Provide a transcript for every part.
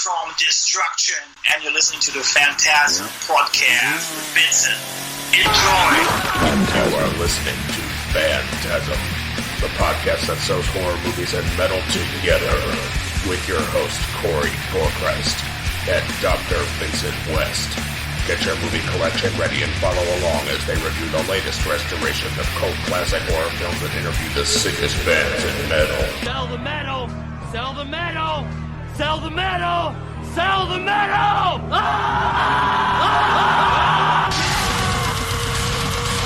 from destruction, and you're listening to the FANTASM Podcast with Vincent. Enjoy! You are listening to FANTASM, the podcast that sews horror movies and metal together, with your host, Corey Forchrist, and Dr. Vincent West. Get your movie collection ready and follow along as they review the latest restoration of cult classic horror films and interview the sickest bands in metal. Sell the metal! Sell the metal! Sell the metal! Sell the metal!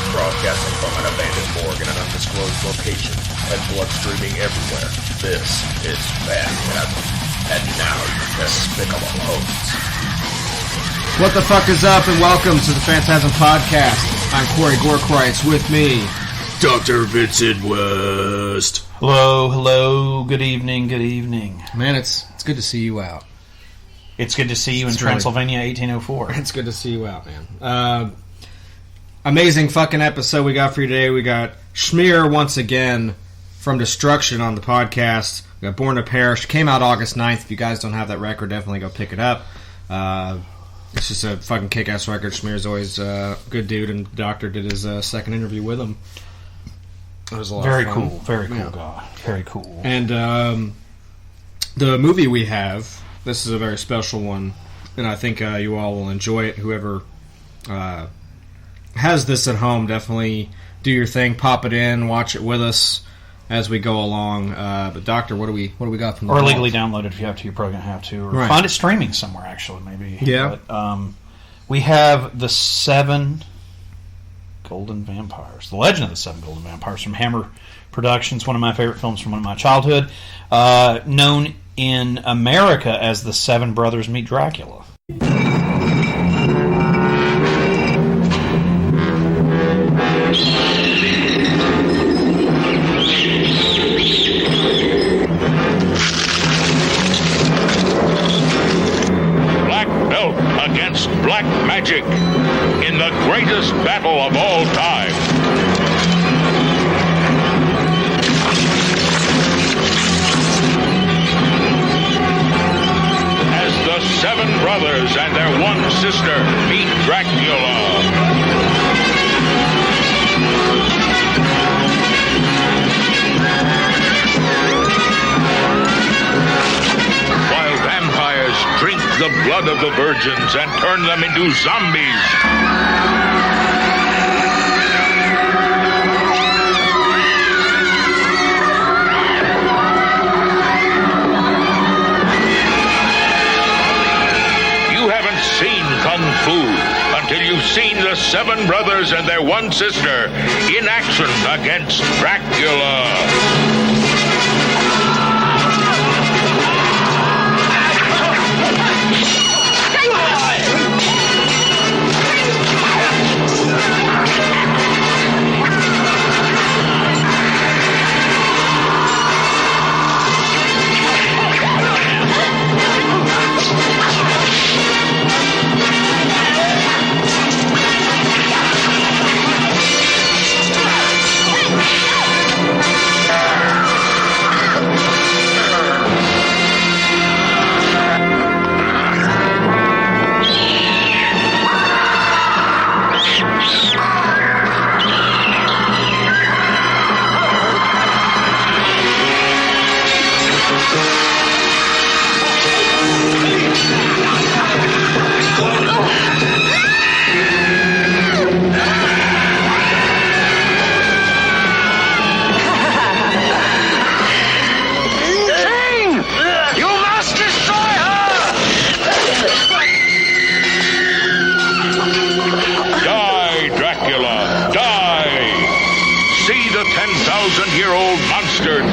Broadcasting from an abandoned morgue in an undisclosed location and blood streaming everywhere, this is FANTASM. And now your despicable hosts. What the fuck is up, and welcome to the FANTASM Podcast. I'm Corey Gorkreitz, with me, Dr. Vincent West. Hello, good evening. Man, it's good to see you out. It's good to see you in Transylvania, 1804. It's good to see you out, man. Amazing fucking episode we got for you today. We got Schmier once again from Destruction on the podcast. We got Born to Perish. Came out August 9th. If you guys don't have that record, definitely go pick it up. It's just a fucking kick-ass record. Schmier's always a good dude, and the doctor did his second interview with him. It was a lot of fun. Very cool guy. Very cool. And the movie we have, this is a very special one, and I think you all will enjoy it. Whoever has this at home, definitely do your thing, pop it in, watch it with us as we go along. But Doctor, what do we got from the Or legally download it if you have to. You're probably going to have to. Or find it streaming somewhere, actually, maybe. Yeah. But, we have the 7 Golden Vampires. The Legend of the 7 Golden Vampires from Hammer Productions. One of my favorite films from my childhood. Known in America as The Seven Brothers Meet Dracula. Black magic in the greatest battle of all time. As the 7 brothers and their one sister meet Dracula. Drink the blood of the virgins and turn them into zombies. You haven't seen Kung Fu until you've seen the 7 brothers and their one sister in action against Dracula.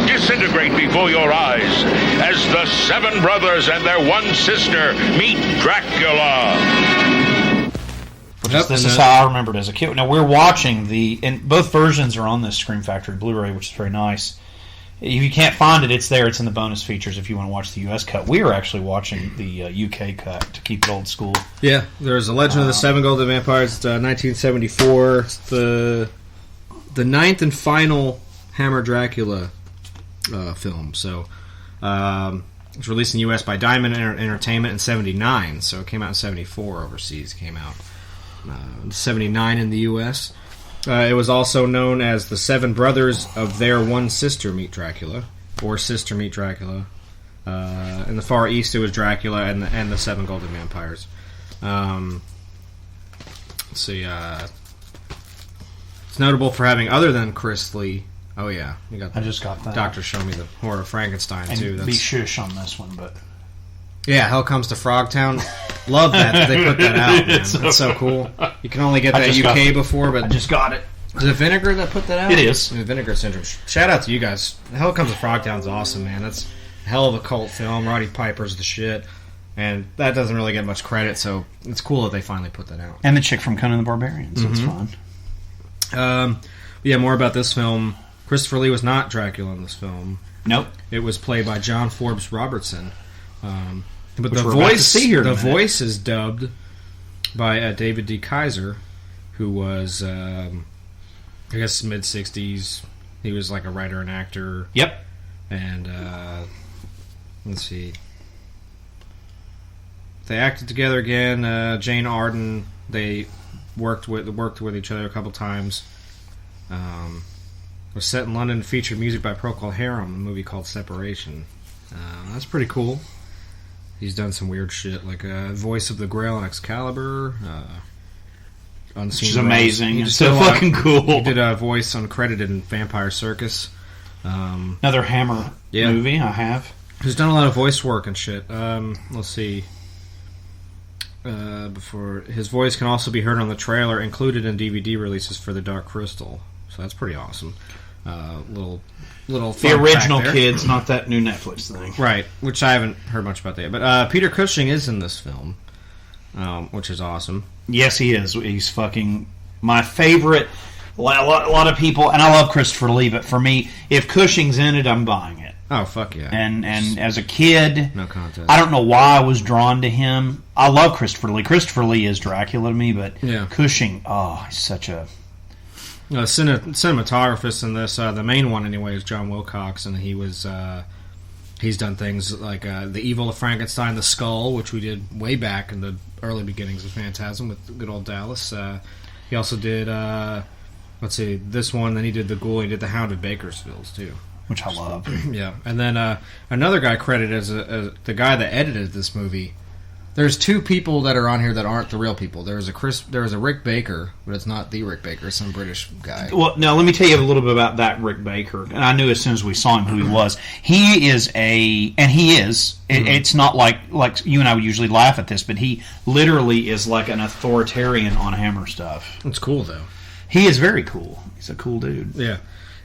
Disintegrate before your eyes as the 7 brothers and their one sister meet Dracula. This is how I remembered as a kid. Now we're watching and both versions are on this Scream Factory Blu-ray, which is very nice. If you can't find it, it's there. It's in the bonus features if you want to watch the U.S. cut. We are actually watching the UK cut to keep it old school. Yeah, there's a Legend of the 7 Golden Vampires, 1974. It's the 9th and final Hammer Dracula film. So was released in the U.S. by Diamond Entertainment in 79, so it came out in 74 overseas. It came out 79 in the U.S. It was also known as the Seven Brothers of Their One Sister Meet Dracula, or Sister Meet Dracula. In the Far East, it was Dracula and the Seven Golden Vampires. Let's see. It's notable for having, other than Chris Lee. Oh yeah, you got. I just got that. Doctor showed me the Horror of Frankenstein and too. Be shush on this one, but yeah, Hell Comes to Frogtown. Love that they put that out. Man. It's so cool. You can only get that UK before, but I just got it. Is it Vinegar that put that out? It is. Vinegar Syndrome. Shout out to you guys. Hell Comes to Frogtown's awesome, man. That's a hell of a cult film. Roddy Piper's the shit. And that doesn't really get much credit, so it's cool that they finally put that out. And the chick from Conan the Barbarian, so it's fun. Yeah, more about this film. Christopher Lee was not Dracula in this film. Nope. It was played by John Forbes Robertson. But Which the voice is dubbed by David D. Kaiser, who was, I guess, mid-60s. He was like a writer and actor. Yep. And, let's see. They acted together again. Jane Arden, they worked with each other a couple times. Was set in London and featured music by Procol Harum, a movie called Separation. That's pretty cool. He's done some weird shit, like Voice of the Grail and Excalibur. Unseen Which is amazing. It's so fucking cool. He did a voice uncredited in Vampire Circus. Another Hammer movie I have. He's done a lot of voice work and shit. Let's see. Before his voice can also be heard on the trailer included in DVD releases for The Dark Crystal. So that's pretty awesome. Little the original Kids, not that new Netflix thing, right? Which I haven't heard much about that. But Peter Cushing is in this film, which is awesome. Yes, he is. He's fucking my favorite. A lot of people, and I love Christopher Lee, but for me, if Cushing's in it, I'm buying it. Oh fuck yeah! And as a kid, no contest. I don't know why I was drawn to him. I love Christopher Lee. Christopher Lee is Dracula to me, but Cushing, he's such a cinematographer in this. The main one anyway is John Wilcox, and he's done things like The Evil of Frankenstein, The Skull, which we did way back in the early beginnings of Phantasm with good old Dallas. He also did this one. Then he did The Ghoul. He did The Hound of Bakersfield too, which I love. Yeah, and then another guy credited as the guy that edited this movie. There's two people that are on here that aren't the real people. There was a Rick Baker, but it's not the Rick Baker. It's some British guy. Well, now let me tell you a little bit about that Rick Baker. And I knew as soon as we saw him who he was. He is It's not like you and I would usually laugh at this, but he literally is like an authoritarian on Hammer stuff. It's cool though. He is very cool. He's a cool dude. Yeah.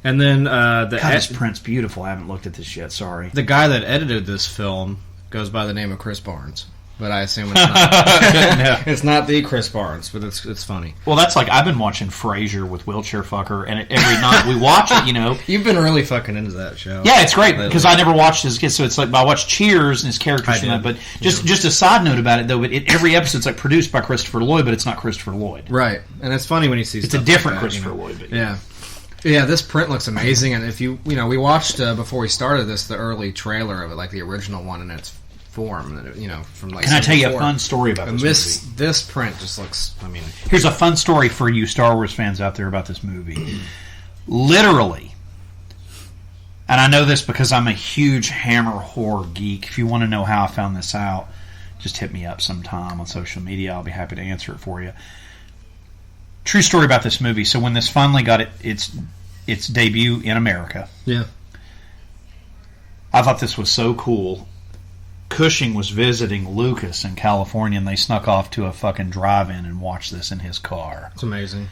And then this print's beautiful. I haven't looked at this yet. Sorry. The guy that edited this film goes by the name of Chris Barnes, but I assume it's not. It's not the Chris Barnes, but it's funny. Well, that's like I've been watching Frasier with Wheelchair Fucker, and every night we watch it. You know, you've been really fucking into that show. Yeah, it's great because I never watched his kids, so it's like I watched Cheers and his characters from that. But just a side note about it though, every episode's like produced by Christopher Lloyd, but it's not Christopher Lloyd. Right, and it's funny when you see it's a different Christopher Lloyd. But yeah. Yeah, this print looks amazing, and if we watched before we started this the early trailer of it, like the original one in its form, from like. Can I tell you a fun story about this movie? This print just looks. Here's a fun story for you Star Wars fans out there about this movie. Literally, and I know this because I'm a huge Hammer horror geek. If you want to know how I found this out, just hit me up sometime on social media. I'll be happy to answer it for you. True story about this movie. So when this finally got its debut in America, I thought this was so cool. Cushing was visiting Lucas in California, and they snuck off to a fucking drive-in and watched this in his car. It's amazing.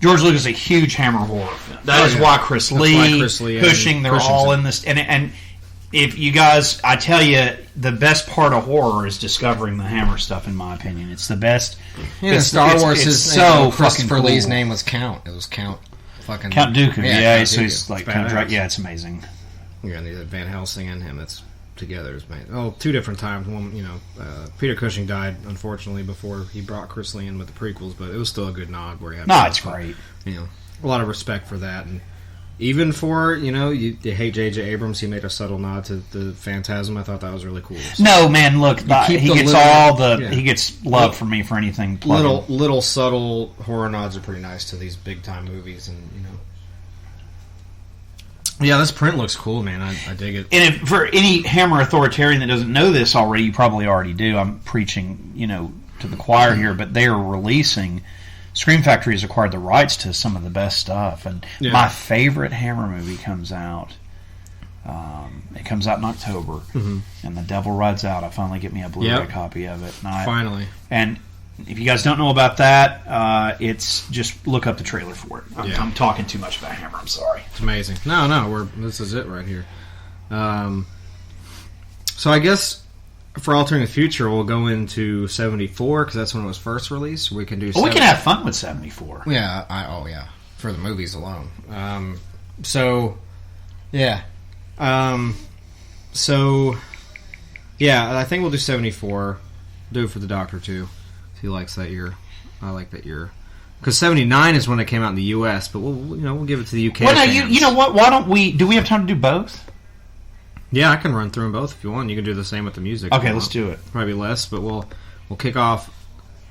George Lucas is a huge Hammer horror fan. That is why Chris Lee, Cushing, they're all in this. And if you guys, I tell you, the best part of horror is discovering the Hammer stuff. In my opinion, it's the best. Yeah, Star Wars is so Christopher Lee's name was Count. It was Count Dooku. Yeah, so he's like kind of yeah, it's amazing. Yeah, and Van Helsing and him. It's together. It's amazing. Oh, two different times. One, Peter Cushing died unfortunately before he brought Chris Lee in with the prequels, but it was still a good nod where he had. No, it's great. A lot of respect for that, and even for, you hate J.J. Abrams, he made a subtle nod to the Phantasm. I thought that was really cool. So. No, man, look, he gets love from me for anything. Little subtle horror nods are pretty nice to these big time movies, and Yeah, this print looks cool, man. I dig it. And if, for any Hammer authoritarian that doesn't know this already, you probably already do. I'm preaching, to the choir here, but they are releasing. Scream Factory has acquired the rights to some of the best stuff, and my favorite Hammer movie comes out. It comes out in October, and The Devil Rides Out. I finally get me a Blu-ray copy of it. Finally. And if you guys don't know about that, it's just look up the trailer for it. I'm talking too much about Hammer. I'm sorry. It's amazing. No, this is it right here. So I guess for Altering the Future, we'll go into 74 because that's when it was first released. We can do. We can have fun with 74. Yeah, for the movies alone. I think we'll do 74. Do it for the Doctor too. He likes that year. I like that year. Because 79 is when it came out in the U.S., but we'll give it to the UK. Well, no, you know what? Why don't we? Do we have time to do both? Yeah, I can run through them both if you want. You can do the same with the music. Okay, let's do it. Probably less, but we'll kick off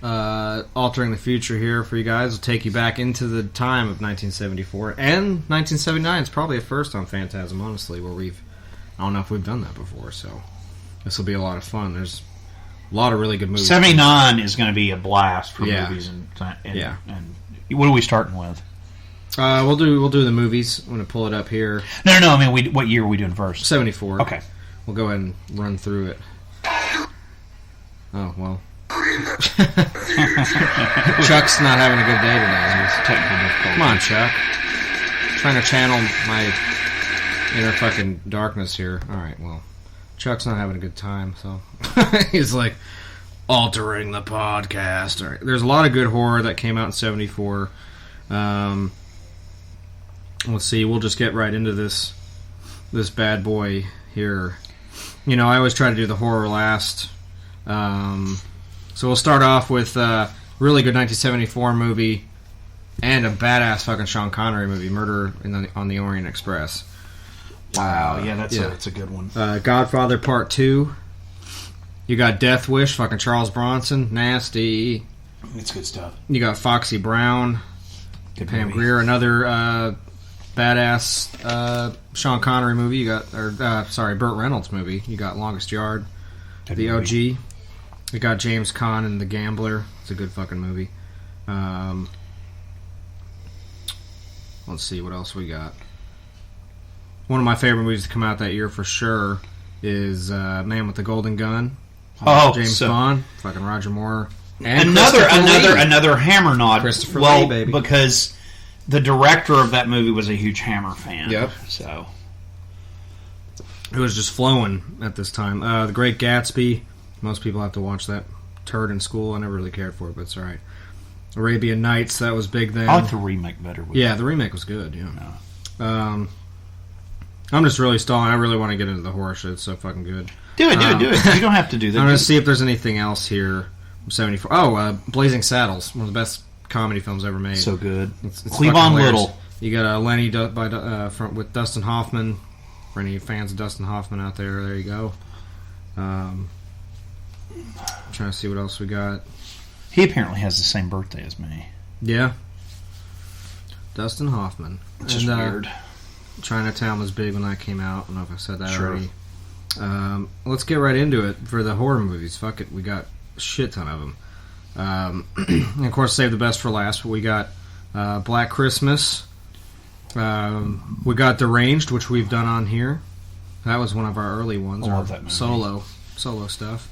Altering the Future here for you guys. We'll take you back into the time of 1974 and 1979. It's probably a first on Phantasm, honestly, where I don't know if we've done that before, so this will be a lot of fun. There's a lot of really good movies. 79 is going to be a blast for movies. And what are we starting with? We'll do the movies. I'm going to pull it up here. No. I mean, what year are we doing first? 74. Okay. We'll go ahead and run through it. Oh, well. Chuck's not having a good day today. It's technical difficulty. Come on, Chuck. I'm trying to channel my inner fucking darkness here. All right, well. Chuck's not having a good time, so he's like altering the podcast. All right. There's a lot of good horror that came out in 74. Let's see. We'll just get right into this bad boy here. I always try to do the horror last. So we'll start off with a really good 1974 movie and a badass fucking Sean Connery movie, Murder on the Orient Express. Wow, that's a good one. Godfather Part 2. You got Death Wish, fucking Charles Bronson, nasty. It's good stuff. You got Foxy Brown, Pam Grier, another badass Sean Connery movie. You got, Burt Reynolds movie. You got Longest Yard, the OG. You got James Caan and The Gambler. It's a good fucking movie. Let's see what else we got. One of my favorite movies to come out that year for sure is Man with the Golden Gun. James Bond, fucking Roger Moore, and another Hammer nod. Christopher Lee, baby. Because the director of that movie was a huge Hammer fan. Yep. So it was just flowing at this time. The Great Gatsby. Most people have to watch that turd in school. I never really cared for it, but it's all right. Arabian Nights, that was big then. I like the remake better. Yeah, the remake was good. Yeah. I'm just really stalling. I really want to get into the horror shit. It's so fucking good. Do it. You don't have to do that. I'm going to see if there's anything else here from 74. Oh, Blazing Saddles. One of the best comedy films ever made. So good. It's Cleavon Little. You got Lenny with Dustin Hoffman. For any fans of Dustin Hoffman out there, there you go. I'm trying to see what else we got. He apparently has the same birthday as me. Yeah. Dustin Hoffman. Which is weird. Chinatown was big when that came out. I don't know if I said that already. Let's get right into it for the horror movies. Fuck it. We got a shit ton of them. And of course, save the best for last. But we got Black Christmas. We got Deranged, which we've done on here. That was one of our early ones. I love that movie. Solo stuff.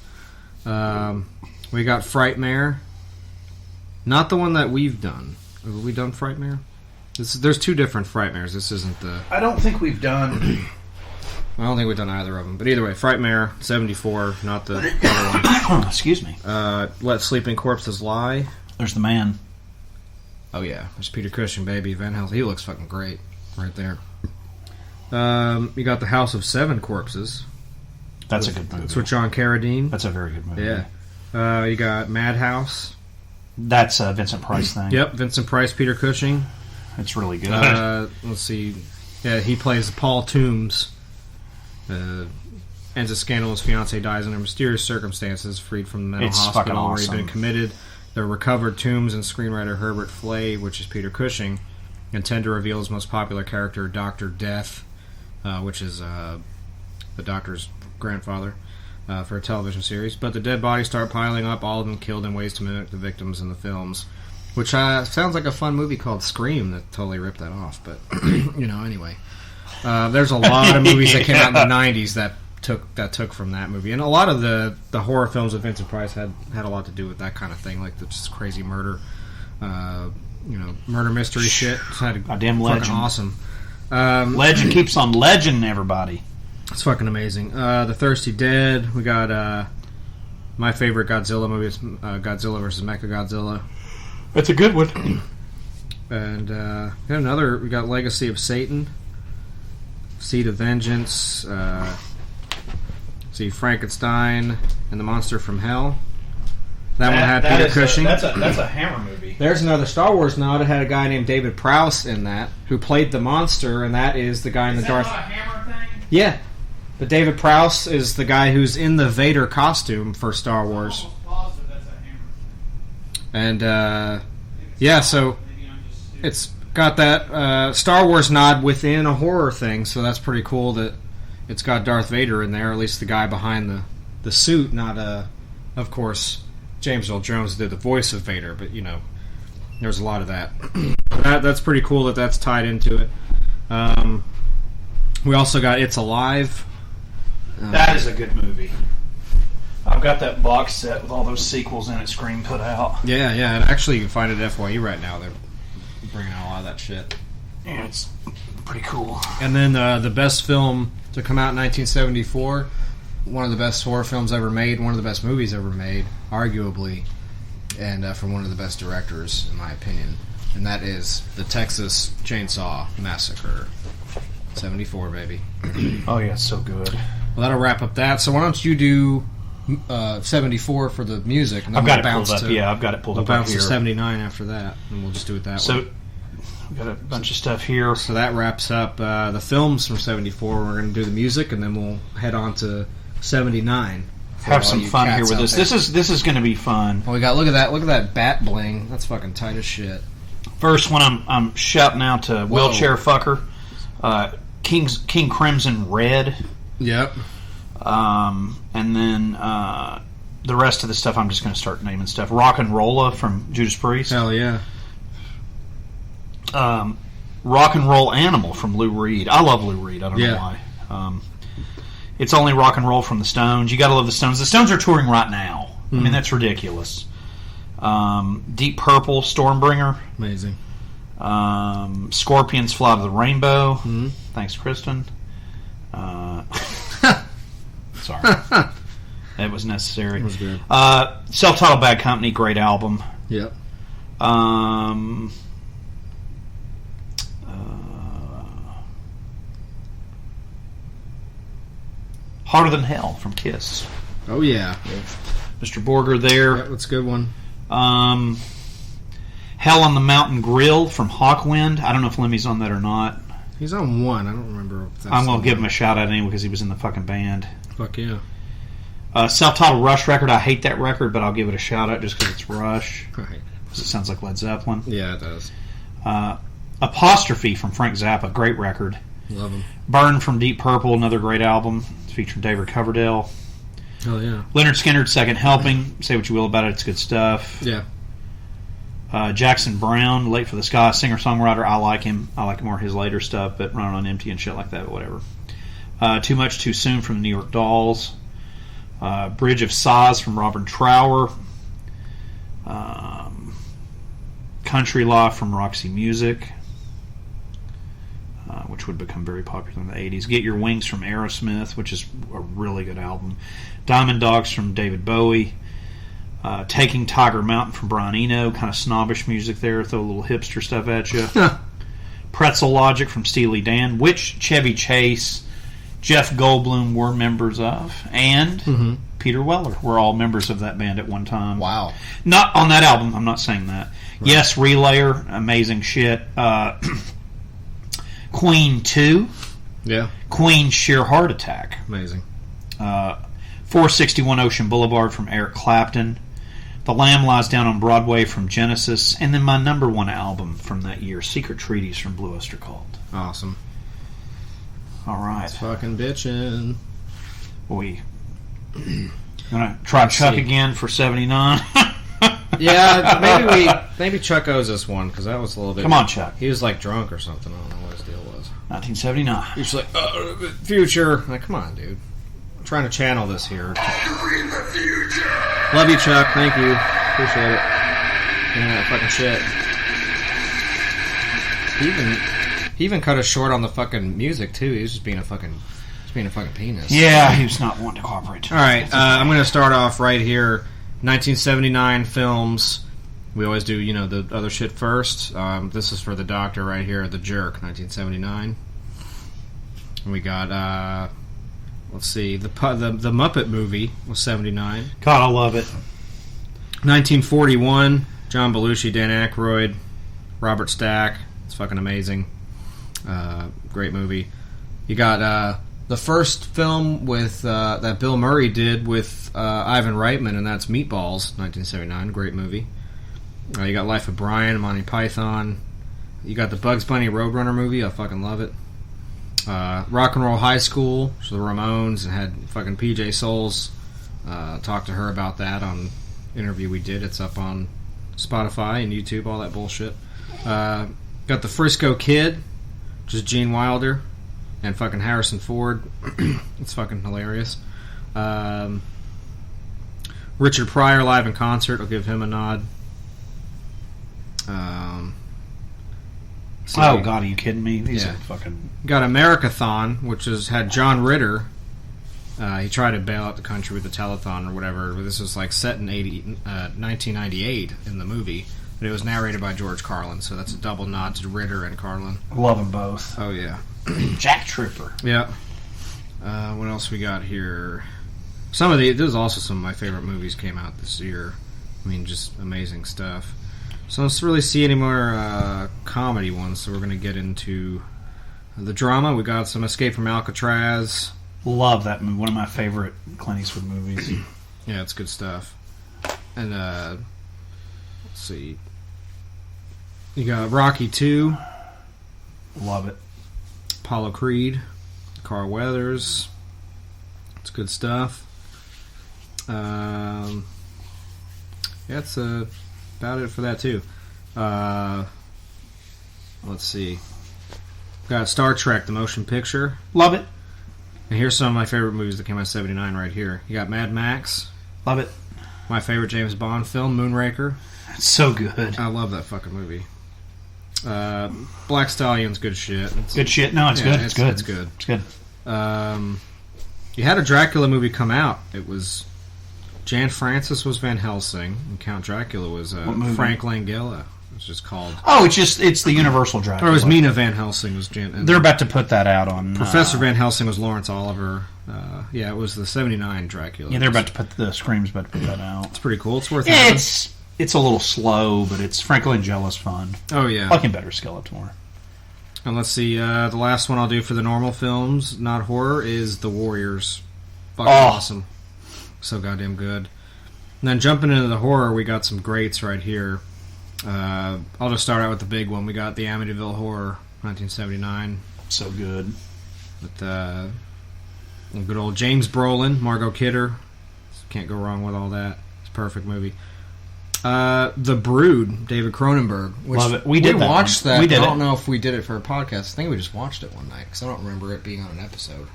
We got Frightmare. Not the one that we've done. Have we done Frightmare? There's two different Frightmares. This isn't the... I don't think we've done... I don't think we've done either of them. But either way, Frightmare, 74, not the other one. Excuse me. Let Sleeping Corpses Lie. There's the man. Oh, yeah. There's Peter Cushing, baby. Van Helsing. He looks fucking great right there. You got The House of Seven Corpses. That's a good movie. It's with John Carradine. That's a very good movie. Yeah. You got Madhouse. That's a Vincent Price thing. Yep, Vincent Price, Peter Cushing. It's really good. Let's see. Yeah, he plays Paul Toombs. Ends a scandal. His fiancée dies under mysterious circumstances, freed from the mental hospital where he'd been committed. The recovered Toombs and screenwriter Herbert Flay, which is Peter Cushing, intend to reveal his most popular character, Dr. Death, which is the Doctor's grandfather, for a television series. But the dead bodies start piling up, all of them killed in ways to mimic the victims in the films. Which sounds like a fun movie called Scream that totally ripped that off. But, anyway. There's a lot of movies that came out in the 90s that took from that movie. And a lot of the horror films of Vincent Price had a lot to do with that kind of thing, like the just crazy murder, murder mystery shit. It's had a goddamn fucking legend. Awesome. Legend keeps on legend, everybody. It's fucking amazing. The Thirsty Dead. We got my favorite Godzilla movie is Godzilla vs. Mechagodzilla. That's a good one. And we got Legacy of Satan, Seed of Vengeance, Frankenstein and the Monster from Hell. That one had Peter Cushing. That's a Hammer movie. There's another Star Wars nod. It had a guy named David Prowse in that, who played the monster, and that is the guy in the Darth. Is that not a Hammer thing? Yeah, but David Prowse is the guy who's in the Vader costume for Star Wars. And so it's got that Star Wars nod within a horror thing, so that's pretty cool that it's got Darth Vader in there, or at least the guy behind the suit, not, of course, James Earl Jones did the voice of Vader, but, there's a lot of that. That's pretty cool that that's tied into it. We also got It's Alive. That is a good movie. I've got that box set with all those sequels in it Scream put out. Yeah, and actually you can find it at FYE right now. They're bringing out a lot of that shit. Yeah, it's pretty cool. And then the best film to come out in 1974, one of the best horror films ever made, one of the best movies ever made, arguably, and from one of the best directors, in my opinion. And that is the Texas Chainsaw Massacre. 74, baby. Oh, yeah, it's so good. Well, that'll wrap up that. So why don't you do 74 for the music? And then I've got we'll it pulled up. I've got it pulled up We'll bounce here. to 79 after that, and we'll just do it that way. So, we've got a bunch of stuff here. So that wraps up the films from 74. We're going to do the music, and then we'll head on to 79. Have some fun here with this. This is going to be fun. Well, look at that bat bling. That's fucking tight as shit. First one, I'm shouting out to Wheelchair Fucker, King Crimson Red. Yep. And then the rest of the stuff, I'm just going to start naming stuff. Rock and Rolla from Judas Priest. Hell yeah. Rock and Roll Animal from Lou Reed. I love Lou Reed. I don't know why. It's Only Rock and Roll from the Stones. You got to love the Stones. The Stones are touring right now. I mean, that's ridiculous. Deep Purple, Stormbringer. Amazing. Scorpions, Fly to the Rainbow. Thanks, Kristen. Sorry. That was necessary. It was good. Self-Titled Bad Company, great album. Yep. Harder Than Hell from Kiss. Oh, yeah. Mr. Borger there. Yep, that's a good one. Hell on the Mountain Grill from Hawkwind. I don't know if Lemmy's on that or not. He's on one. I don't remember if that's I'm going to give him a shout out anyway because he was in the fucking band. Fuck yeah. Self-titled Rush record. I hate that record, but I'll give it a shout out just because it's Rush. Right. It sounds like Led Zeppelin. Yeah, it does. Apostrophe from Frank Zappa. Great record. Love him. Burn from Deep Purple. Another great album. It's featuring David Coverdale. Oh, yeah. Leonard Skinner's Second Helping. Say what you will about it. It's good stuff. Yeah. Jackson Browne, Late for the Sky, singer-songwriter. I like him. I like more of his later stuff, but Running on Empty and shit like that, but whatever. Too Much Too Soon from the New York Dolls. Bridge of Sighs from Robert Trower. Country Law from Roxy Music, which would become very popular in the 80s. Get Your Wings from Aerosmith, which is a really good album. Diamond Dogs from David Bowie. Taking Tiger Mountain from Brian Eno, kind of snobbish music there, throw a little hipster stuff at you. Pretzel Logic from Steely Dan, which Chevy Chase, Jeff Goldblum were members of, and Peter Weller were all members of that band at one time. Wow. Not on that album, I'm not saying that. Right. Yes, Relayer, amazing shit. Queen 2. Yeah. Queen Sheer Heart Attack. Amazing. 461 Ocean Boulevard from Eric Clapton. The Lamb Lies Down on Broadway from Genesis. And then my number one album from that year, Secret Treaties from Blue Oyster Cult. Awesome. All right. It's fucking bitchin'. We gonna try Chuck again for 79. Yeah, maybe Chuck owes us one because that was a little bit. Come on, Chuck. He was like drunk or something. I don't know what his deal was. 1979. He was like, future. Like, come on, dude. I'm trying to channel this here. Love you, Chuck. Thank you. Appreciate it. Yeah, that fucking shit. He even cut us short on the fucking music too. He was just being a fucking penis. Yeah, he was not wanting to cooperate. All right, I'm going to start off right here. 1979 films. We always do, the other shit first. This is for the Doctor right here, The Jerk, 1979. And we got, let's see, the Muppet Movie was 79. God, I love it. 1941, John Belushi, Dan Aykroyd, Robert Stack. It's fucking amazing. Great movie. You got the first film with that Bill Murray did with Ivan Reitman, and that's Meatballs, 1979. Great movie. You got Life of Brian, Monty Python. You got the Bugs Bunny Roadrunner movie. I fucking love it. Rock and Roll High School, so the Ramones, and had fucking PJ Souls talk to her about that on an interview we did. It's up on Spotify and YouTube, all that bullshit. Got the Frisco Kid, which is Gene Wilder and fucking Harrison Ford. It's fucking hilarious. Richard Pryor live in concert. I'll give him a nod. Oh God, are you kidding me? These are fucking. Got Americathon, which had John Ritter. He tried to bail out the country with the telethon or whatever. This was like set in 1998 in the movie, but it was narrated by George Carlin, so that's a double nod to Ritter and Carlin. Love them both. Oh yeah. Jack Tripper. Yeah. What else we got here? There's also some of my favorite movies came out this year. I mean, just amazing stuff. So let's really see any more comedy ones. So we're going to get into the drama. We got some Escape from Alcatraz. Love that movie. One of my favorite Clint Eastwood movies. Yeah, it's good stuff. And let's see. You got Rocky 2. Love it. Apollo Creed. Carl Weathers. It's good stuff. That's about it for that too. Let's see. Got Star Trek: The Motion Picture. Love it. And here's some of my favorite movies that came out in '79 right here. You got Mad Max. Love it. My favorite James Bond film, Moonraker. It's so good. I love that fucking movie. Black Stallion's good shit. Good shit. No, it's good. It's good. It's good. It's good. You had a Dracula movie come out. It was Jan Francis was Van Helsing, and Count Dracula was Frank Langella. It's just called. Oh, it's the Universal Dracula. Or it was Mina Van Helsing was Jan. They're about to put that out on. Professor Van Helsing was Lawrence Oliver. Yeah, it was the '79 Dracula. Yeah, they're about to put the Scream's about to put that out. It's pretty cool. It's worth. Yeah, it's a little slow, but it's Frank Langella's fun. Oh yeah, I like him better Skeletor. And let's see, the last one I'll do for the normal films, not horror, is The Warriors. Fucking awesome. So goddamn good. And then jumping into the horror, we got some greats right here. I'll just start out with the big one. We got the Amityville Horror, 1979. So good. With good old James Brolin, Margot Kidder. Can't go wrong with all that. It's a perfect movie. The Brood, David Cronenberg. Which love it. We watched that. We did I don't know if we did it for a podcast. I think we just watched it one night because I don't remember it being on an episode.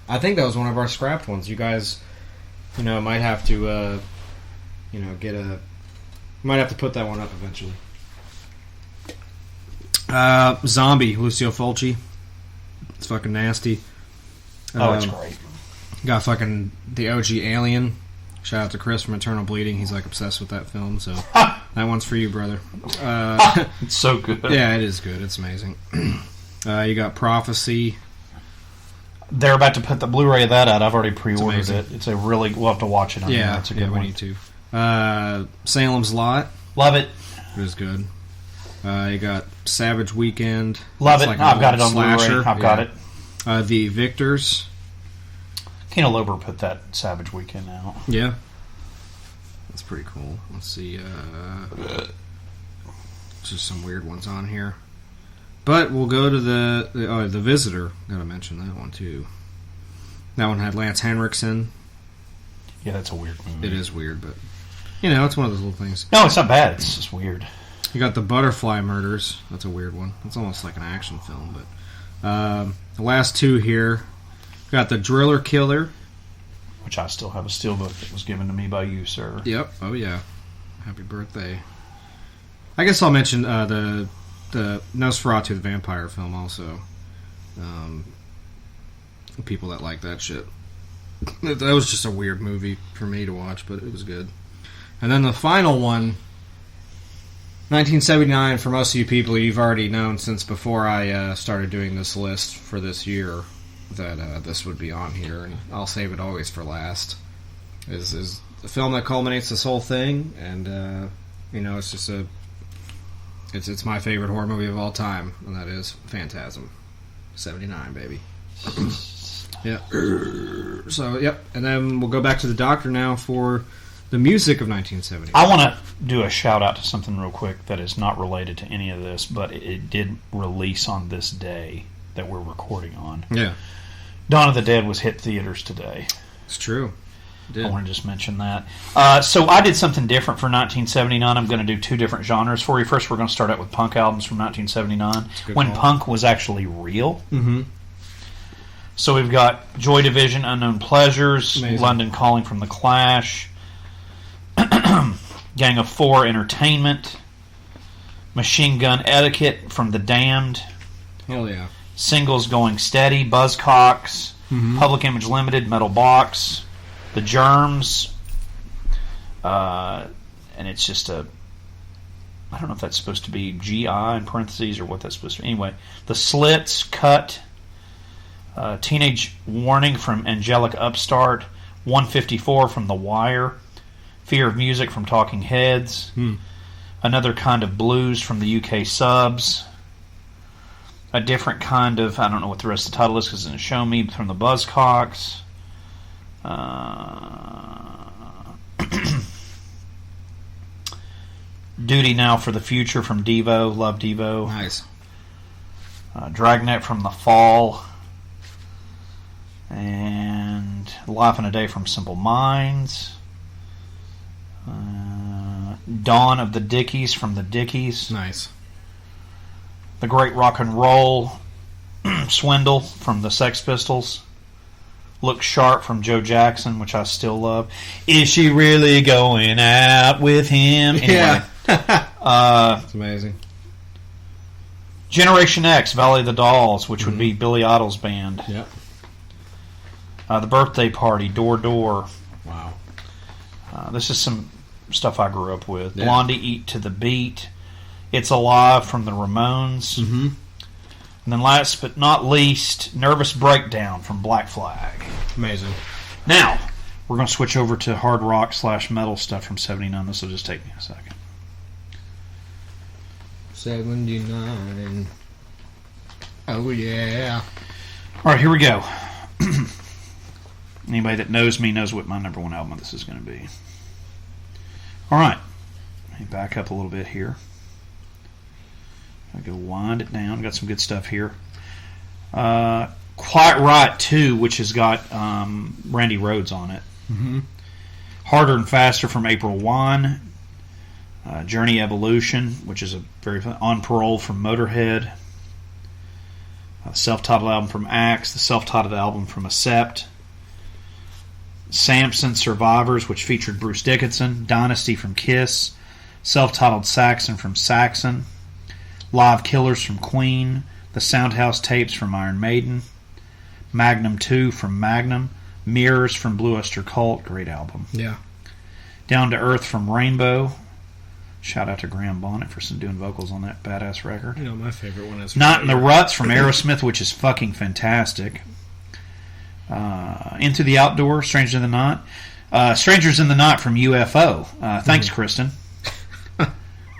I think that was one of our scrapped ones. You guys, might have to, might have to put that one up eventually. Zombie, Lucio Fulci. It's fucking nasty. It's great. Got fucking the OG Alien. Shout out to Chris from Eternal Bleeding. He's like obsessed with that film, so that one's for you, brother. It's so good. Yeah, it is good. It's amazing. You got Prophecy. They're about to put the Blu-ray of that out. I've already pre-ordered it. It's a really... We'll have to watch it on there. It's a good one. We need to. Salem's Lot. Love it. It was good. You got Savage Weekend. Love It's it. like I've an got old it on Blu-ray. slasher. I've got it. The Victors. Kino Lober put that Savage Weekend out. Yeah. That's pretty cool. Let's see. Just some weird ones on here. But we'll go to the Visitor. Gotta mention that one too. That one had Lance Henriksen. Yeah, that's a weird movie. It is weird, but it's one of those little things. No, it's not bad. It's just weird. You got the Butterfly Murders. That's a weird one. It's almost like an action film, but the last two here. Got the Driller Killer, which I still have a steelbook that was given to me by you, sir. Yep. Oh yeah. Happy birthday. I guess I'll mention the Nosferatu the vampire film also. People that like that shit. That was just a weird movie for me to watch, but it was good. And then the final one, 1979. For most of you people, you've already known since before I started doing this list for this year that this would be on here, and I'll save it always for last. Is the film that culminates this whole thing, and it's just it's my favorite horror movie of all time, and that is Phantasm. 79, baby. Yeah. So, yep. And then we'll go back to the Doctor now for the music of 1970. I want to do a shout out to something real quick that is not related to any of this, but it did release on this day that we're recording on. Yeah. Dawn of the Dead was hit theaters today. It's true. I want to just mention that. So I did something different for 1979. I'm going to do two different genres for you. First, we're going to start out with punk albums from 1979, when punk was actually real. Mm-hmm. So we've got Joy Division, Unknown Pleasures, Amazing. London Calling from the Clash, Gang of Four Entertainment, Machine Gun Etiquette from The Damned, Hell yeah. Singles Going Steady, Buzzcocks, Public Image Limited, Metal Box, The Germs, and it's just I don't know if that's supposed to be GI in parentheses or what that's supposed to be. Anyway, The Slits, Cut, Teenage Warning from Angelic Upstart, 154 from The Wire, Fear of Music from Talking Heads, Another Kind of Blues from the UK Subs, A Different Kind of, I don't know what the rest of the title is because it doesn't show me, from the Buzzcocks, Duty Now for the Future from Devo, love Devo. Nice. Dragnet from The Fall, and Life in a Day from Simple Minds, Dawn of the Dickies from the Dickies, Nice. The Great Rock and Roll Swindle from the Sex Pistols, Look Sharp from Joe Jackson, which I still love. Is she really going out with him? Anyway, Yeah. It's amazing. Generation X, Valley of the Dolls, which would be Billy Idol's band. Yep. The Birthday Party, Door Door. Wow. This is some stuff I grew up with. Yeah. Blondie, Eat to the Beat. It's Alive from the Ramones. Mm-hmm. And then last but not least, Nervous Breakdown from Black Flag. Amazing. Now, we're going to switch over to hard rock / metal stuff from 79. This will just take me a second. 79. Oh, yeah. All right, here we go. Anybody that knows me knows what my number one album of this is going to be. All right. Let me back up a little bit here. I'll go wind it down. Got some good stuff here. Quite Right 2, which has got Randy Rhoads on it. Mm-hmm. Harder and Faster from April 1. Journey Evolution, which is a very fun. On Parole from Motorhead. Self-titled album from Axe. The self-titled album from Accept. Samson Survivors, which featured Bruce Dickinson. Dynasty from Kiss. Self-titled Saxon from Saxon. Live Killers from Queen. The Soundhouse Tapes from Iron Maiden. Magnum 2 from Magnum. Mirrors from Blue Oyster Cult. Great album. Yeah. Down to Earth from Rainbow. Shout out to Graham Bonnet for doing vocals on that badass record. You know, my favorite one is... Not in the Ruts from Aerosmith, which is fucking fantastic. Into the Outdoor, Strangers in the Night. Strangers in the Night from UFO. Thanks, Kristen.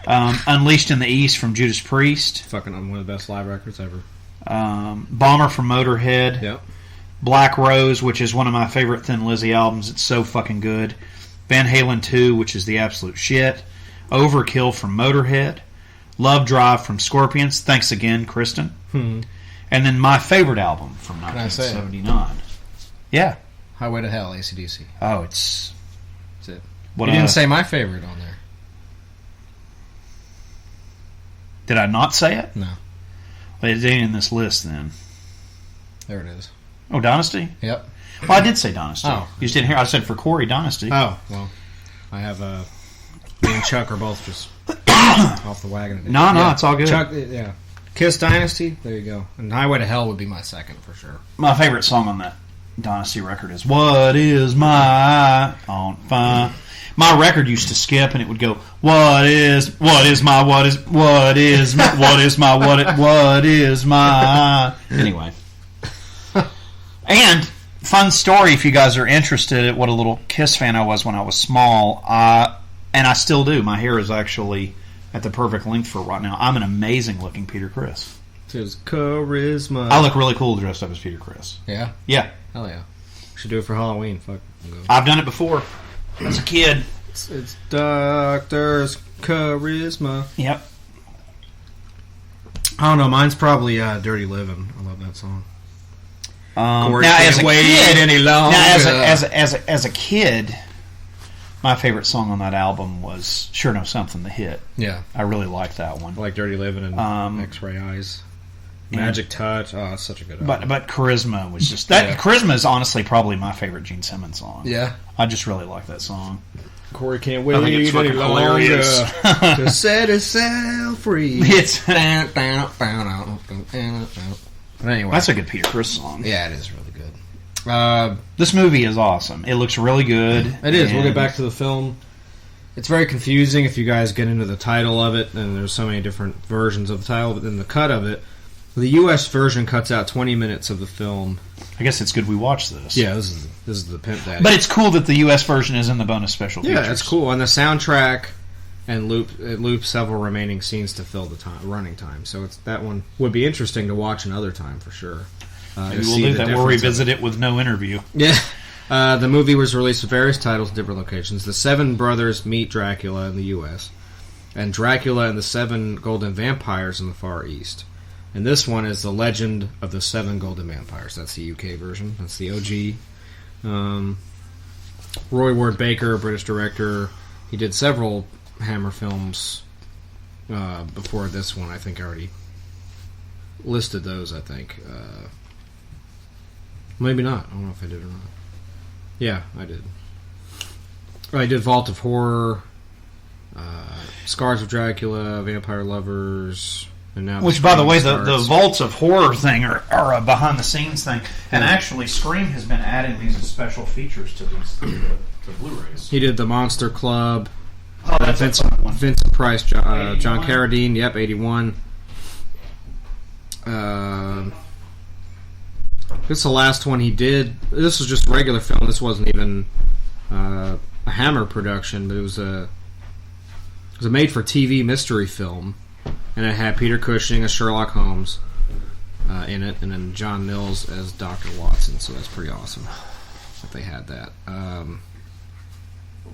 Unleashed in the East from Judas Priest. Fucking one of the best live records ever. Bomber from Motorhead. Yep. Black Rose, which is one of my favorite Thin Lizzy albums. It's so fucking good. Van Halen 2, which is the absolute shit. Overkill from Motorhead. Love Drive from Scorpions. Thanks again, Kristen. And then my favorite album from 1979. Yeah. Highway to Hell, AC/DC. Oh, it's... That's it. What, you didn't say my favorite on there. Did I not say it? No. Well, it ain't in this list then. There it is. Oh, Dynasty? Yep. Well, I did say Dynasty. Oh. You just didn't hear. I said for Corey, Dynasty. Oh, well. I have, me and Chuck are both just off the wagon today. No, it's all good. Chuck, yeah. Kiss Dynasty, there you go. And Highway to Hell would be my second for sure. My favorite song on that Dynasty record is "What Is My on Fire." My record used to skip, and it would go, what is my anyway. And fun story, if you guys are interested at what a little Kiss fan I was when I was small, and I still do. My hair is actually at the perfect length for right now. I'm an amazing looking Peter Criss. His charisma. I look really cool dressed up as Peter Criss. Yeah? Yeah. Hell yeah. Should do it for Halloween. Fuck. I've done it before. As a kid. It's Doctor's Charisma. Yep. I don't know. Mine's probably Dirty Living. I love that song. Now, as a kid, any longer. Now, as a kid, my favorite song on that album was "Sure Know Something," the hit. Yeah, I really liked that one. I like "Dirty Living" and "X-Ray Eyes." Magic Touch. Oh, it's such a good album. But Charisma was just that. Yeah. Charisma is honestly probably my favorite Gene Simmons song. Yeah, I just really like that song. Corey can't wait I think it's any fucking longer hilarious. to set itself free. It's But anyway, that's a good Peter Criss song. Yeah, it is really good. This movie is awesome. It looks really good. It is. We'll get back to the film. It's very confusing if you guys get into the title of it, and there's so many different versions of the title, but then the cut of it. The U.S. version cuts out 20 minutes of the film. I guess it's good we watched this. Yeah, this is the Pimp Daddy. But it's cool that the U.S. version is in the bonus special features. Yeah, it's cool. And the soundtrack and it loops several remaining scenes to fill the running time. So that one would be interesting to watch another time for sure. Maybe we'll do that. We'll revisit it with no interview. Yeah. The movie was released with various titles in different locations. The Seven Brothers Meet Dracula in the U.S. and Dracula and the Seven Golden Vampires in the Far East. And this one is The Legend of the Seven Golden Vampires. That's the UK version. That's the OG. Roy Ward Baker, British director. He did several Hammer films before this one. I think I already listed those, I think. Maybe not. I don't know if I did or not. Yeah, I did. I did Vault of Horror, Scars of Dracula, Vampire Lovers... Which, by the way, the Vaults of Horror thing are a behind-the-scenes thing. And actually, Scream has been adding these as special features to these to Blu-rays. He did the Monster Club. Oh, that's Vincent Price, John Carradine. Yep, 81. This is the last one he did. This was just a regular film. This wasn't even a Hammer production, but it was a made-for-TV mystery film. And it had Peter Cushing as Sherlock Holmes in it, and then John Mills as Dr. Watson. So that's pretty awesome that they had that.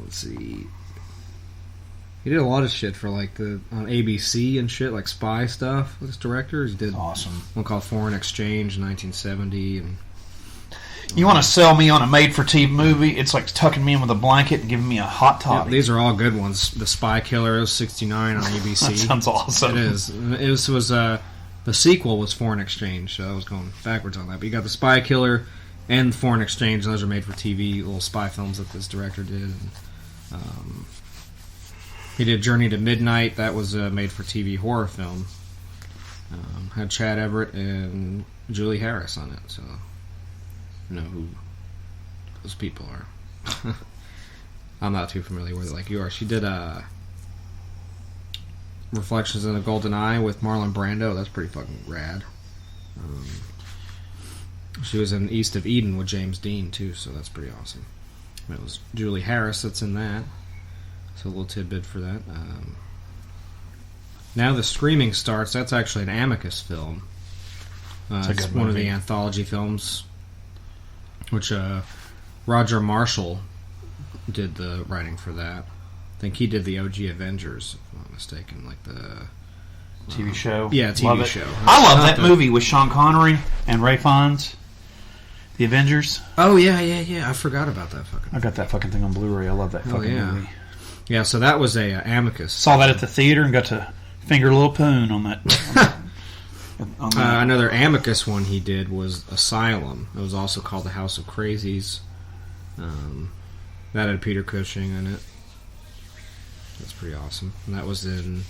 Let's see. He did a lot of shit for like on ABC and shit, like spy stuff. With his directors, he did awesome one called Foreign Exchange in 1970. And you want to sell me on a made-for-TV movie? It's like tucking me in with a blanket and giving me a hot toddy. Yeah, these are all good ones. The Spy Killer was 69 on ABC. That sounds awesome. It is. It was the sequel was Foreign Exchange, so I was going backwards on that. But you got the Spy Killer and Foreign Exchange. Those are made for TV, little spy films that this director did. And, he did Journey to Midnight. That was a made for TV horror film. Had Chad Everett and Julie Harris on it, so. Know who those people are. I'm not too familiar with it like you are. She did Reflections in a Golden Eye with Marlon Brando. That's pretty fucking rad. She was in East of Eden with James Dean too, so that's pretty awesome. It was Julie Harris that's in that. So a little tidbit for that. Now the Screaming Starts. That's actually an Amicus film. It's one of the anthology films, which Roger Marshall did the writing for that. I think he did the OG Avengers, if I'm not mistaken, like the TV show. Yeah, TV show. I love that movie with Sean Connery and Ray Fiennes. The Avengers. Oh yeah. I forgot about that fucking. I got that fucking thing on Blu-ray. I love that fucking movie. Yeah, so that was a Amicus. Saw that at the theater and got to finger Lil Poon on that. Another Amicus one he did was Asylum. It was also called The House of Crazies. That had Peter Cushing in it. That's pretty awesome. And that was in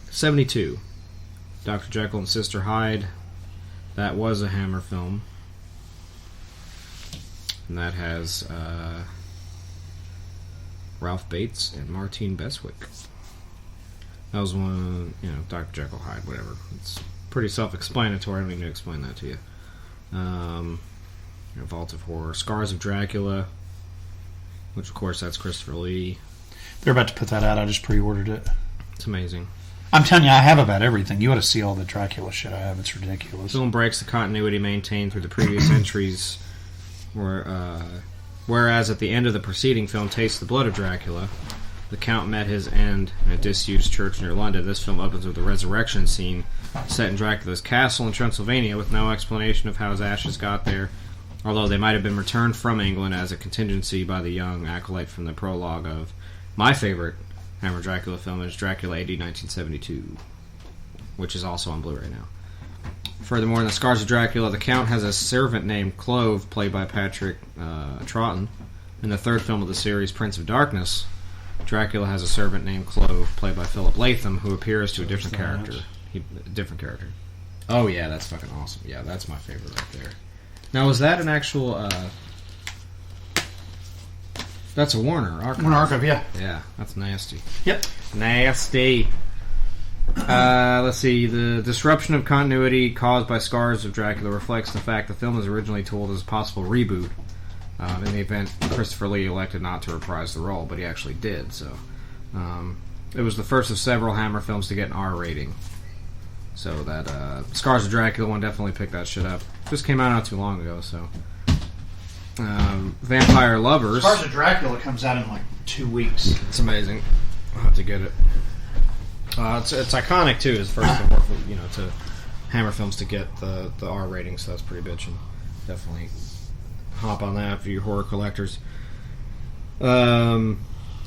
72. Dr. Jekyll and Sister Hyde. That was a Hammer film. And that has Ralph Bates and Martine Beswick. That was one, Dr. Jekyll, Hyde, whatever. It's pretty self-explanatory. I don't need to explain that to you. Vault of Horror. Scars of Dracula, which, of course, that's Christopher Lee. They're about to put that out. I just pre-ordered it. It's amazing. I'm telling you, I have about everything. You ought to see all the Dracula shit I have. It's ridiculous. The film breaks the continuity maintained through the previous entries, whereas at the end of the preceding film, Taste the Blood of Dracula, the Count met his end in a disused church near London. This film opens with a resurrection scene set in Dracula's castle in Transylvania with no explanation of how his ashes got there, although they might have been returned from England as a contingency by the young acolyte from the prologue of my favorite Hammer Dracula film, is Dracula AD 1972, which is also on Blu-ray now. Furthermore, in The Scars of Dracula, the Count has a servant named Clove, played by Patrick Troughton. In the third film of the series, Prince of Darkness, Dracula has a servant named Clove, played by Philip Latham, who appears to a different character. Oh yeah, that's fucking awesome. Yeah, that's my favorite right there. Now, is that an actual... That's a Warner Archive. Warner Archive, yeah. Yeah, that's nasty. Yep. Nasty. Let's see. The disruption of continuity caused by Scars of Dracula reflects the fact the film was originally told as a possible reboot. In the event Christopher Lee elected not to reprise the role, but he actually did. So, it was the first of several Hammer films to get an R rating. So that Scars of Dracula one definitely picked that shit up. Just came out not too long ago. So, Vampire Lovers. Scars of Dracula comes out in like 2 weeks. It's amazing. I'll have to get it. It's iconic too. It's first to Hammer films to get the R rating, so that's pretty bitchin'. Definitely hop on that for your horror collectors. The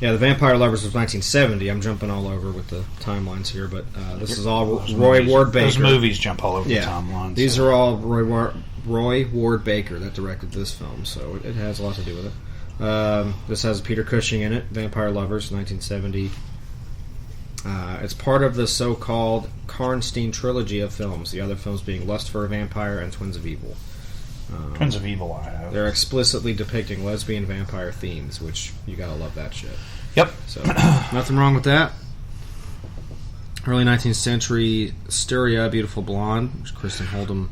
Vampire Lovers was 1970. I'm jumping all over with the timelines here, but this is all Roy Ward Baker. Those movies jump all over the timelines. These are all Roy Ward Baker that directed this film, so it has a lot to do with it. This has Peter Cushing in it. Vampire Lovers, 1970. It's part of the so-called Karnstein trilogy of films, the other films being Lust for a Vampire and Twins of Evil. Twins of Evil I have. They're explicitly depicting lesbian vampire themes, which you gotta love that shit. Yep. So, nothing wrong with that. Early 19th century Styria, Beautiful Blonde, which Kristen Holdham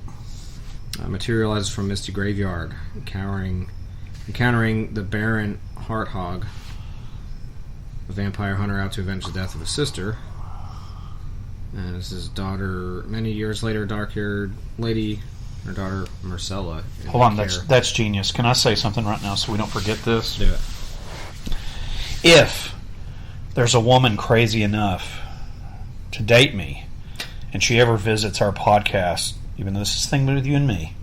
materializes from Misty Graveyard, encountering the Baron Harthog, a vampire hunter out to avenge the death of his sister. And this is daughter, many years later, dark-haired lady, her daughter Marcella. Hold on, that's genius. Can I say something right now so we don't forget this? Do it. If there's a woman crazy enough to date me, and she ever visits our podcast, even though this is a thing with you and me,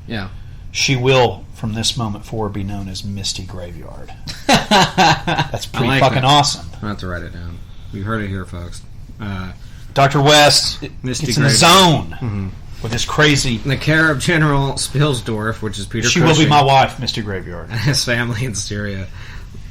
she will, from this moment forward, be known as Misty Graveyard. That's pretty fucking awesome. I'll have to write it down. You heard it here, folks. Dr. West gets in the zone with his crazy... In the care of General Spilsdorf, which is Peter She Cushing, will be my wife, Misty Graveyard. and his family in Styria.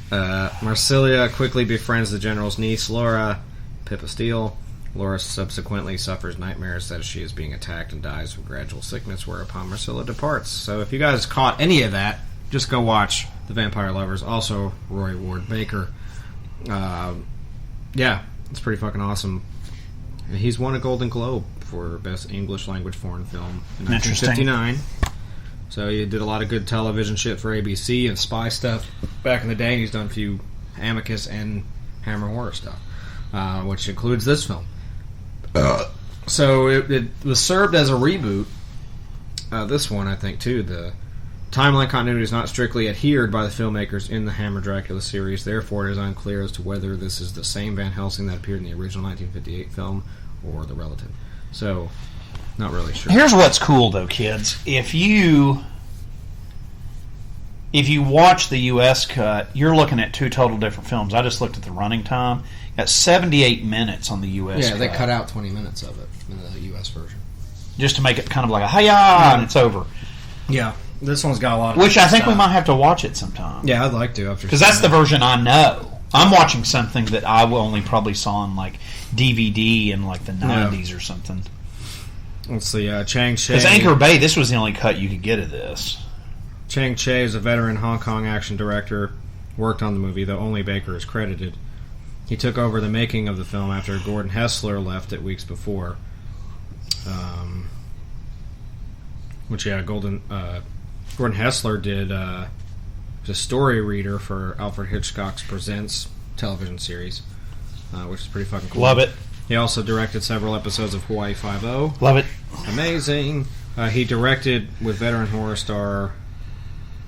Marsilia quickly befriends the General's niece, Laura, Pippa Steele. Laura subsequently suffers nightmares as she is being attacked and dies from gradual sickness, whereupon Marcella departs. So if you guys caught any of that, just go watch The Vampire Lovers, also Roy Ward Baker. It's pretty fucking awesome. And he's won a Golden Globe for Best English Language Foreign Film in 1959. So he did a lot of good television shit for ABC and spy stuff back in the day. He's done a few Amicus and Hammer horror stuff, which includes this film. So it was served as a reboot. This one, I think, too. The timeline continuity is not strictly adhered by the filmmakers in the Hammer Dracula series. Therefore, it is unclear as to whether this is the same Van Helsing that appeared in the original 1958 film or the relative. So, not really sure. Here's what's cool, though, kids. If you watch the U.S. cut, you're looking at two total different films. I just looked at the running time. Got 78 minutes on the U.S. cut. Yeah, they cut out 20 minutes of it in the U.S. version. Just to make it kind of like a hi-ya, and it's over. Yeah, this one's got a lot of Which I think stuff. We might have to watch it sometime. Yeah, I'd like to. Because that's the version I know. I'm watching something that I only probably saw on like DVD in like the 90s or something. Let's see, Chang Che. Because Anchor Bay, this was the only cut you could get of this. Chang Che is a veteran Hong Kong action director, worked on the movie, though only Baker is credited. He took over the making of the film after Gordon Hessler left it weeks before. Gordon Hessler did the story reader for Alfred Hitchcock's Presents television series, which is pretty fucking cool. Love it. He also directed several episodes of Hawaii Five-0. Love it. Amazing. He directed with veteran horror star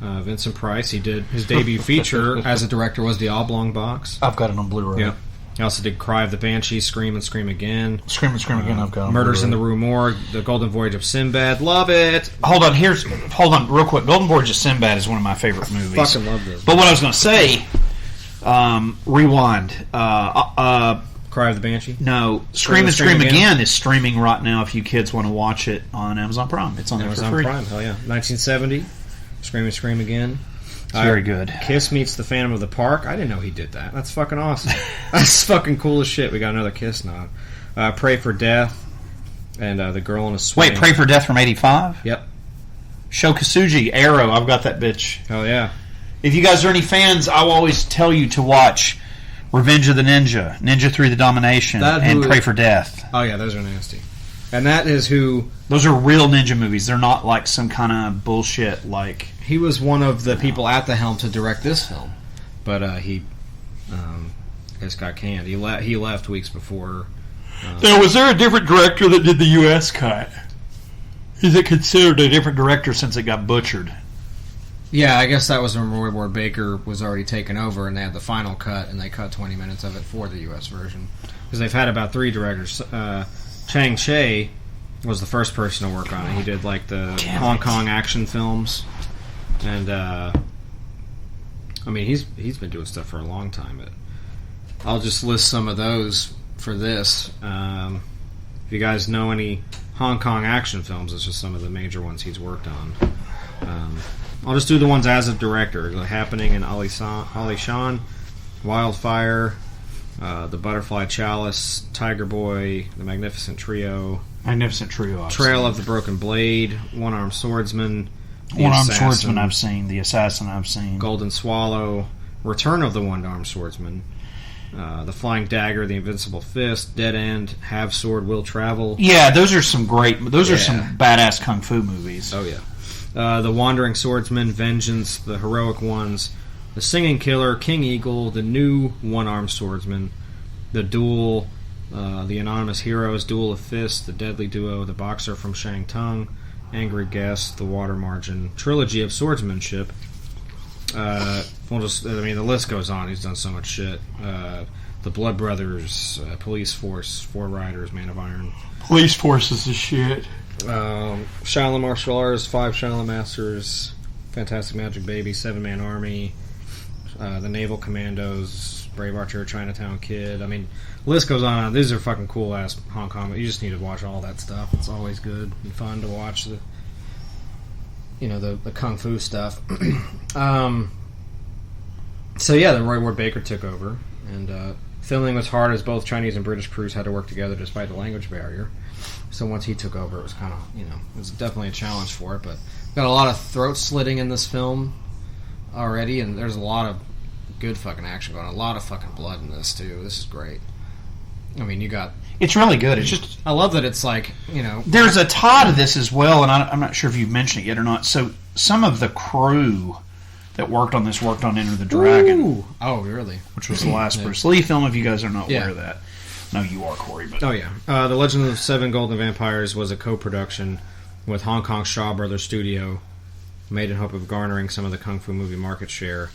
Vincent Price. He did his debut feature as a director was The Oblong Box. I've got it on Blu-ray. Yeah. He also did Cry of the Banshee, Scream and Scream Again. Scream and Scream Again, I've got on Murders Blu-ray. in the Rue Morgue, The Golden Voyage of Sinbad. Love it. Hold on, real quick. Golden Voyage of Sinbad is one of my favorite movies. Fucking love this. But what I was going to say, rewind. Cry of the Banshee? No, Scream and Scream Again is streaming right now if you kids want to watch it on Amazon Prime. It's on there Amazon for free. Prime, hell yeah. 1970, Scream and Scream Again. It's very good. Kiss meets the Phantom of the Park. I didn't know he did that. That's fucking awesome. That's fucking cool as shit. We got another Kiss nod. Pray for Death and The Girl in a Swing. Wait, Pray for Death from 85? Yep. Sho Kasuji, Arrow. I've got that bitch. Hell yeah. If you guys are any fans, I will always tell you to watch Revenge of the Ninja, Ninja 3 The Domination, and Pray for Death. Oh yeah, those are nasty. And that is who... Those are real ninja movies. They're not like some kind of bullshit like... He was one of the people at the helm to direct this film. But he just got canned. He left weeks before. Now, was there a different director that did the U.S. cut? Is it considered a different director since it got butchered? Yeah, I guess that was where Baker was already taken over, and they had the final cut, and they cut 20 minutes of it for the U.S. version. Because they've had about 3 directors. Chang Che was the first person to work on it. He did like the Hong Kong action films, and I mean he's been doing stuff for a long time. But I'll just list some of those for this. If you guys know any Hong Kong action films, it's just some of the major ones he's worked on. I'll just do the ones as a director: The Happening and Ali Shan, Wildfire, The Butterfly Chalice, Tiger Boy, The Magnificent Trio, Obviously. Trail of the Broken Blade, One-Armed Swordsman, One-Armed Swordsman I've seen, The Assassin I've seen, Golden Swallow, Return of the One-Armed Swordsman, The Flying Dagger, The Invincible Fist, Dead End, Have Sword, Will Travel. Yeah, those are some are some badass kung fu movies. Oh yeah. The Wandering Swordsman, Vengeance, The Heroic Ones, The Singing Killer, King Eagle, The New One-Armed Swordsman, The Duel, The Anonymous Heroes, Duel of Fists, The Deadly Duo, The Boxer from Shangtung, Angry Guest, The Water Margin, Trilogy of Swordsmanship. The list goes on. He's done so much shit. The Blood Brothers, Police Force, Four Riders, Man of Iron. Police Force is the shit. Shaolin Martial Arts, 5 Shaolin Masters, Fantastic Magic Baby, 7-Man Army, The Naval Commandos, Brave Archer, Chinatown Kid. I mean, the list goes on. These are fucking cool ass Hong Kong. You just need to watch all that stuff. It's always good and fun to watch the kung fu stuff. So yeah, the Roy Ward Baker took over, and filming was hard as both Chinese and British crews had to work together despite the language barrier. So once he took over, it was kind of, it was definitely a challenge for it. But got a lot of throat slitting in this film already, and there's a lot of good fucking action going on. A lot of fucking blood in this too. This is great. I mean, it's really good. It's just, I love that it's like, there's a tie to this as well, and I'm not sure if you've mentioned it yet or not. So some of the crew that worked on this worked on Enter the Dragon. Ooh. Oh, really? Which was the last Bruce Lee film, if you guys are not aware of that. No, you are, Corey. But oh, yeah. The Legend of the Seven Golden Vampires was a co-production with Hong Kong's Shaw Brothers Studio, made in hope of garnering some of the Kung Fu movie market share.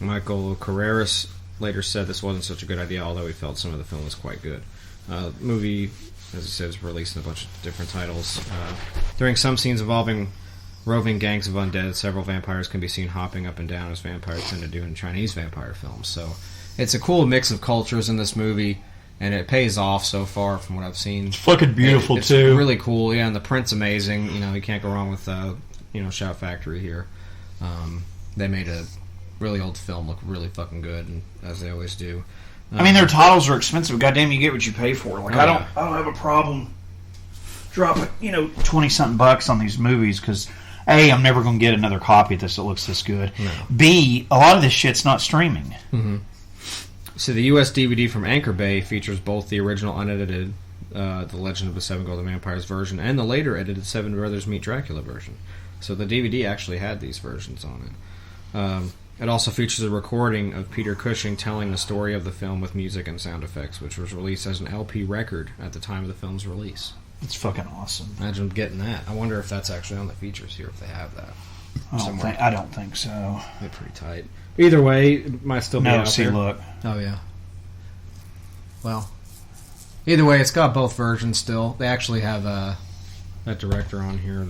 Michael Carreras later said this wasn't such a good idea, although he felt some of the film was quite good. The movie, as I said, is released in a bunch of different titles. During some scenes involving roving gangs of undead, several vampires can be seen hopping up and down, as vampires tend to do in Chinese vampire films. So it's a cool mix of cultures in this movie, and it pays off so far from what I've seen. It's fucking beautiful, it's too. Really cool, yeah, and the print's amazing. You know, you can't go wrong with, Shout Factory here. They made a really old film look really fucking good, and as they always do. I mean, their titles are expensive. Goddamn, you get what you pay for. Like, I don't have a problem dropping, $20-something bucks on these movies, because A, I'm never going to get another copy of this that looks this good. No. B, a lot of this shit's not streaming. Mm-hmm. So the U.S. DVD from Anchor Bay features both the original unedited The Legend of the Seven Golden Vampires version and the later edited Seven Brothers Meet Dracula version. So the DVD actually had these versions on it. It also features a recording of Peter Cushing telling the story of the film with music and sound effects, which was released as an LP record at the time of the film's release. It's fucking awesome. Imagine getting that. I wonder if that's actually on the features here, if they have that. I don't think so. They're pretty tight. Either way, it might still be out there. Look. Oh, yeah. Well, either way, it's got both versions still. They actually have that director on here.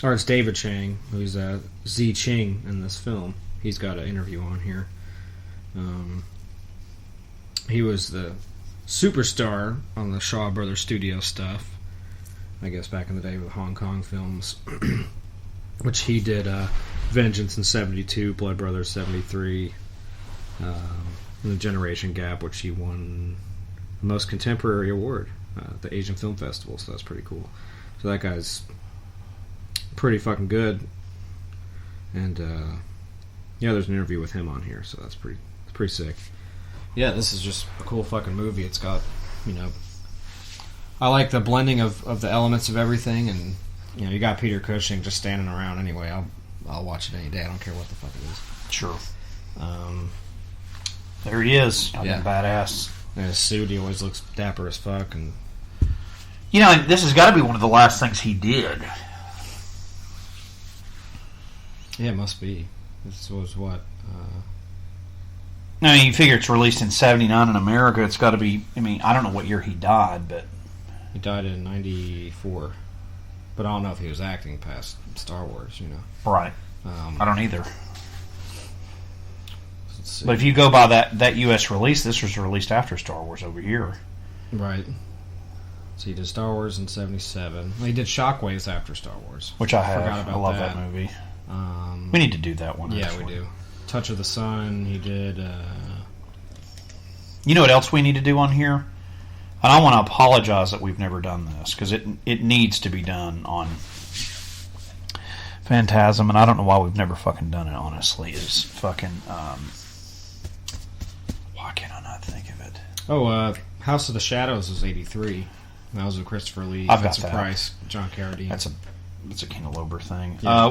Or it's David Chang, who's Zi Ching in this film. He's got an interview on here. He was the superstar on the Shaw Brothers Studio stuff, I guess back in the day with Hong Kong films, which he did Vengeance in 72, Blood Brothers 73, The Generation Gap, which he won the Most Contemporary Award at the Asian Film Festival, so that's pretty cool. So that guy's pretty fucking good, and there's an interview with him on here, so that's pretty sick. Yeah, this is just a cool fucking movie. It's got, I like the blending of the elements of everything, and you got Peter Cushing just standing around anyway. I'll watch it any day. I don't care what the fuck it is. Sure. There he is. Yeah, badass. In his suit, he always looks dapper as fuck, and this has got to be one of the last things he did. Yeah, it must be. This was what? I mean, you figure it's released in 79 in America. It's got to be... I mean, I don't know what year he died, but... He died in 94. But I don't know if he was acting past Star Wars, Right. I don't either. Let's see. But if you go by that U.S. release, this was released after Star Wars over here. Right. So he did Star Wars in 77. Well, he did Shockwaves after Star Wars. Which I have. Forgot about I love that movie. We need to do that one. Yeah, we do. Touch of the Sun, he did... You know what else we need to do on here? And I want to apologize that we've never done this, because it needs to be done on Phantasm, and I don't know why we've never fucking done it, honestly, is fucking... why can I not think of it? Oh, House of the Shadows was 83. That was with Christopher Lee, I've got Vincent that. Price, John Carradine. That's a King of Lober thing. Yeah.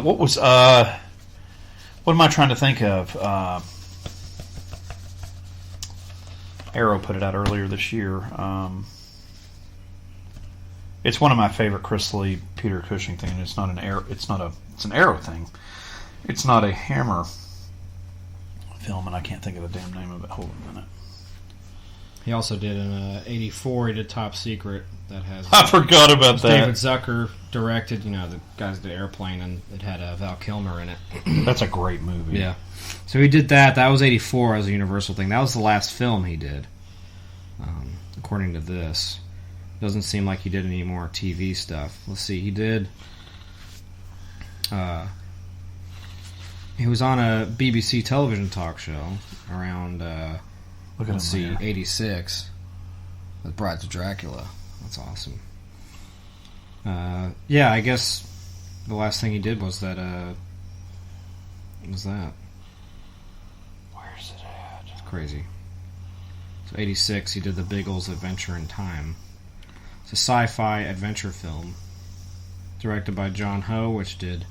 What am I trying to think of? Arrow put it out earlier this year. It's one of my favorite Chris Lee, Peter Cushing thing. It's not an Arrow. It's an Arrow thing. It's not a Hammer film, and I can't think of the damn name of it. Hold on a minute. He also did in 84. He did Top Secret. That has. I forgot about that. David Zucker directed. The guys did Airplane, and it had Val Kilmer in it. That's a great movie. Yeah. So he did that. That was 84 as a Universal thing. That was the last film he did, according to this. Doesn't seem like he did any more TV stuff. Let's see. He did... he was on a BBC television talk show around, let's see, 86 with Brides of Dracula. That's awesome. Yeah, I guess the last thing he did was that, what was that? Where's it at? It's crazy. So 86, he did The Biggles Adventure in Time. It's a sci-fi adventure film directed by John Ho, which did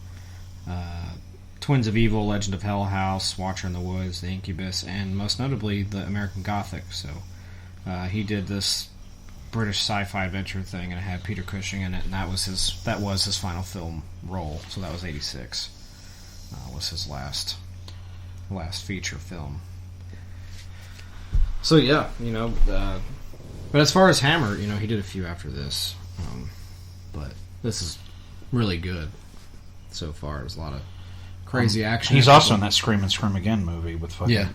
Twins of Evil, Legend of Hell House, Watcher in the Woods, The Incubus, and most notably the American Gothic. So he did this British sci-fi adventure thing, and it had Peter Cushing in it, and that was his final film role. So that was 86. Was his last feature film. So yeah, but as far as Hammer, he did a few after this, but this is really good so far. There's a lot of crazy action. He's also in that Scream and Scream Again movie with fucking... Yeah.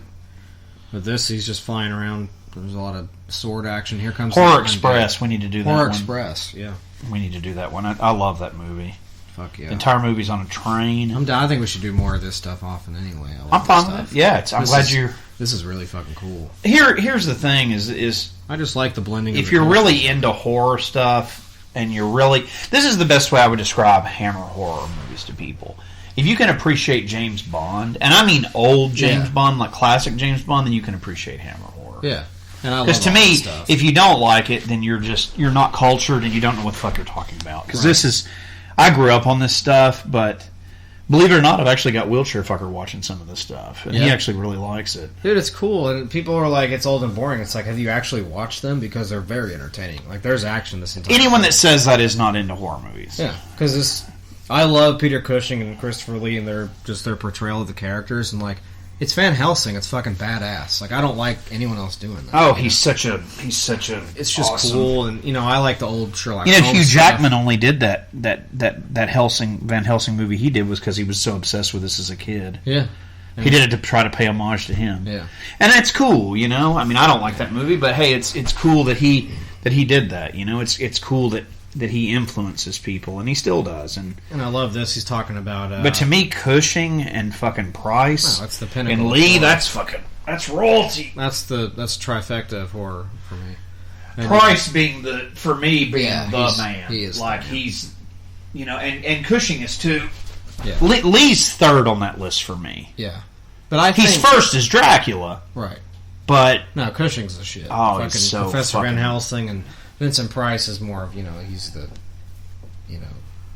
But this, he's just flying around. There's a lot of sword action. Here comes Horror Express. We need to do that one. Horror Express, yeah. We need to do that one. I love that movie. Fuck yeah. The entire movie's on a train. I think we should do more of this stuff often anyway. I'm fine with it. Yeah, I'm glad you're... This is really fucking cool. Here's the thing is I just like the blending. If you're really into horror stuff, and you're really... This is the best way I would describe Hammer horror movies to people. If you can appreciate James Bond, and I mean old James Bond, like classic James Bond, then you can appreciate Hammer horror. Yeah. Because to me, if you don't like it, then you're not cultured and you don't know what the fuck you're talking about. Because this is... I grew up on this stuff, but believe it or not, I've actually got Wheelchair Fucker watching some of this stuff, and he actually really likes it. Dude, it's cool, and people are like, it's old and boring. It's like, have you actually watched them? Because they're very entertaining. Like, there's action this entire Anyone that says that is not into horror movies. Yeah, because I love Peter Cushing and Christopher Lee and their portrayal of the characters, and like, it's Van Helsing. It's fucking badass. Like, I don't like anyone else doing that. Oh, he's such a. It's just awesome. Cool, and I like the old Sherlock. Hugh Holmes Jackman stuff. only did that Van Helsing movie he did was because he was so obsessed with this as a kid. Yeah. He did it to try to pay homage to him. Yeah, and that's cool. I mean, I don't like that movie, but hey, it's cool that he did that. It's cool that he influences people, and he still does. And I love this. He's talking about... but to me, Cushing and fucking Price that's the pinnacle and Lee, that's royalty. That's trifecta of horror for me. And Price being the man. He is like he's, and Cushing is too. Yeah. Lee's third on that list for me. Yeah, but he's first as Dracula, right? But no, Cushing's the shit. Oh, he's so Professor Van Helsing, and Vincent Price is more of he's the,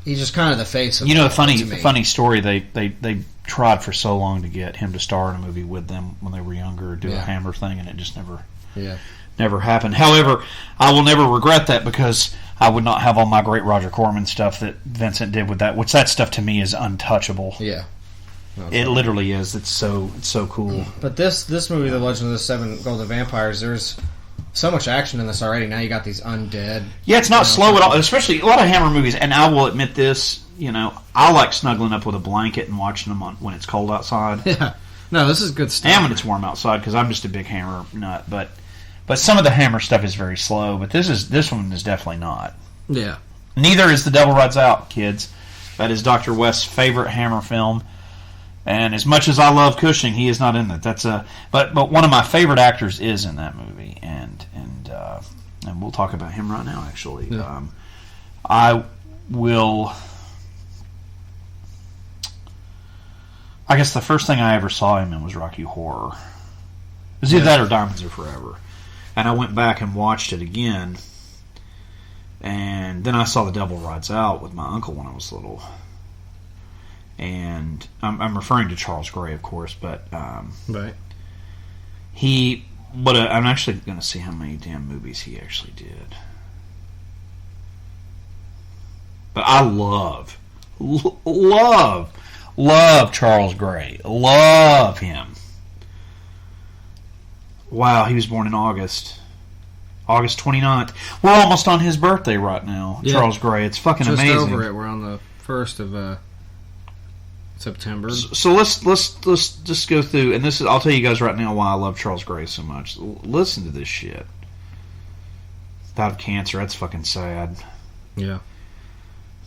he's just kind of the face of. Funny story. They tried for so long to get him to star in a movie with them when they were younger, do a Hammer thing, and it just never happened. However, I will never regret that because I would not have all my great Roger Corman stuff that Vincent did with that, which that stuff to me is untouchable. Yeah. No, it literally is. It's so cool. But this movie, The Legend of the Seven Golden Vampires, there's so much action in this already. Now you got these undead. Yeah, it's not slow at all, especially a lot of Hammer movies. And I will admit this, I like snuggling up with a blanket and watching them when it's cold outside. Yeah. No, this is good stuff. And when it's warm outside, because I'm just a big Hammer nut. But some of the Hammer stuff is very slow, but this one is definitely not. Yeah. Neither is The Devil Rides Out, kids. That is Dr. West's favorite Hammer film. And as much as I love Cushing, he is not in that. But one of my favorite actors is in that movie, and we'll talk about him right now. Actually, yeah. I will. I guess the first thing I ever saw him in was Rocky Horror. It was either that or Diamonds Are Forever, and I went back and watched it again, and then I saw The Devil Rides Out with my uncle when I was little. And I'm referring to Charles Gray, of course, but right. I'm actually going to see how many damn movies he actually did. But I love Charles Gray. Love him. Wow, he was born in August 29th. We're almost on his birthday right now, yeah. Charles Gray. It's fucking just amazing. Over it. We're on the 1st of September. So let's just go through, and this is, I'll tell you guys right now why I love Charles Gray so much. Listen to this shit. Died of cancer. That's fucking sad. Yeah.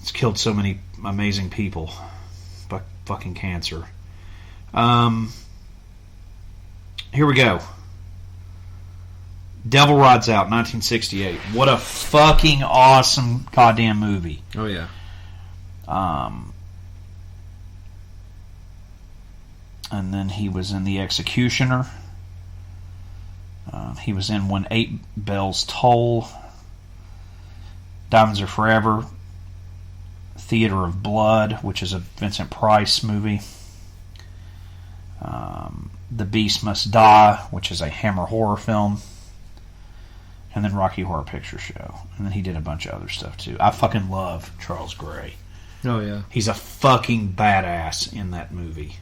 It's killed so many amazing people. Fucking cancer. Here we go. Devil Rides Out, 1968. What a fucking awesome goddamn movie. Oh yeah. And then he was in The Executioner. He was in When Eight Bells Toll. Diamonds Are Forever. Theater of Blood, which is a Vincent Price movie. The Beast Must Die, which is a Hammer horror film. And then Rocky Horror Picture Show. And then he did a bunch of other stuff, too. I fucking love Charles Gray. Oh, yeah. He's a fucking badass in that movie.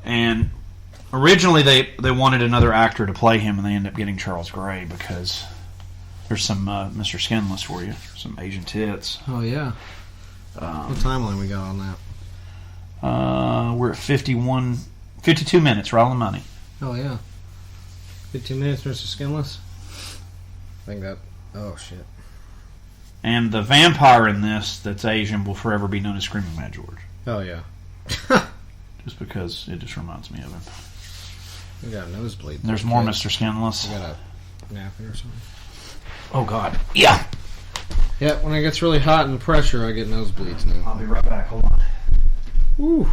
And originally they wanted another actor to play him, and they ended up getting Charles Gray because there's some Mr. Skinless for you. Some Asian tits. Oh, yeah. What timeline we got on that? We're at 52 minutes, right on the money. Oh, yeah. 15 minutes, Mr. Skinless? I think that... Oh, shit. And the vampire in this that's Asian will forever be known as Screaming Mad George. Oh, yeah. Just because it just reminds me of him. We got a nosebleed. There's more Mr. Skinless. We got a napkin or something. Oh, God. Yeah. Yeah, when it gets really hot and pressure, I get nosebleeds now. I'll be right back. Hold on. Ooh.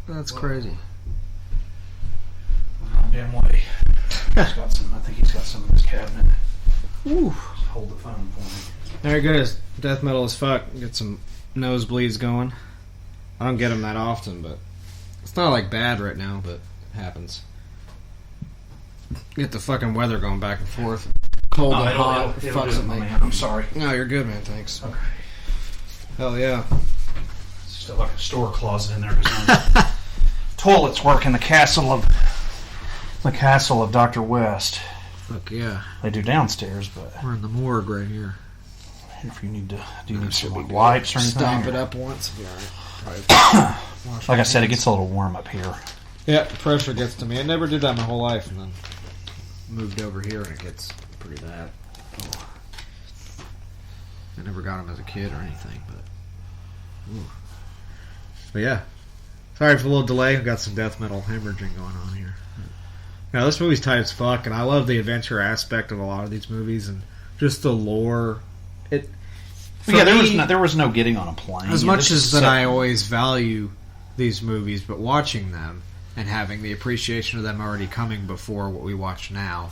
That's crazy. Damn way. I think he's got some in his cabinet. Ooh. Just hold the phone for me. Very good as death metal as fuck. Get some nosebleeds going. I don't get them that often, but it's not like bad right now, but it happens. Get the fucking weather going back and forth. Cold and hot. It'll Fucks with me. I'm sorry. No, you're good, man. Thanks. Okay. Hell yeah. It's still like a store closet in there because toilets work in the castle of Dr. West. Fuck yeah. They do downstairs, but We're in the morgue right here. if you need to, do you need some like wipes or anything? Stomp it up once. Be alright. Like I said, it gets a little warm up here. Yeah, the pressure gets to me. I never did that my whole life, and then moved over here, and it gets pretty bad. Oh. I never got them as a kid or anything, but yeah. Sorry for the little delay. We've got some death metal hemorrhaging going on here. Now, this movie's tight as fuck, and I love the adventure aspect of a lot of these movies, and just the lore. There was no getting on a plane. As much as that I always value these movies, but watching them and having the appreciation of them already coming before what we watch now,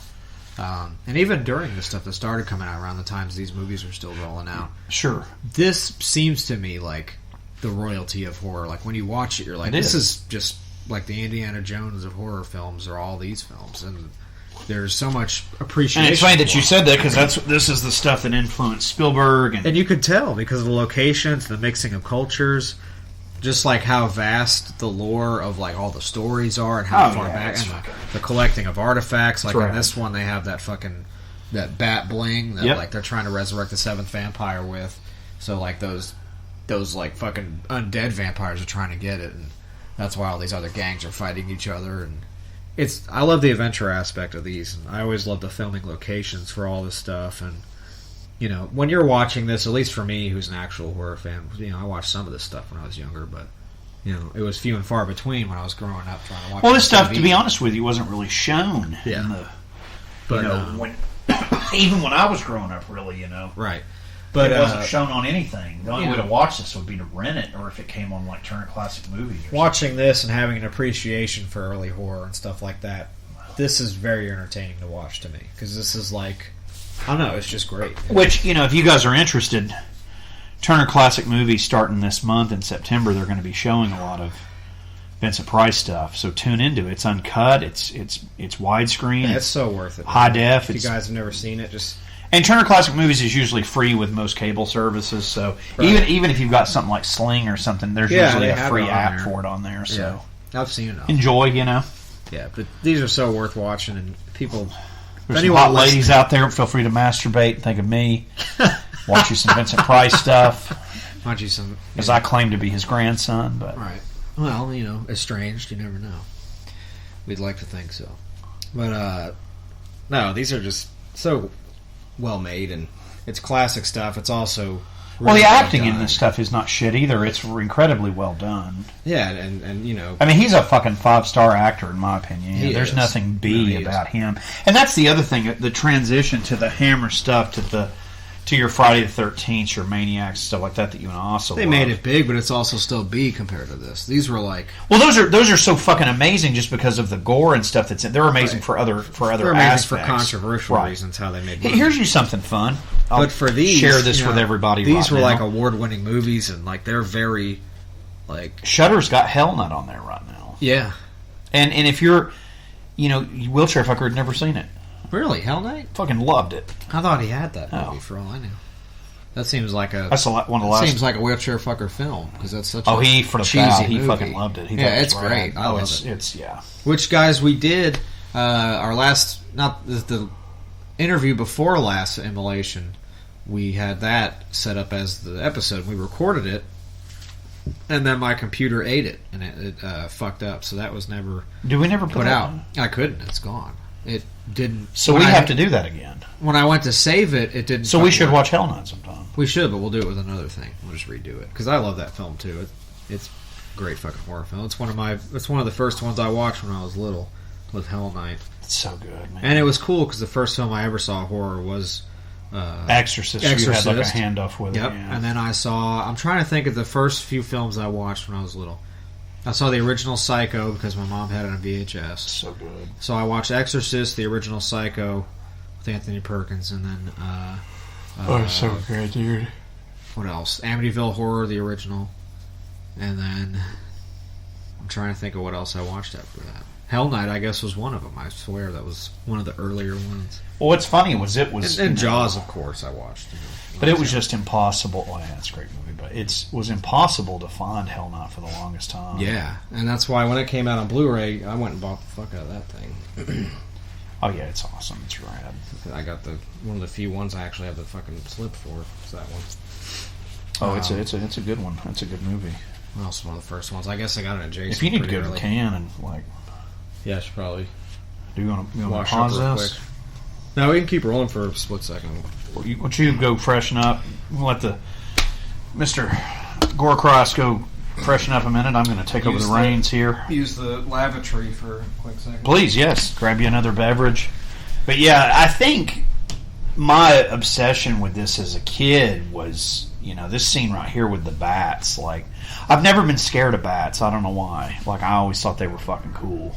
and even during the stuff that started coming out around the times these movies are still rolling out. Sure. This seems to me like the royalty of horror. Like, when you watch it, you're like, this is just like the Indiana Jones of horror films, or all these films, and there's so much appreciation. And it's funny that you said that, because this is the stuff that influenced Spielberg, and you could tell because of the locations, the mixing of cultures, just like how vast the lore of like all the stories are, and how far back, and the collecting of artifacts. Like in this one, they have that bat bling that like they're trying to resurrect the seventh vampire with. So like those like fucking undead vampires are trying to get it, and that's why all these other gangs are fighting each other. And I love the adventure aspect of these, and I always love the filming locations for all this stuff. And you know, when you're watching this, at least for me, who's an actual horror fan, you know, I watched some of this stuff when I was younger, but you know, it was few and far between when I was growing up trying to watch. Well, this stuff, to be honest with you, wasn't really shown. Yeah, when even when I was growing up, really, you know, right. But it wasn't shown on anything. The only way to watch this would be to rent it, or if it came on like Turner Classic Movies. Watching this and having an appreciation for early horror and stuff like that, this is very entertaining to watch to me, because this is like, I don't know, it's just great. Which, you know, if you guys are interested, Turner Classic Movies starting this month in September, they're going to be showing a lot of Vincent Price stuff. So tune into it. It's uncut. It's widescreen. Yeah, it's so worth it. High def. If you guys have never seen it, just. And Turner Classic Movies is usually free with most cable services, so even if you've got something like Sling or something, there's usually a free app for it on there. So I've seen it. Enjoy, you know. Yeah, but these are so worth watching, and people. There's some hot ladies out there. Feel free to masturbate and think of me. Watch you some Vincent Price stuff. Watch you some, because I claim to be his grandson, but right. Well, you know, estranged. You never know. We'd like to think so, but no, these are just so well made, and it's classic stuff. It's also really the acting in this stuff is not shit either. It's incredibly well done. Yeah, and you know, I mean, he's a fucking 5-star actor in my opinion. There's nothing B about him, and that's the other thing. The transition to the Hammer stuff, to your Friday the 13th, your Maniacs, stuff like that you and also they made it big, but it's also still B compared to this. These were like, well, those are so fucking amazing just because of the gore and stuff that's in. They're amazing for other they're amazing aspects. For controversial reasons how they made movies. Here's you something fun. But for these, share this with everybody. These were like award-winning movies, and like they're very Like Shudder's got Hell Nut on there right now. Yeah. And if you're, Wheelchair Fucker had never seen it. Really? Hell Night? Fucking loved it. I thought he had that movie for all I knew. That seems like one of the last. Seems like a Wheelchair Fucker film because that's such a he for the cheesy foul, he movie. Fucking loved it. It's great. I love it. It's yeah. Which guys we did our last the interview before last Immolation. We had that set up as the episode. We recorded it, and then my computer ate it, and it fucked up. So that was never. Did we never put out? I couldn't. It's gone. It didn't. So we have to do that again. When I went to save it, it didn't. So we should watch Hell Nut sometime. We should, but we'll do it with another thing. We'll just redo it because I love that film too. It's a great fucking horror film. It's one of the first ones I watched when I was little. With Hell Night. It's so good, man. And it was cool because the first film I ever saw horror was Exorcist. You had like a handoff with it. Yeah. And then I'm trying to think of the first few films I watched when I was little. I saw the original Psycho because my mom had it on VHS. So good. So I watched Exorcist, the original Psycho with Anthony Perkins, and then it's so great, dude. What else? Amityville Horror, the original. And then I'm trying to think of what else I watched after that. Hell Night, I guess, was one of them. I swear that was one of the earlier ones. Well, what's funny was it was... And Jaws, of course, I watched. But it was just impossible. Oh, yeah, it's a great movie. But it was impossible to find Hell Night for the longest time. Yeah, and that's why when it came out on Blu-ray, I went and bought the fuck out of that thing. Oh, yeah, it's awesome. It's rad. I got one of the few ones I actually have the fucking slip for. It's that one. Oh, it's a good one. It's a good movie. Well, it's one of the first ones. I guess I got it at Jason. If you need to go to the can and, like... Yeah, I should probably. Do you want to wash pause up real this? Quick. No, we can keep rolling for a split second. Would you go freshen up? We'll let the Mr. Gorecross go freshen up a minute. I'm going to take over the reins here. Use the lavatory for a quick second. Please, yes. Grab you another beverage. But yeah, I think my obsession with this as a kid was, this scene right here with the bats. Like, I've never been scared of bats. I don't know why. Like, I always thought they were fucking cool.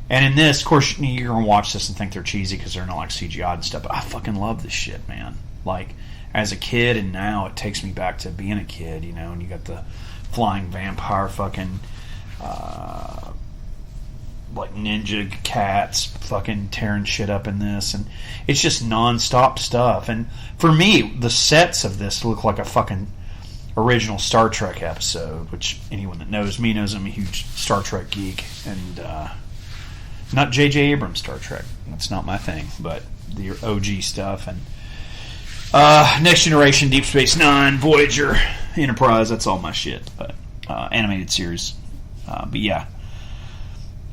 And in this, of course, you're going to watch this and think they're cheesy because they're not like CGI and stuff, but I fucking love this shit, man. Like, as a kid and now, it takes me back to being a kid, and you got the flying vampire fucking, like ninja cats fucking tearing shit up in this, and it's just non-stop stuff. And for me, the sets of this look like a fucking original Star Trek episode, which anyone that knows me knows I'm a huge Star Trek geek, and, not J.J. Abrams Star Trek. That's not my thing, but the OG stuff. And Next Generation, Deep Space Nine, Voyager, Enterprise, that's all my shit. But animated series. But yeah,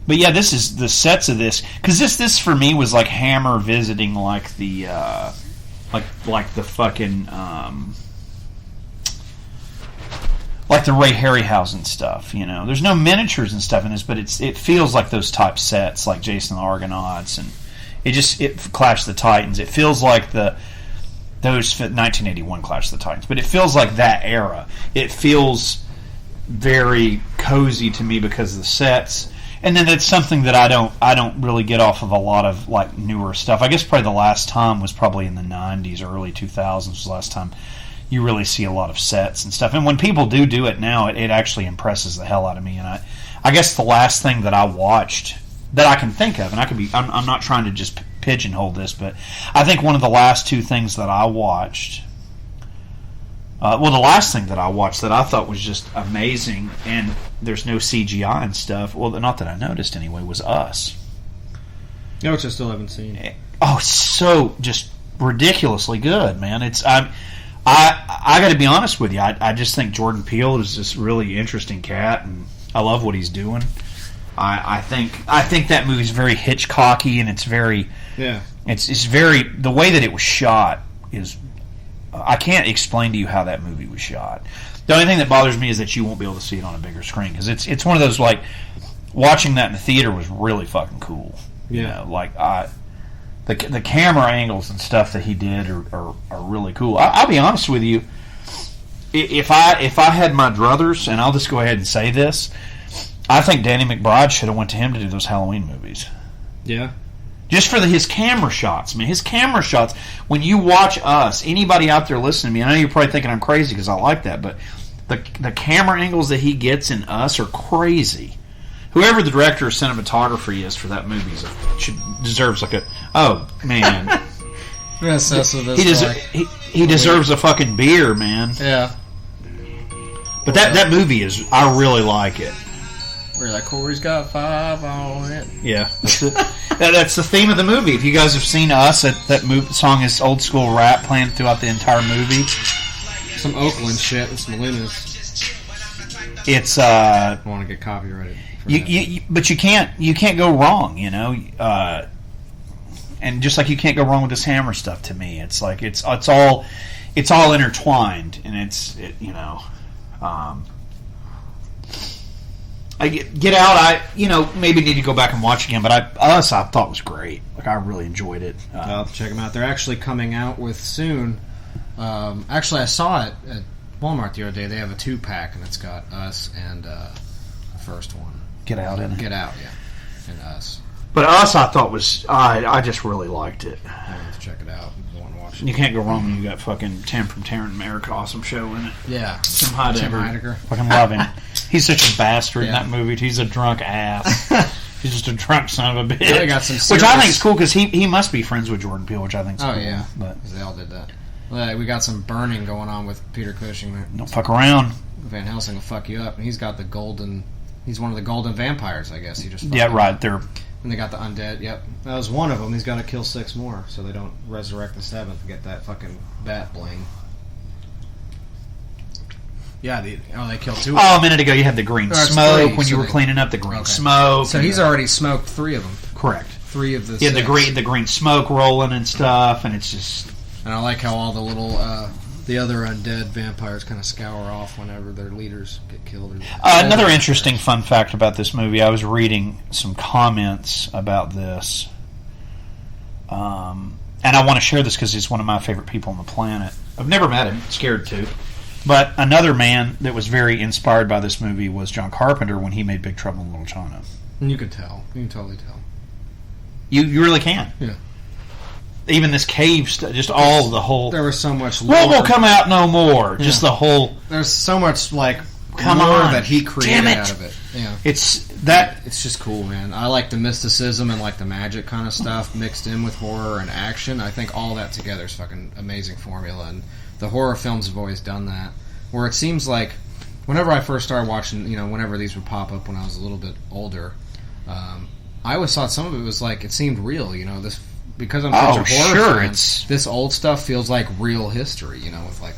this is the sets of this. Because this for me was like Hammer visiting like the like the fucking... like the Ray Harryhausen stuff, There's no miniatures and stuff in this, but it feels like those type sets, like Jason the Argonauts, and it Clash of the Titans. It feels like those 1981 Clash of the Titans, but it feels like that era. It feels very cozy to me because of the sets, and then it's something that I don't really get off of a lot of like newer stuff. I guess probably the last time was probably in the 90s, early 2000s was the last time you really see a lot of sets and stuff. And when people do it now, it actually impresses the hell out of me. And I guess the last thing that I watched that I can think of, and I'm not trying to just pigeonhole this, but I think one of the last two things that I watched, the last thing that I watched that I thought was just amazing, and there's no CGI and stuff, well, not that I noticed anyway, was Us. Yeah, which I still haven't seen. Oh, so just ridiculously good, man. I got to be honest with you. I just think Jordan Peele is this really interesting cat, and I love what he's doing. I think that movie's very Hitchcocky, and it's very It's very the way that it was shot is I can't explain to you how that movie was shot. The only thing that bothers me is that you won't be able to see it on a bigger screen because it's one of those like watching that in the theater was really fucking cool. Like the camera angles and stuff that he did are really cool. I'll be honest with you. If I had my druthers, and I'll just go ahead and say this, I think Danny McBride should have went to him to do those Halloween movies. Yeah. Just for his camera shots. I mean, his camera shots, when you watch Us, anybody out there listening to me, I know you're probably thinking I'm crazy because I like that, but the camera angles that he gets in Us are crazy. Whoever the director of cinematography is for that movie deserves like a... Oh, man. I'm obsessed with this He deserves a fucking beer, man. Yeah. But that movie is... I really like it. We're like, Corey's got 5 on it. Yeah. That's the theme of the movie. If you guys have seen Us, that song is old school rap playing throughout the entire movie. Some Oakland shit and some Lunas. It's... I want to get copyrighted. But you can't go wrong, you know. And just like you can't go wrong with this Hammer stuff, to me, it's like it's all intertwined, and I Get Out. I maybe need to go back and watch again, but Us I thought was great. Like I really enjoyed it. I'll check them out. They're actually coming out with soon. Actually, I saw it at Walmart the other day. They have a 2-pack, and it's got Us and the first one. Get Out in it. Get Out, yeah, and Us. But Us, I thought was I just really liked it. I have to check it out. You can't go wrong when you got fucking Tim from Taryn and Merrick Awesome Show in it. Yeah, Tim Heidecker. Fucking love him. He's such a bastard in that movie. He's a drunk ass. He's just a drunk son of a bitch. They got some serious... Which I think is cool because he must be friends with Jordan Peele, which I think is cool. Oh yeah, but they all did that. Well, we got some burning going on with Peter Cushing. Don't fuck around. Van Helsing will fuck you up, and he's got the golden. He's one of the golden vampires, I guess. He just right there. And they got the undead. Yep, that was one of them. He's got to kill 6 more, so they don't resurrect the 7th and get that fucking bat bling. Yeah, they killed 2 of them. Oh, a minute ago you had the green smoke when you were cleaning up the green smoke. So he's already smoked 3 of them. Correct. 3 of the 6. Yeah, the green smoke rolling and stuff, and it's just... And I like how all the little... the other undead vampires kind of scour off whenever their leaders get killed. Another interesting fun fact about this movie, I was reading some comments about this, and I want to share this because he's one of my favorite people on the planet. I've never met him, scared to. But another man that was very inspired by this movie was John Carpenter when he made Big Trouble in Little China. And you can tell. You can totally tell. You really can. Yeah. Even this cave stuff, just all the whole... There was so much lore. What will come out no more? Yeah. Just the whole... There's so much, lore that he created out of it. Yeah. It's just cool, man. I like the mysticism and like the magic kind of stuff mixed in with horror and action. I think all that together is fucking amazing formula, and the horror films have always done that. Where it seems like, whenever I first started watching, whenever these would pop up when I was a little bit older, I always thought some of it was like, it seemed real, this... Because I'm such a horror fan, this old stuff feels like real history, with like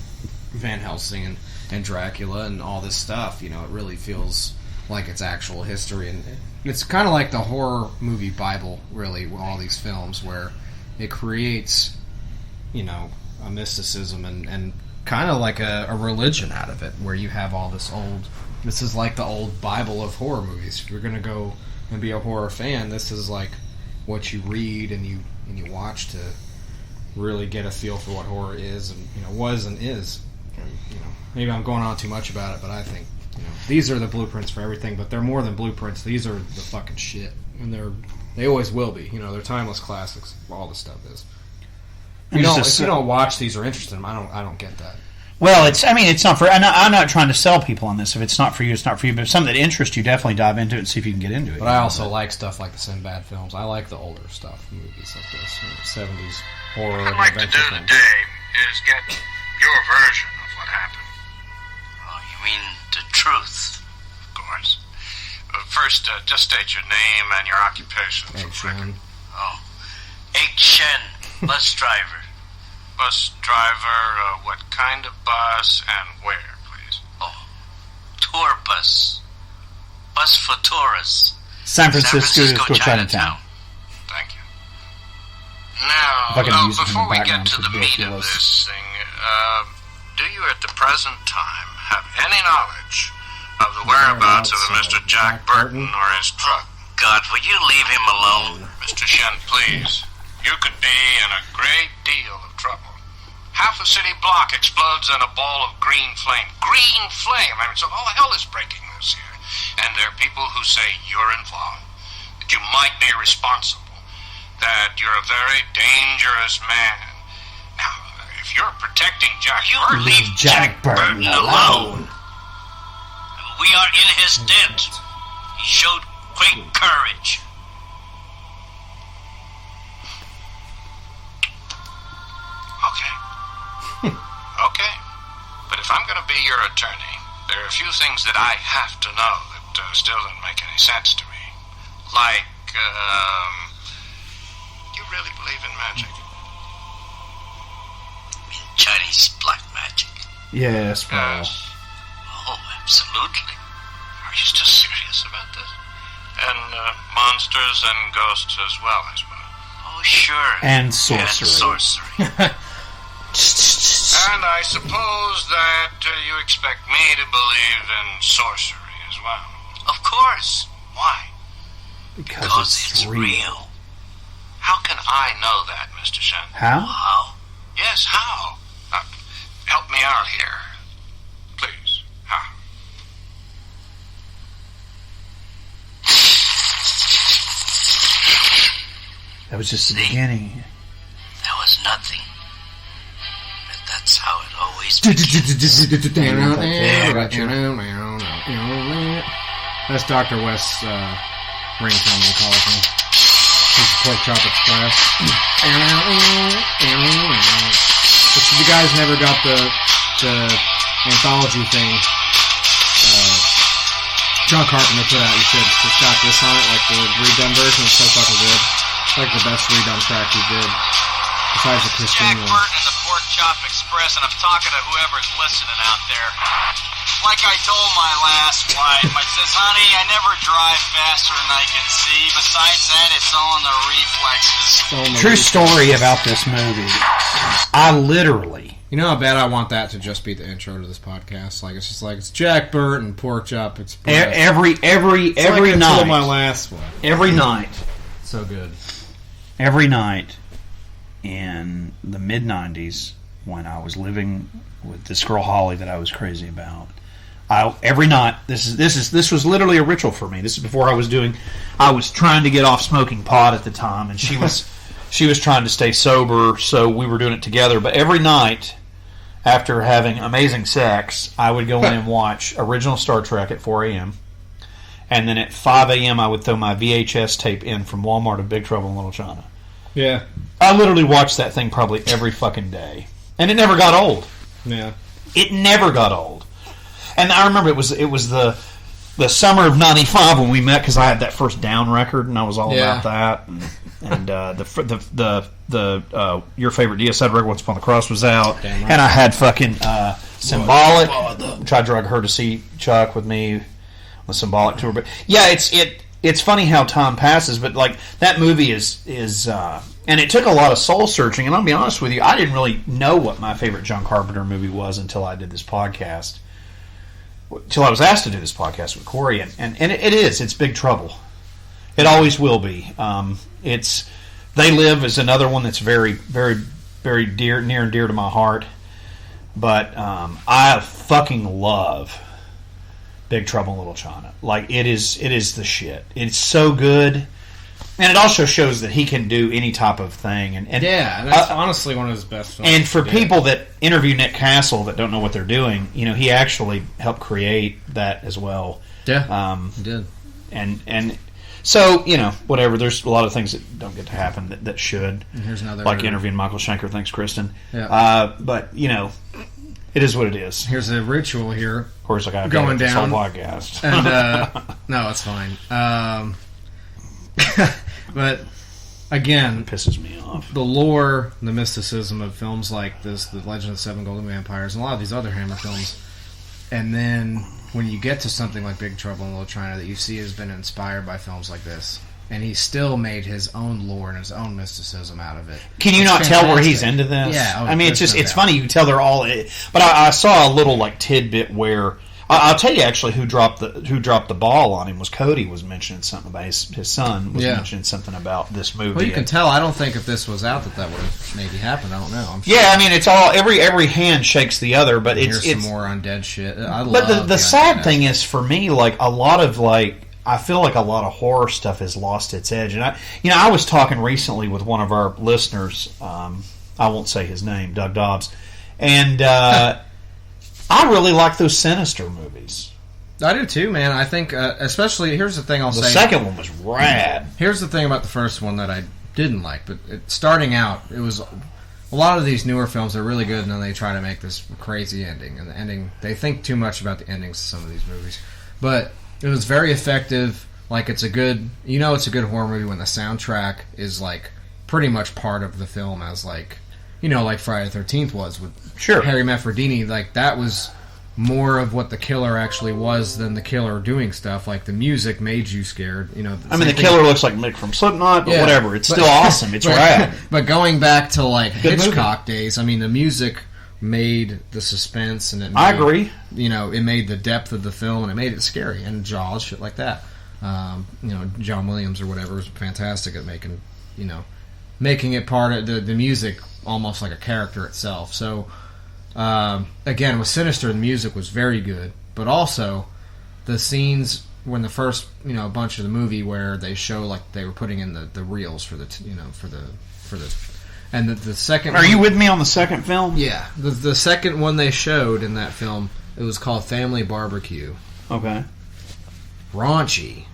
Van Helsing and Dracula and all this stuff. It really feels like it's actual history, and it's kind of like the horror movie Bible, really, with all these films, where it creates, a mysticism and kind of like a religion out of it, where you have all this old. This is like the old Bible of horror movies. If you're gonna go and be a horror fan, this is like what you read and you watch to really get a feel for what horror is and was and is. And, maybe I'm going on too much about it, but I think these are the blueprints for everything. But they're more than blueprints. These are the fucking shit, and they always will be. They're timeless classics. All this stuff is. If you don't watch these or interested in them, I don't get that. Well, it's not for... I'm not trying to sell people on this. If it's not for you, it's not for you. But if something that interests you, definitely dive into it and see if you can get into it. But I also like stuff like the Sinbad films. I like the older stuff, movies like this, 70s horror and adventure films. What I'd like to do today is get your version of what happened. Oh, you mean the truth, of course. First, just state your name and your occupation. Egg Shen. Oh, Egg Shen, bus driver. Bus driver, what kind of bus and where, please? Oh, tour bus. Bus for tourists. San Francisco Chinatown. Thank you. Now, before we get to the meat of this thing, do you at the present time have any knowledge of the whereabouts of a Mr. Jack Burton or his truck? Oh, God, will you leave him alone? Mr. Shen, please. You could be in a great deal of trouble. Half a city block explodes in a ball of green flame. Green flame! So all hell is breaking loose here. And there are people who say you're involved, that you might be responsible, that you're a very dangerous man. Now, if you're protecting Jack Burton... Leave Jack Burton alone. We are in his debt. He showed great courage. Okay. But if I'm going to be your attorney, there are a few things that I have to know that still don't make any sense to me. Like, you really believe in magic? In Chinese black magic? Yes, Paul. Oh, absolutely. Are you still serious about this? And monsters and ghosts as well, I suppose. Oh, sure. And sorcery. And I suppose that you expect me to believe in sorcery as well. Of course. Why? Because it's real. How can I know that, Mr. Shen? How? Yes, how? Help me out here. Please. How? That was just the beginning. That was nothing. But that's how it always begins. That's Dr. West's ringtone, he calls me. He's Pork Chop Express. If you guys never got the anthology thing John Carpenter put out, you should. It's got this on it, like the redone version. It's so fucking good. It's like the best redone track he did. Besides the Christine one. Jack Burton and the Pork Chop Express, and I'm talking to whoever's listening out there. Like I told my last wife, I says, honey, I never drive faster than I can see. Besides that, it's all in the reflexes. True story about this movie. I literally... You know how bad I want that to just be the intro to this podcast? Like, it's just like, it's Jack Burton, Pork Chop Express. Every like night. My last one. Every night. So good. Every night in the mid-90s, when I was living with this girl Holly that I was crazy about, every night, this was literally a ritual for me. This is before I was trying to get off smoking pot at the time, and she was trying to stay sober, so we were doing it together. But every night, after having amazing sex, I would go in and watch original Star Trek at 4 a.m., and then at 5 a.m. I would throw my VHS tape in from Walmart of Big Trouble in Little China. Yeah. I literally watched that thing probably every fucking day. And it never got old. Yeah. It never got old. And I remember it was the summer of '95 when we met, because I had that first Down record and I was all about that. And the your favorite DS record, Once Upon the Cross, was out. Damn right. And I had fucking Symbolic, which I drug her to see Chuck with me on the Symbolic tour. But yeah, it's funny how time passes, but like that movie is and it took a lot of soul searching, and I'll be honest with you, I didn't really know what my favorite John Carpenter movie was until I did this podcast. Till I was asked to do this podcast with Corey, and it's Big Trouble. It always will be. It's They Live is another one that's very, very, very near and dear to my heart. But I fucking love Big Trouble in Little China. Like, it is the shit. It's so good. And it also shows that he can do any type of thing. And yeah, that's honestly one of his best films. And for people that interview Nick Castle that don't know what they're doing, he actually helped create that as well. Yeah, he did. And so, whatever. There's a lot of things that don't get to happen that should. And here's another... Like interviewing Michael Schenker. Thanks, Kristen. Yeah. But, it is what it is. Here's a ritual here. Of course, I got going down. This whole podcast. And, no, it's fine. But again, it pisses me off. The lore, the mysticism of films like this, The Legend of the Seven Golden Vampires, and a lot of these other Hammer films, and then when you get to something like Big Trouble in Little China that you see has been inspired by films like this, and he still made his own lore and his own mysticism out of it. Can you not tell where he's into this? Yeah, I mean, it's funny. You can tell they're all. But I saw a little tidbit where. I'll tell you actually who dropped the ball on him was Cody was mentioning something about his son was mentioning something about this movie. Well, you can tell. I don't think if this was out that would have maybe happened. I don't know. I'm sure. Yeah, I mean it's all every hand shakes the other, but it's some more undead shit. But the sad thing is for me, like a lot of I feel like a lot of horror stuff has lost its edge, and I was talking recently with one of our listeners. I won't say his name, Doug Dobbs, and. I really like those Sinister movies. I do too, man. I think, especially, here's the thing I'll say. The second one was rad. Here's the thing about the first one that I didn't like, but starting out, it was a lot of these newer films are really good, and then they try to make this crazy ending, and the ending, they think too much about the endings of some of these movies. But it was very effective. Like, it's a good, it's a good horror movie when the soundtrack is like pretty much part of the film, as like, like Friday the 13th was with Harry Mefferdini. Like, that was more of what the killer actually was than the killer doing stuff. Like, the music made you scared. The killer looks like Mick from Slipknot, but whatever. It's still awesome. It's rad. But going back to like Hitchcock days, I mean, the music made the suspense, and I agree. It made the depth of the film, and it made it scary. And Jaws, shit like that. John Williams or whatever was fantastic at making it part of the music almost like a character itself. So. Again, with Sinister, the music was very good, but also the scenes when the first, bunch of the movie where they show like they were putting in the reels for the and the second. Are you with me on the second film? Yeah, the second one they showed in that film, it was called Family Barbecue. Okay. Raunchy.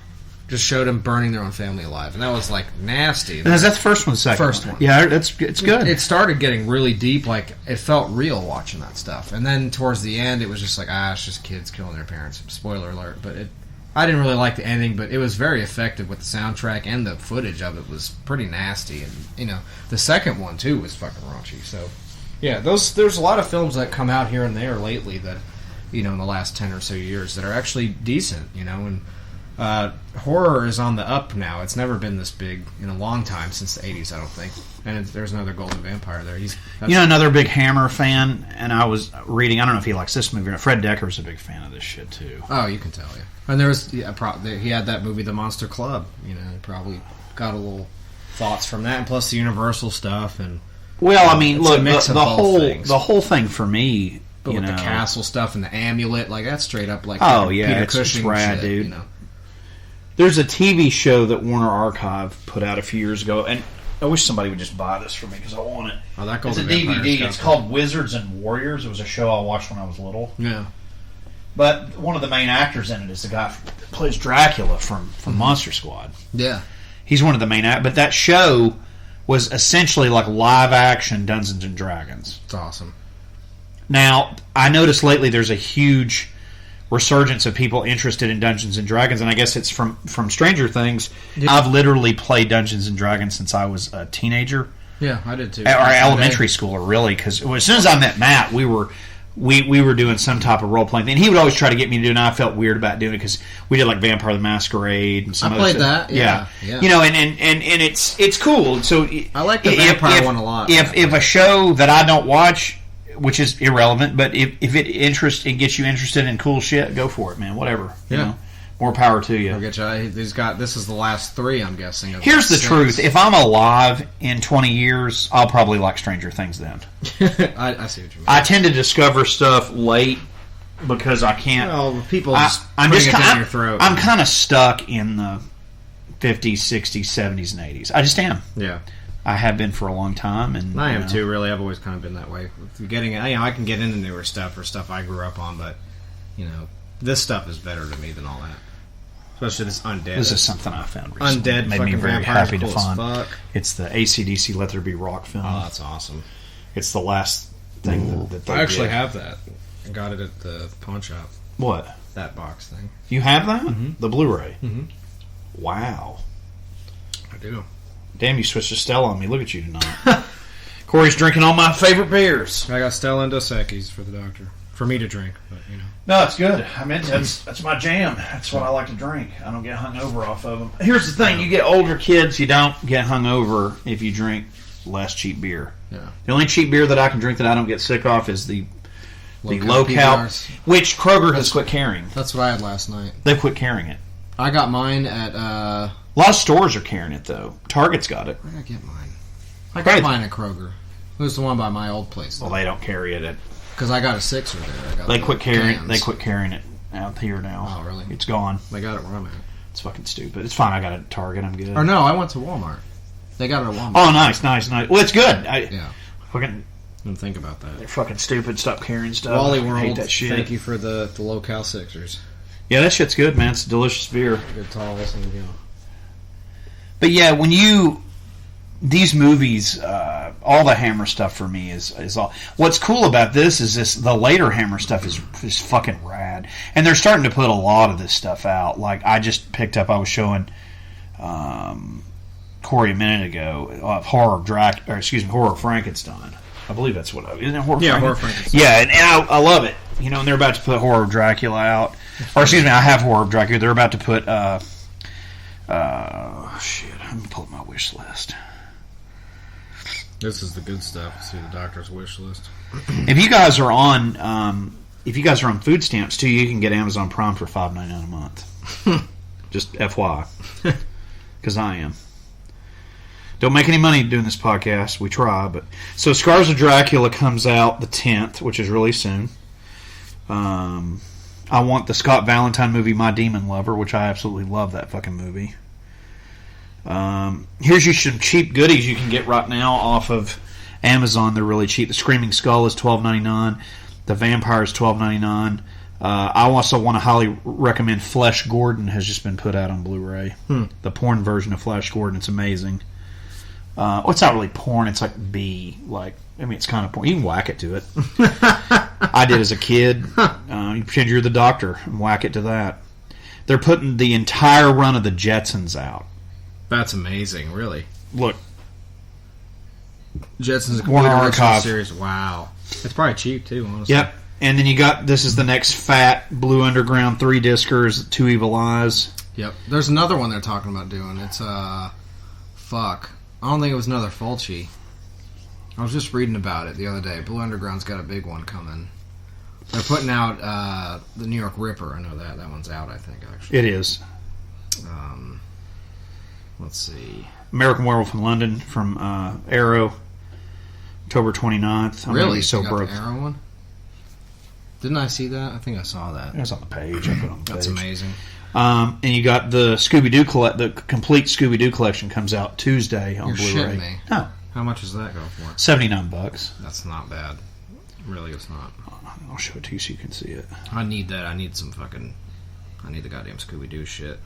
Just showed them burning their own family alive, and that was like nasty. And is that the first one, second? First one. Yeah, it's good. It started getting really deep. Like, it felt real watching that stuff, and then towards the end, it was just like, it's just kids killing their parents. Spoiler alert! But I didn't really like the ending, but it was very effective with the soundtrack, and the footage of it was pretty nasty. And the second one too was fucking raunchy. So yeah, there's a lot of films that come out here and there lately that in the last 10 or so years that are actually decent. And horror is on the up now. It's never been this big in a long time, since the 80s, I don't think. And there's another Golden Vampire there. Another big Hammer fan, and I was reading, I don't know if he likes this movie or not. Fred Decker's a big fan of this shit, too. Oh, you can tell, yeah. And there was, he had that movie, The Monster Club. Probably got a little thoughts from that, and plus the Universal stuff. And well, I mean, look, the whole thing for me, but with the castle stuff and the amulet, like, that's straight up like Peter Cushing it's rad, shit, dude. There's a TV show that Warner Archive put out a few years ago, and I wish somebody would just buy this for me because I want it. Oh, that it's a DVD. It's called Wizards and Warriors. It was a show I watched when I was little. Yeah. But one of the main actors in it is the guy that plays Dracula from Monster Squad. Yeah. He's one of the main actors. But that show was essentially like live-action Dungeons & Dragons. It's awesome. Now, I noticed lately there's a huge resurgence of people interested in Dungeons and Dragons, and I guess it's from Stranger Things. Yeah. I've literally played Dungeons and Dragons since I was a teenager. Yeah, I did too. Or elementary schooler, really, because as soon as I met Matt, we were doing some type of role playing thing. He would always try to get me to do it, and I felt weird about doing it because we did like Vampire the Masquerade and some. I played that. Yeah. And it's cool. So I like the Vampire one a lot. If a show that I don't watch, which is irrelevant, but if it gets you interested in cool shit, go for it, man. Whatever. Yeah. More power to you. This is the last 3, I'm guessing. Here's the truth. If I'm alive in 20 years, I'll probably like Stranger Things then. I see what you mean. I tend to discover stuff late because I can't. Well, people I'm just down your throat. I'm kind of stuck in the 50s, 60s, 70s, and 80s. I just am. Yeah. I have been for a long time, and I am too. Really, I've always kind of been that way. I can get into newer stuff or stuff I grew up on, but this stuff is better to me than all that. Especially this Undead. This is something I found recently. Undead made me very happy to find. Fuck. It's the AC/DC Let There Be Rock film. Oh, that's awesome. It's the last thing that they I actually did. have that. I got it at the pawn shop. What? That box thing. You have that? Mm-hmm. The Blu-ray? Mm-hmm. Wow. I do. Damn, you switched to Stella on me. Look at you tonight. Corey's drinking all my favorite beers. I got Stella and Dos Equis for the doctor. For me to drink, but No, it's good. I mean, that's my jam. That's what I like to drink. I don't get hungover off of them. Here's the thing: you get older kids, you don't get hungover if you drink less cheap beer. Yeah. The only cheap beer that I can drink that I don't get sick off is the low cal, which Kroger has quit carrying. That's what I had last night. They've quit carrying it. I got mine at a lot of stores are carrying it though. Target's got it. Where did I get mine? I got mine at Kroger. It was the one by my old place. Well, they don't carry it at. Because I got a 6er there. They quit carrying. They quit carrying it out here now. Oh, really? It's gone. They got it where I'm at. It's fucking stupid. It's fine. I got it at Target. I'm good. Or no, I went to Walmart. They got it at Walmart. Oh, nice. Well, it's good. Yeah. Fucking. Don't think about that. They're fucking stupid. Stop carrying stuff. Wally World. I hate that shit. Thank you for the low cal 6ers. Yeah, that shit's good, man. It's a delicious beer. Good talls and But yeah, when these movies, all the Hammer stuff for me is all. What's cool about this is the later Hammer stuff is fucking rad, and they're starting to put a lot of this stuff out. Like I just picked up, I was showing Corey a minute ago of Horror Frankenstein. I believe that's what isn't it Horror Frankenstein? Yeah, and I love it. You know, and they're about to put Horror of Dracula out, or excuse me, I have Horror of Dracula. They're about to put shit. Let me pull up my wish list. This is the good stuff. See the doctor's wish list. If you guys are on food stamps too, you can get Amazon Prime for $5.99 a month. Just FYI, because I am. Don't make any money doing this podcast. We try, but so Scars of Dracula comes out the 10th, which is really soon. I want the Scott Valentine movie, My Demon Lover, which I absolutely love that fucking movie. Here's some cheap goodies you can get right now off of Amazon. They're really cheap. The Screaming Skull is $12.99. The Vampire is $12.99. I also want to highly recommend Flesh Gordon. Has just been put out on Blu-ray. The porn version of Flesh Gordon. It's amazing. Well, it's not really porn. It's like it's kind of porn. You can whack it to it. I did as a kid. You pretend you're the Doctor and whack it to that. They're putting the entire run of the Jetsons out. That's amazing, really. Look. Jetsons Warner Archive series. Wow. It's probably cheap, too, honestly. Yep. And then this is the next fat Blue Underground 3-discers, Two Evil Eyes. Yep. There's another one they're talking about doing. It's, fuck. I don't think it was another Fulci. I was just reading about it the other day. Blue Underground's got a big one coming. They're putting out the New York Ripper. I know that. That one's out, I think, actually. It is. Let's see. American Werewolf in London from Arrow, October 29th. I'm really? So broke. The Arrow one? Didn't I see that? I think I saw that. It was on the page. I put it on the That's page. amazing. And you got the Scooby-Doo the complete Scooby-Doo collection comes out Tuesday on You're Blu-ray. shitting me. No. How much does that go for? $79. That's not bad. Really, it's not. I'll show it to you so you can see it. I need that. I need the goddamn Scooby-Doo shit.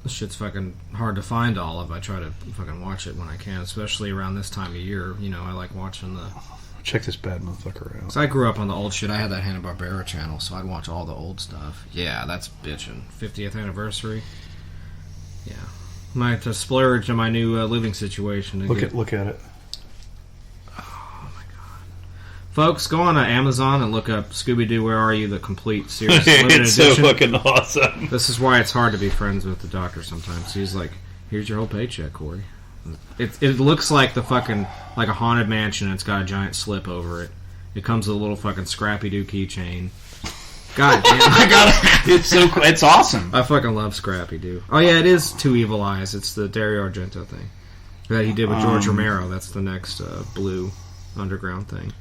This shit's fucking hard to find all of. I try to fucking watch it when I can, especially around this time of year. You know, I like watching the... Check this bad motherfucker out. So I grew up on the old shit. I had that Hanna-Barbera channel, so I'd watch all the old stuff. Yeah, that's bitchin'. 50th anniversary. Yeah. Might have to splurge on my new living situation. Look at it. Oh my god. Folks, go on to Amazon and look up Scooby-Doo, Where Are You? The complete series. It's so fucking awesome. This is why it's hard to be friends with the Doctor sometimes. He's like, here's your whole paycheck, Corey. It looks like like a haunted mansion. It's got a giant slip over it. It comes with a little fucking Scrappy-Doo keychain. God damn, I got it. It's awesome. I fucking love Scrappy-Doo. Oh yeah, it is Two Evil Eyes. It's the Dario Argento thing that he did with George Romero. That's the next Blue Underground thing.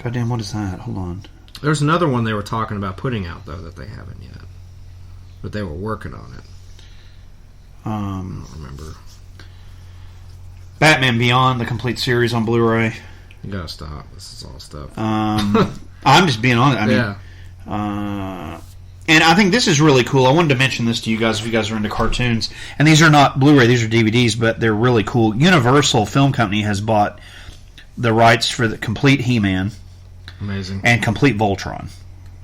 Goddamn, what is that? Hold on. There's another one they were talking about putting out though that they haven't yet, but they were working on it. I don't remember. Batman Beyond, the complete series on Blu-ray. You gotta stop. This is all stuff. I'm just being honest. And I think this is really cool. I wanted to mention this to you guys if you guys are into cartoons. And these are not Blu-ray, these are DVDs, but they're really cool. Universal Film Company has bought the rights for the complete He-Man. Amazing. And complete Voltron.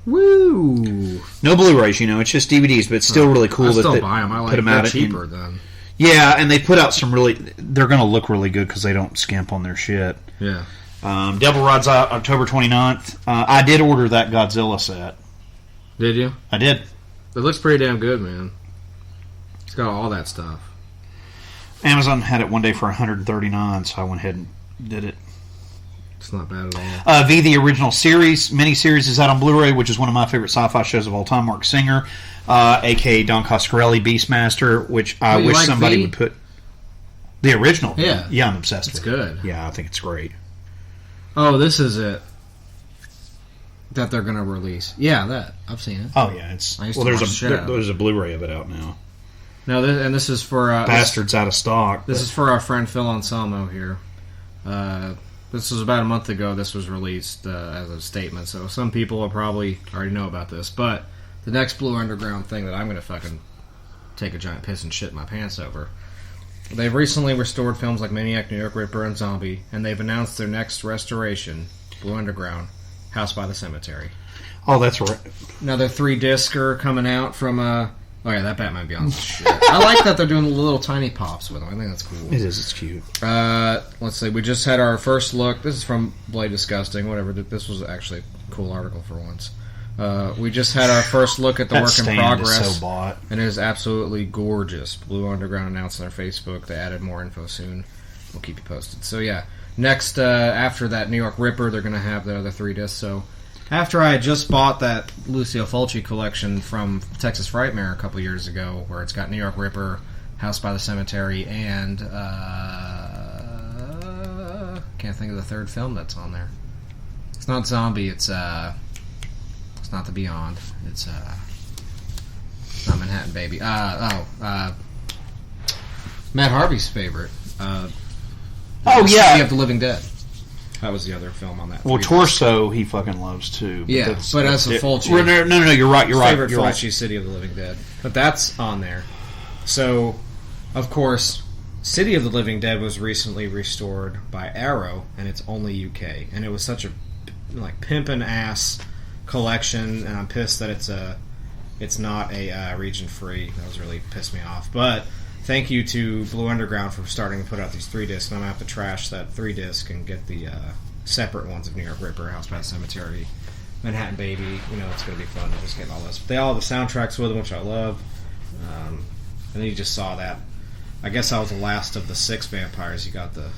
Woo! No Blu-rays, it's just DVDs, but it's still really cool I that still they buy them. I like put them out cheaper then. Yeah, and they put out some they're going to look really good because they don't skimp on their shit. Yeah. Devil Rides out October 29th. I did order that Godzilla set. Did you? I did. It looks pretty damn good, man. It's got all that stuff. Amazon had it one day for $139, so I went ahead and did it. It's not bad at all. V, the original miniseries is out on Blu-ray, which is one of my favorite sci-fi shows of all time. Mark Singer, a.k.a. Don Coscarelli, Beastmaster, which I wish somebody would put... The original? Yeah. Yeah, I'm obsessed with it. It's good. Yeah, I think it's great. Oh, this is it. That they're going to release. Yeah, that. I've seen it. Oh, yeah. There's a Blu-ray of it out now. No, this is for... Bastards out of stock. This is for our friend Phil Anselmo here. This was about a month ago. This was released as a statement, so some people will probably already know about this. But the next Blue Underground thing that I'm going to fucking take a giant piss and shit my pants over. They've recently restored films like Maniac, New York Ripper, and Zombie, and they've announced their next restoration, Blue Underground, House by the Cemetery. Oh, that's right. Another 3-discer coming out from oh yeah, that Batman Beyond's shit. I like that they're doing little tiny pops with them. I think that's cool. It is. It's cute. Let's see. We just had our first look. This is from Blade Disgusting. Whatever. This was actually a cool article for once. We just had our first look at the work in progress. Is so bought. And it is absolutely gorgeous. Blue Underground announced on their Facebook. They added more info soon. We'll keep you posted. So yeah. Next, after that New York Ripper, they're going to have the other 3 discs. So after I had just bought that Lucio Fulci collection from Texas Frightmare a couple years ago, where it's got New York Ripper, House by the Cemetery, and can't think of the third film that's on there. It's not Zombie. It's not The Beyond. It's not Manhattan Baby. Matt Harvey's favorite. City of the Living Dead. That was the other film on that. Well, Torso he fucking loves too. Yeah, but as a Fulci. No, you're right. Favorite Fulci, City of the Living Dead. But that's on there. So, of course, City of the Living Dead was recently restored by Arrow, and it's only UK. And it was such a pimpin' ass collection, and I'm pissed that it's not a region free. That was really pissed me off. But thank you to Blue Underground for starting to put out these 3 discs, and I'm going to have to trash that 3 disc and get the separate ones of New York Ripper, House by the Cemetery, Manhattan Baby. It's going to be fun to just get all this. They all have the soundtracks with them, which I love. And then you just saw that. I guess I was the last of the 6 vampires. You got the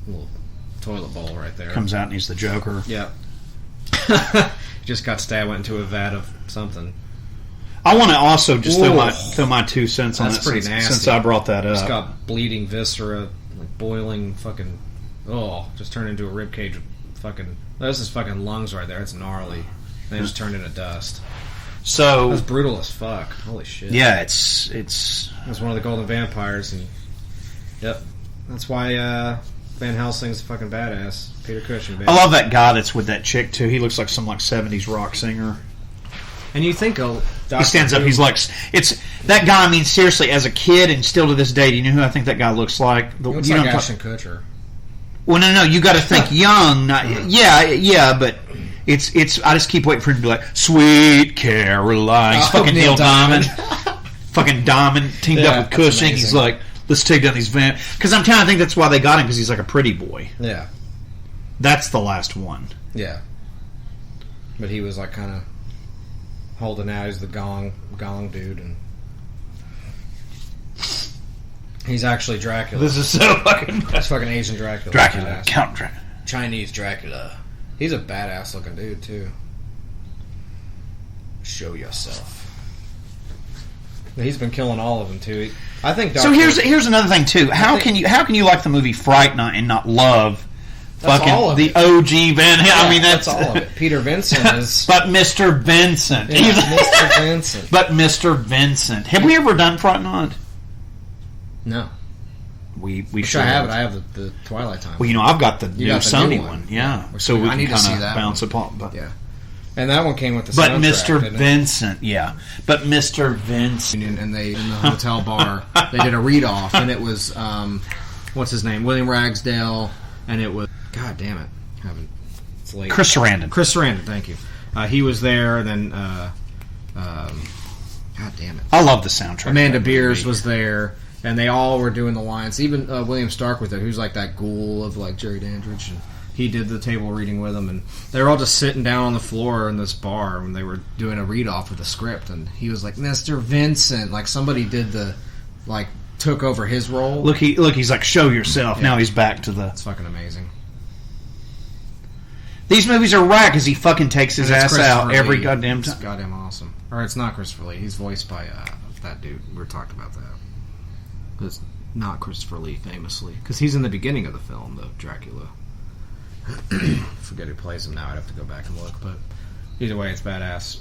little toilet bowl right there. Comes out and he's the Joker. Yep. Just got stabbed, went into a vat of something. I want to also just throw my 2 cents on That's that pretty nasty. since I brought that up. Just got bleeding viscera, boiling fucking... just turned into a ribcage. Fucking... That's his fucking lungs right there. It's gnarly. They just turned into dust. So... That's brutal as fuck. Holy shit. Yeah, it's... It's one of the golden vampires, and... Yep. That's why, Van Helsing's a fucking badass. Peter Cushing, baby. I love that guy that's with that chick, too. He looks like some, 70s rock singer. And you think he stands up, he's like, it's that guy. I mean, seriously, as a kid and still to this day, do you know who I think that guy looks like? He looks like Ashton Kutcher. Well, no, you got to think young. Not, but it's. I just keep waiting for him to be like, Sweet Caroline. He's fucking Neil Diamond. Fucking Diamond teamed up with Cushing. He's like, let's take down these because I'm kind of think that's why they got him, because he's like a pretty boy. Yeah, that's the last one. Yeah, but he was like kind of holding out. He's the gong dude, and he's actually Dracula. This is so fucking... That's fucking Asian Dracula. Count Dracula. Chinese Dracula. He's a badass looking dude too. Show yourself. He's been killing all of them too. I think. So here's another thing too. How can you like the movie Fright Night and not love fucking the OG Van? Yeah, I mean that's all of it. Peter Vincent is. But Mr. Vincent. Yeah, Mr. Vincent. But Mr. Vincent. Have we ever done Fright Night? No. We should. I have it. I have the Twilight Time. Well, I've got the new Sony one. Yeah. So we can kind of bounce upon. But yeah. And that one came with the But soundtrack, Mr. Vincent, yeah. But Mr. Vincent. And they, in the hotel bar, they did a read-off, and it was, what's his name? William Ragsdale, and it was, God damn it. It's late. Chris Sarandon. Chris Sarandon, thank you. He was there, and then, God damn it. I love the soundtrack. Amanda Beers was there, and they all were doing the lines. Even William Stark was there, who's like that ghoul of like Jerry Dandridge, and he did the table reading with them, and they were all just sitting down on the floor in this bar when they were doing a read-off of the script, and he was like, Mr. Vincent, like somebody did took over his role. Look, he's like, show yourself. Yeah. Now he's back to the... It's fucking amazing. These movies are whack because he fucking takes his ass out every goddamn time. It's goddamn awesome. Or it's not Christopher Lee. He's voiced by that dude. We were talking about that. It's not Christopher Lee, famously. Because he's in the beginning of the film, the Dracula. Forget who plays him now. I'd have to go back and look, but either way, it's badass.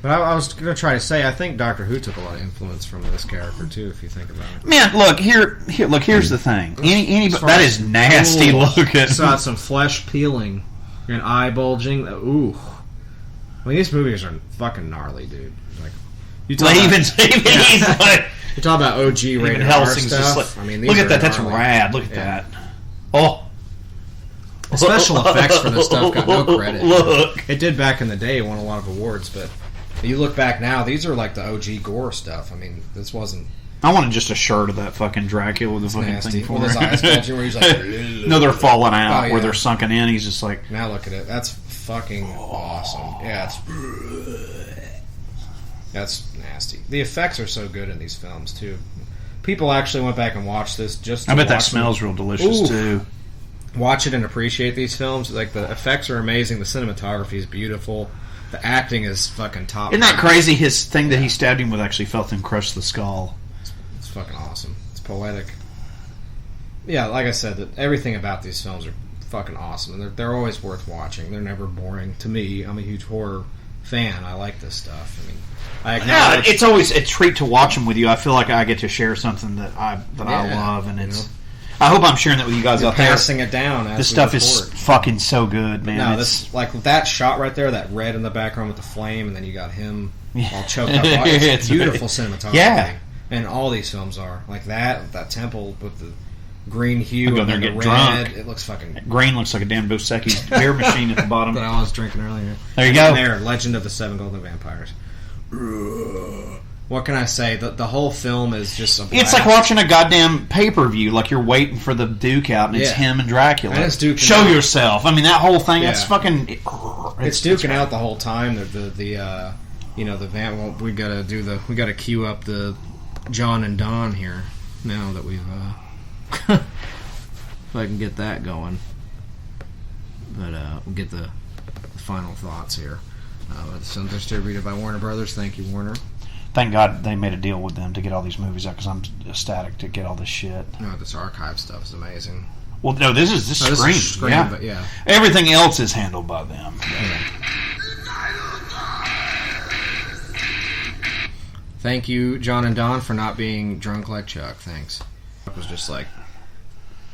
But I was going to try to say, I think Doctor Who took a lot of influence from this character too, if you think about it. Man, look here's the thing. That is nasty looking. Saw some flesh peeling and eye bulging. Ooh, I mean, these movies are fucking gnarly, dude. Like, you talk he's like... You talk about OG rated R stuff. Like, I mean, look at that. That's rad. Look at that. Oh. The special effects for this stuff got no credit. Look. It did back in the day. It won a lot of awards, but you look back now, these are like the OG gore stuff. I mean, this wasn't... I wanted just a shirt of that fucking Dracula with the fucking nasty thing for with his eyes bulging where he's like... No, they're falling out, yeah. where they're sunken in. He's just like... Now look at it. That's fucking awesome. Yeah, that's nasty. The effects are so good in these films, too. People actually went back and watched this just to I bet that watch smells real delicious, too. Watch it and appreciate these films. Like, the effects are amazing. The cinematography is beautiful. The acting is fucking top. Isn't that crazy? His thing that he stabbed him with actually felt him crush the skull. It's fucking awesome. It's poetic. Yeah, like I said, everything about these films are fucking awesome. And they're always worth watching. They're never boring. To me, I'm a huge horror fan. I like this stuff. I mean, it's always a treat to watch them with you. I feel like I get to share something that I love, and it's. I hope I'm sharing that with you guys out there. Passing it down. This stuff is fucking so good, man. No, this like that shot right there, that red in the background with the flame, and then you got him all choked up. It's beautiful cinematography. Yeah, and all these films are like that. That temple with the green hue and the red. Drunk. It looks fucking. Green looks like a damn Dos Equis beer machine at the bottom that I was drinking earlier. There you go. There, Legend of the Seven Golden Vampires. What can I say? The whole film is just a blast. It's like watching a goddamn pay-per-view. Like you're waiting for the Duke out, and it's him and Dracula. And it's duking Show out. yourself. I mean, that whole thing. It's fucking. It's duking out the whole time. The vamp. We gotta queue up the John and Don here now that we've. If I can get that going, but we'll get the final thoughts here. It's distributed by Warner Brothers. Thank you, Warner. Thank God they made a deal with them to get all these movies out, because I'm ecstatic to get all this shit. No, this archive stuff is amazing. Well, no, this is Scream. Yeah. But yeah. Everything else is handled by them. Yeah. Thank you, John and Don, for not being drunk like Chuck. Thanks. Chuck was just like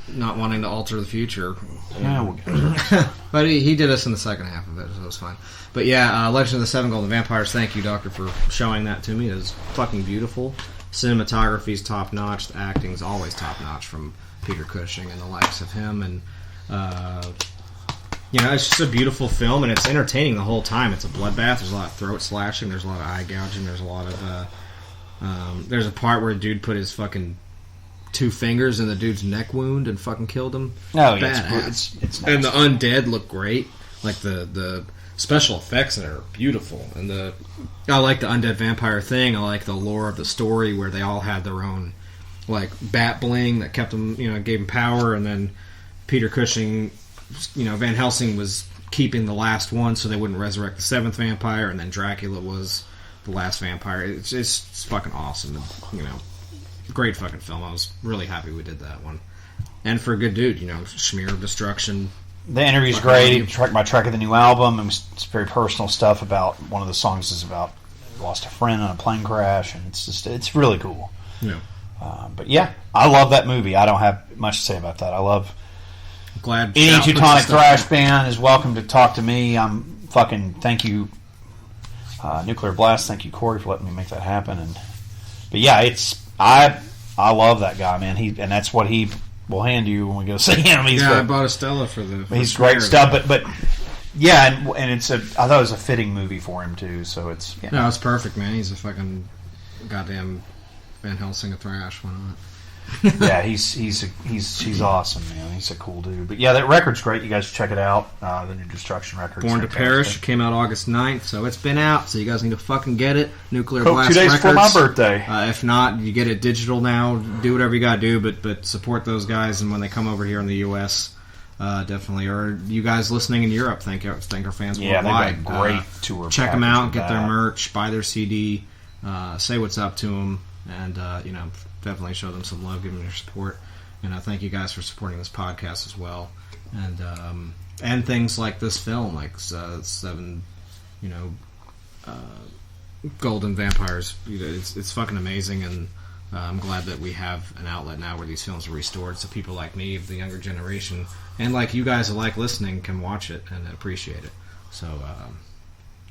not wanting to alter the future. Yeah, we'll get it. But he did us in the second half of it, so it was fine. But yeah, Legend of the Seven Golden Vampires, thank you, Doctor, for showing that to me. It was fucking beautiful. Cinematography's top-notch. The acting's always top-notch from Peter Cushing and the likes of him. And, it's just a beautiful film, and it's entertaining the whole time. It's a bloodbath. There's a lot of throat slashing. There's a lot of eye gouging. There's a lot of... there's a part where a dude put his fucking 2 fingers in the dude's neck wound and fucking killed him. Oh, yeah, it's nice. And the undead look great. Like, the special effects in it are beautiful. And I like the undead vampire thing. I like the lore of the story where they all had their own, like, bat bling that kept them, gave them power. And then Peter Cushing, Van Helsing was keeping the last one so they wouldn't resurrect the 7th vampire. And then Dracula was the last vampire. It's fucking awesome. Great fucking film. I was really happy we did that one. And for a good dude, Schmier of Destruction. The interview's great. Track by track of the new album. It's very personal stuff about one of the songs is about lost a friend on a plane crash, and it's really cool. Yeah. But yeah, I love that movie. I don't have much to say about that. I love. Glad any Teutonic thrash band is welcome to talk to me. I'm fucking thank you, Nuclear Blast. Thank you, Corey, for letting me make that happen. But yeah, I love that guy, man. And that's what he will hand you when we go see him. I bought a Stella for he's great stuff, but yeah, and I thought it was a fitting movie for him too. So it's no, it's perfect, man. He's a fucking goddamn Van Helsing of thrash. Why not? Yeah, he's awesome, man. He's a cool dude. But yeah, that record's great. You guys should check it out. The new Destruction record. Born to Perish came out August 9th, so it's been out. So you guys need to fucking get it. Nuclear Blast 2 days Records. before my birthday. If not, you get it digital now. Do whatever you gotta do, but support those guys. And when they come over here in the U.S., definitely. Or you guys listening in Europe, thank our fans worldwide. Yeah, they've got a great tour. Check them out, get their merch, buy their CD, say what's up to them, and definitely show them some love, give them your support. And I thank you guys for supporting this podcast as well. And things like this film, like 7, Golden Vampires. It's fucking amazing, and I'm glad that we have an outlet now where these films are restored, so people like me of the younger generation, and like you guys who like listening, can watch it and appreciate it. So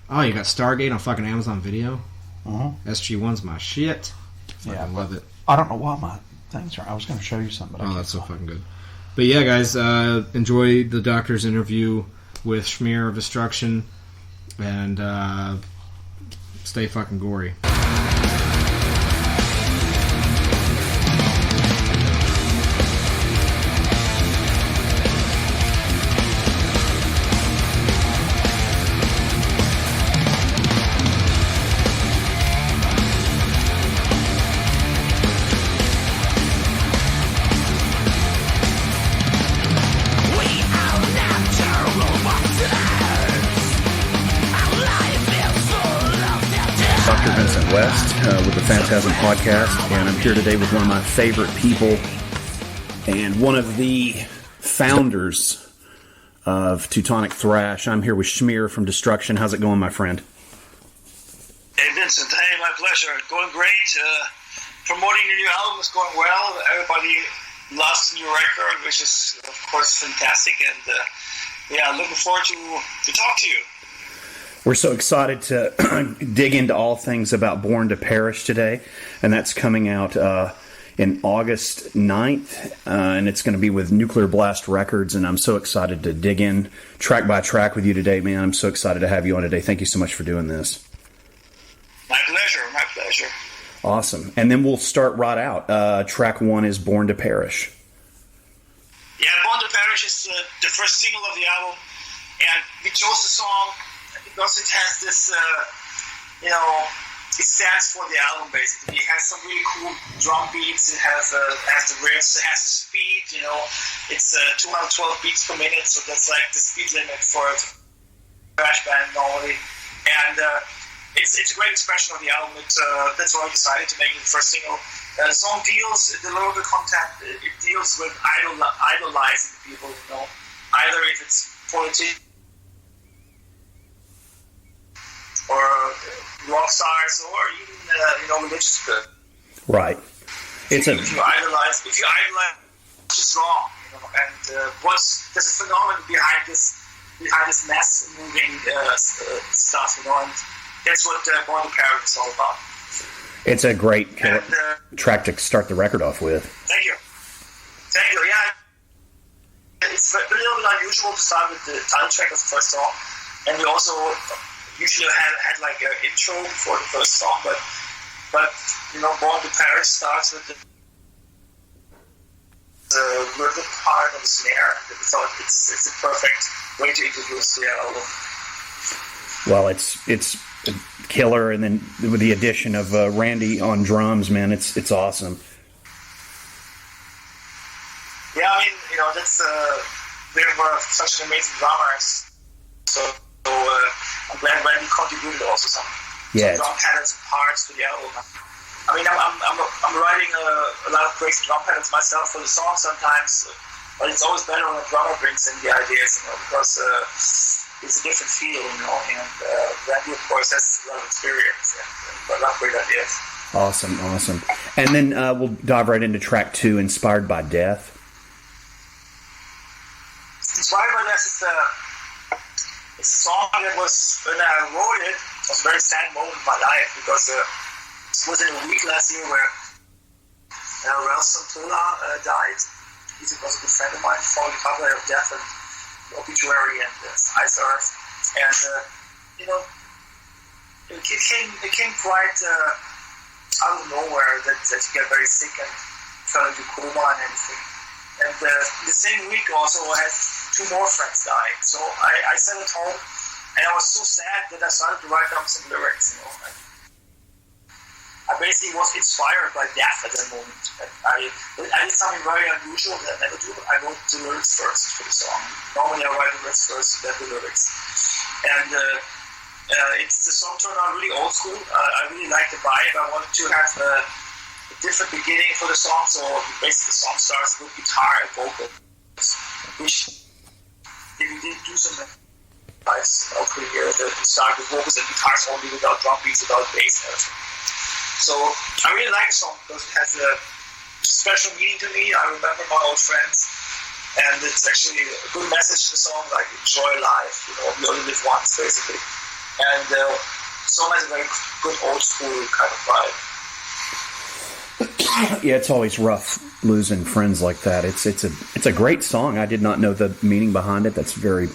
Oh, you got Stargate on fucking Amazon Video? Uh-huh. SG-1's my shit. I love it. I don't know why my things are. I was going to show you something. But that's so fucking good. But yeah, guys, enjoy the Doctor's interview with Schmier of Destruction, and stay fucking gory. Vincent West with the FANTASM Podcast, and I'm here today with one of my favorite people and one of the founders of Teutonic Thrash. I'm here with Schmier from Destruction. How's it going, my friend? Hey, Vincent. Hey, my pleasure. Going great. Promoting the new album is going well. Everybody loves the new record, which is, of course, fantastic. And, looking forward to talk to you. We're so excited to dig into all things about Born to Perish today, and that's coming out in August 9th, and it's going to be with Nuclear Blast Records, and I'm so excited to dig in track by track with you today, man. I'm so excited to have you on today. Thank you so much for doing this. My pleasure. Awesome. And then we'll start right out. Track 1 is Born to Perish. Yeah, Born to Perish is the first single of the album, and we chose the song because it has this, it stands for the album basically. It has some really cool drum beats. It has the riffs. It has the speed. It's 212 beats per minute, so that's like the speed limit for a thrash band normally. And it's a great expression of the album. That's why I decided to make it the first single. The song deals the lyrical content. It deals with idolizing people. Either if it's politics or rock stars, or even religious people. Right. If you idolize, it's just wrong. And there's a phenomenon behind this mass moving stuff. And that's what Born to Perish is all about. It's a great track to start the record off with. Thank you. Yeah, it's a little bit unusual to start with the title track as the first song, and we also usually had like an intro before the first song, but Born to Perish starts with the rhythm part of the snare. So it's a perfect way to introduce the album. Well, it's killer, and then with the addition of Randy on drums, man, it's awesome. Yeah, I mean, that's we have such an amazing drummer, so I'm glad Randy contributed also some drum patterns and parts to the album. I mean, I'm writing a lot of crazy drum patterns myself for the song sometimes, but it's always better when a drummer brings in the ideas, because it's a different feel, and Randy, of course, has a lot of experience and a lot of great ideas. Awesome. And then we'll dive right into track 2, Inspired by Death. Inspired by Death is it's a song that was, when I wrote it was a very sad moment in my life, because it was in a week last year where Ralph Santola died. He was a good friend of mine, followed the cover of Death and Obituary and Ice Earth, and it came quite out of nowhere that he got very sick and fell into coma and everything. And the same week also I had 2 more friends dying, so I sat at home and I was so sad that I started to write down some lyrics. I basically was inspired by death at that moment. I did something very unusual that I never do. I wrote the lyrics first for the song. Normally I write the lyrics first, then the lyrics. And the song turned out really old school. I really liked the vibe. I wanted to have a different beginning for the song, so basically the song starts with guitar and vocals, which if you did do some nice pretty here, the start with vocals and guitars only, without drum beats, without bass and everything. So I really like the song because it has a special meaning to me. I remember my old friends, and it's actually a good message in the song, like enjoy life. We only live once, basically. And the song has a very good old school kind of vibe. Yeah, it's always rough losing friends like that. It's a great song. I did not know the meaning behind it. That's very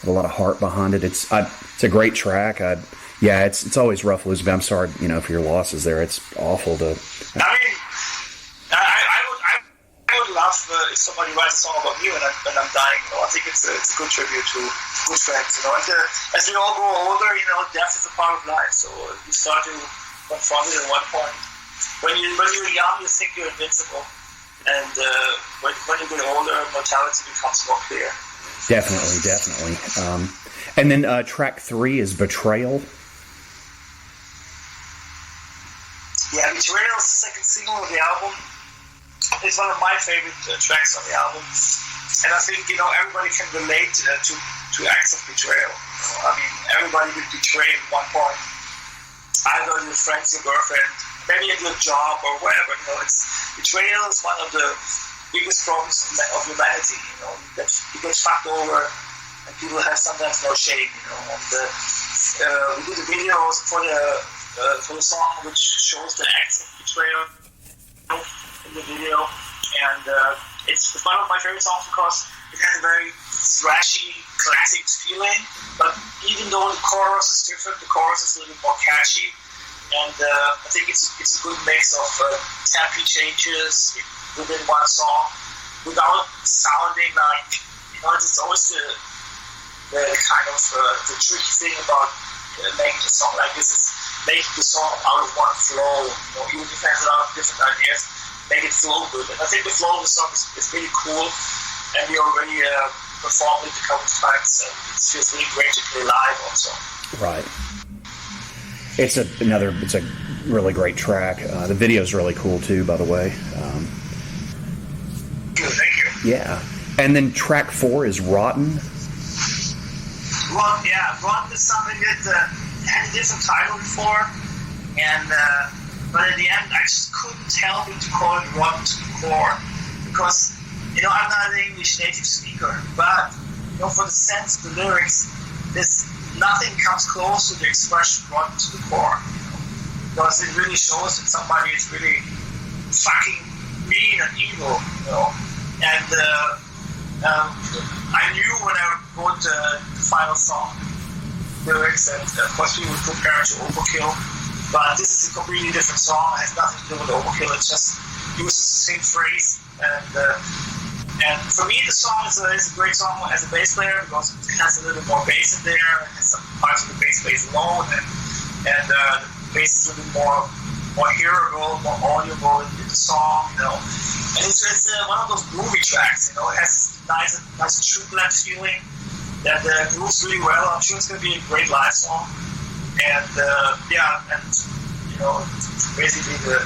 a lot of heart behind it. It's a great track. It's always rough losing. I'm sorry, for your losses there. It's awful to. I mean, I would love if somebody writes a song about me when I'm dying. I think it's a good tribute to good friends. And as we all grow older, death is a part of life. So you start to confront it at one point. When you're young, you think you're invincible, and when you get older, mortality becomes more clear. Definitely. And then track 3 is Betrayal. Yeah, Betrayal is the second single of the album. It's one of my favorite tracks on the album, and I think everybody can relate to acts of betrayal. I mean, everybody get betrayed at one point, either your friends, your girlfriend, maybe at your job or whatever. Betrayal is one of the biggest problems of humanity. You get fucked over, and people have sometimes no shame. And we did the videos for the song, which shows the acts of betrayal in the video, and it's one of my favorite songs because it has a very thrashy, classic feeling. But even though the chorus is different, the chorus is a little bit more catchy. And I think it's a good mix of tempo changes within one song without sounding like, it's always the kind of the tricky thing about making a song like this is making the song out of one flow. Even if it has a lot of different ideas, make it flow good. And I think the flow of the song is really cool, and we already performed it a couple of times, and it feels really great to play live also. Right. It's a really great track. The video is really cool too, by the way. Good, thank you. Yeah, and then track 4 is Rotten. Rotten is something that had a different title before, and but at the end I just couldn't help it to call it Rotten to the Core, because I'm not an English native speaker, but for the sense of the lyrics, nothing comes close to the expression rotten to the core, because it really shows that somebody is really fucking mean and evil, And I knew when I wrote the final song lyrics that, of course, we would compare it to Overkill, but this is a completely different song. It has nothing to do with Overkill. It just uses the same phrase, and for me, the song is a great song as a bass player because it has a little bit more bass in there. It has some parts of the bass plays alone, and the bass is a little bit more hearable, more audible in the song, And it's one of those groovy tracks, It has nice triplet feeling that grooves really well. I'm sure it's going to be a great live song. And basically the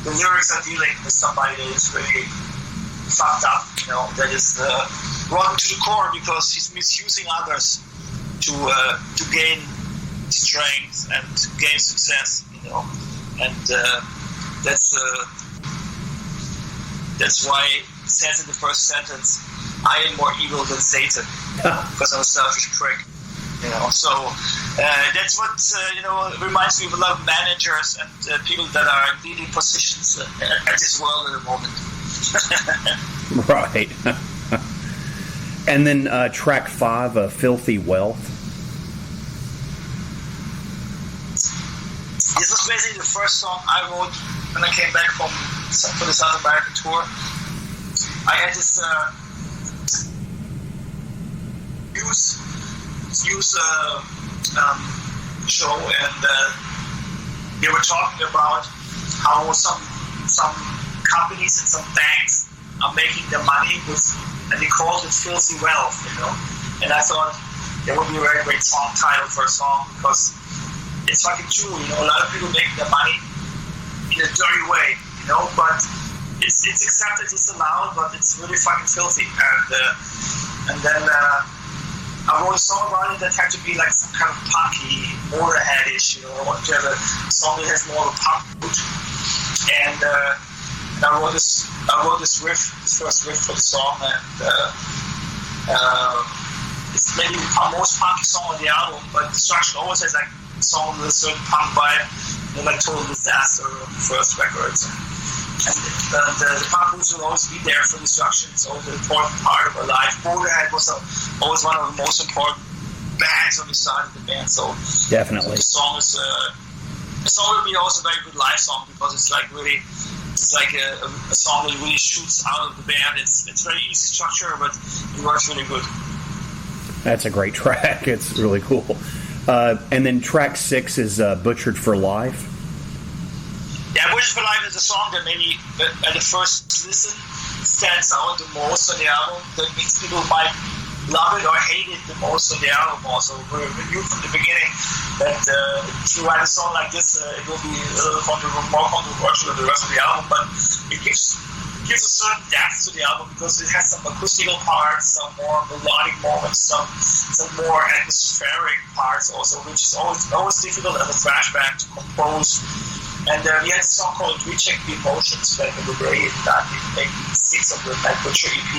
lyrics are dealing with somebody that is really fucked up, that is rotten to the core because he's misusing others to gain strength and gain success, and that's why it says in the first sentence, I am more evil than Satan because I'm a selfish prick, So that's what reminds me of a lot of managers and people that are in leading positions at this world at the moment. Right. And then track 5, Filthy Wealth. This was basically the first song I wrote when I came back for the South American tour. I had this news show, and they were talking about how some companies and some banks are making their money with, and they called it filthy wealth, And I thought that would be a very great song title for a song because it's fucking true, A lot of people make their money in a dirty way, But it's accepted, it's allowed, but it's really fucking filthy. And then I wrote a song about it that had to be like some kind of punky, Motorhead-ish, I wanted to have a song that has more of a punk root. And I wrote this riff, this first riff for the song, and it's maybe the most punky song on the album, but Destruction always has like a song with a certain punk vibe, like Total Disaster on the first records. And the punk roots will always be there for Destruction. It's always an important part of our life. Motorhead was always one of the most important bands when we started the band. So definitely, the song is the song will be also a very good live song because it's like really. It's like a song that really shoots out of the band. It's very easy structure, but it works really good. That's a great track. It's really cool. And then track 6 is Butchered for Life. Yeah, Butchered for Life is a song that maybe at the first listen stands out the most on the album. That means people might love it or hate it the most on the album also. We knew from the beginning that if you write a song like this, it will be a little more controversial than the rest of the album, but it gives a certain depth to the album because it has some acoustical parts, some more melodic moments, some more atmospheric parts also, which is always difficult as a thrash band to compose. And we had a song called Recheck the Emotions back in the day, that maybe 6 of the Butcher EP.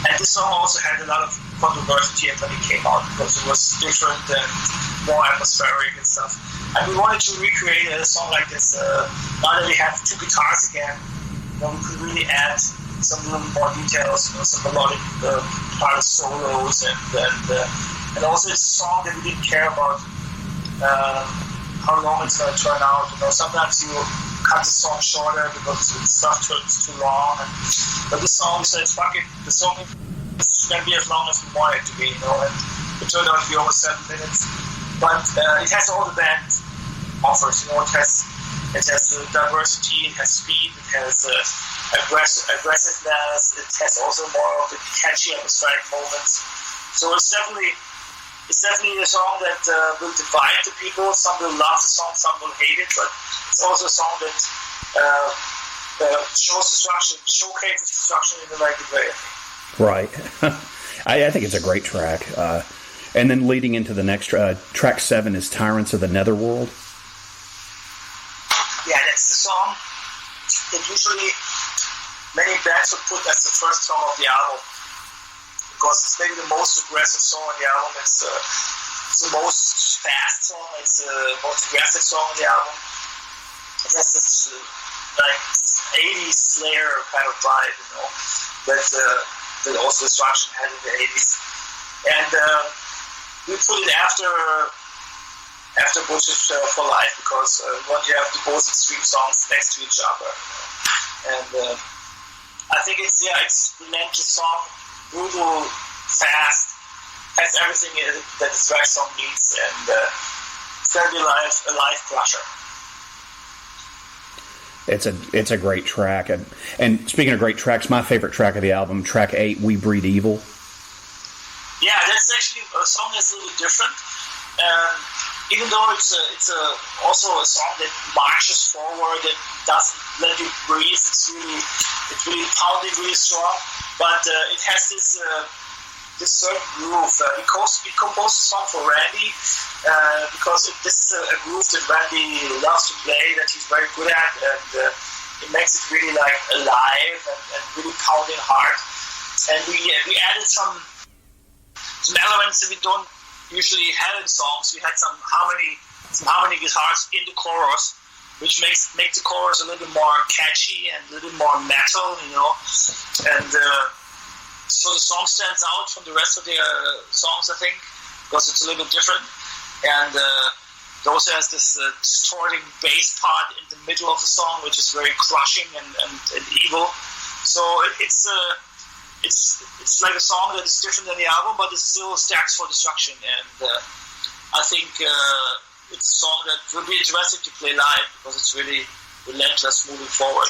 And this song also had a lot of controversy when it came out because it was different and more atmospheric and stuff. And we wanted to recreate a song like this. Now that we have 2 guitars again, we could really add some little more details, some melodic part of solos, and also it's a song that we didn't care about how long it's going to turn out. Sometimes you cut the song shorter because the stuff turns too long. But this song, we said, fuck it, the song is going to be as long as we want it to be, and it turned out to be over 7 minutes. But it has all the band offers, it has diversity, it has speed, it has aggressiveness, it has also more of the catchy atmospheric moments. So it's definitely a song that will divide the people. Some will love the song, some will hate it, but it's also a song that showcases Destruction in a very good way. Right. I think it's a great track. And then leading into the next track 7 is Tyrants of the Netherworld. Yeah, that's the song that usually many bands would put as the first song of the album because it's maybe the most aggressive song on the album. It's the most fast song. It's the most aggressive song on the album. It has this like 80s Slayer kind of vibe, that also Destruction had in the 80s. And we put it after Butchered for Life because once you have the both extreme songs next to each other, and I think it's relentless song, brutal, fast, has everything that a thrash song needs, and it's gonna be a live crusher. It's a great track, and speaking of great tracks, my favorite track of the album, track 8, We Breed Evil. Yeah, that's actually a song that's a little different. Even though it's also a song that marches forward and doesn't let you breathe, it's really pounding, really strong. But it has this certain groove. We composed the song for Randy because this is a groove that Randy loves to play, that he's very good at, and it makes it really like alive and really pounding hard. And we added some elements that we don't usually have in songs. We had some harmony guitars in the chorus, which make the chorus a little bit more catchy and a little bit more metal, and so the song stands out from the rest of the songs, I think, because it's a little bit different, and it also has this distorting bass part in the middle of the song, which is very crushing and evil. So it's like a song that is different than the album, but it still stands for Destruction, and I think it's a song that will be interesting to play live because it's really relentless moving forward.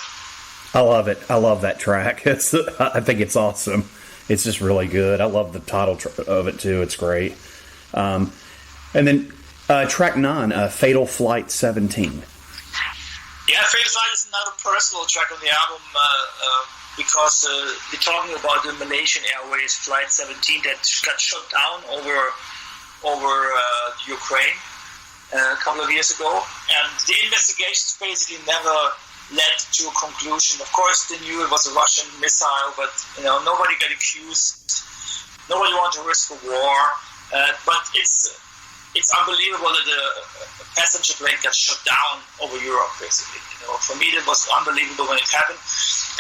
I love it. I love that track. I think it's awesome. It's just really good. I love the title of it too. It's great. And then track 9, Fatal Flight 17. Yeah, Fatal Flight is another personal track on the album because we're talking about the Malaysian Airways Flight 17 that got shut down over Ukraine a couple of years ago, and the investigations basically never led to a conclusion. Of course, they knew it was a Russian missile, but nobody got accused. nobody wants to risk a war, but it's unbelievable that a passenger plane got shut down over Europe, basically. For me, it was unbelievable when it happened.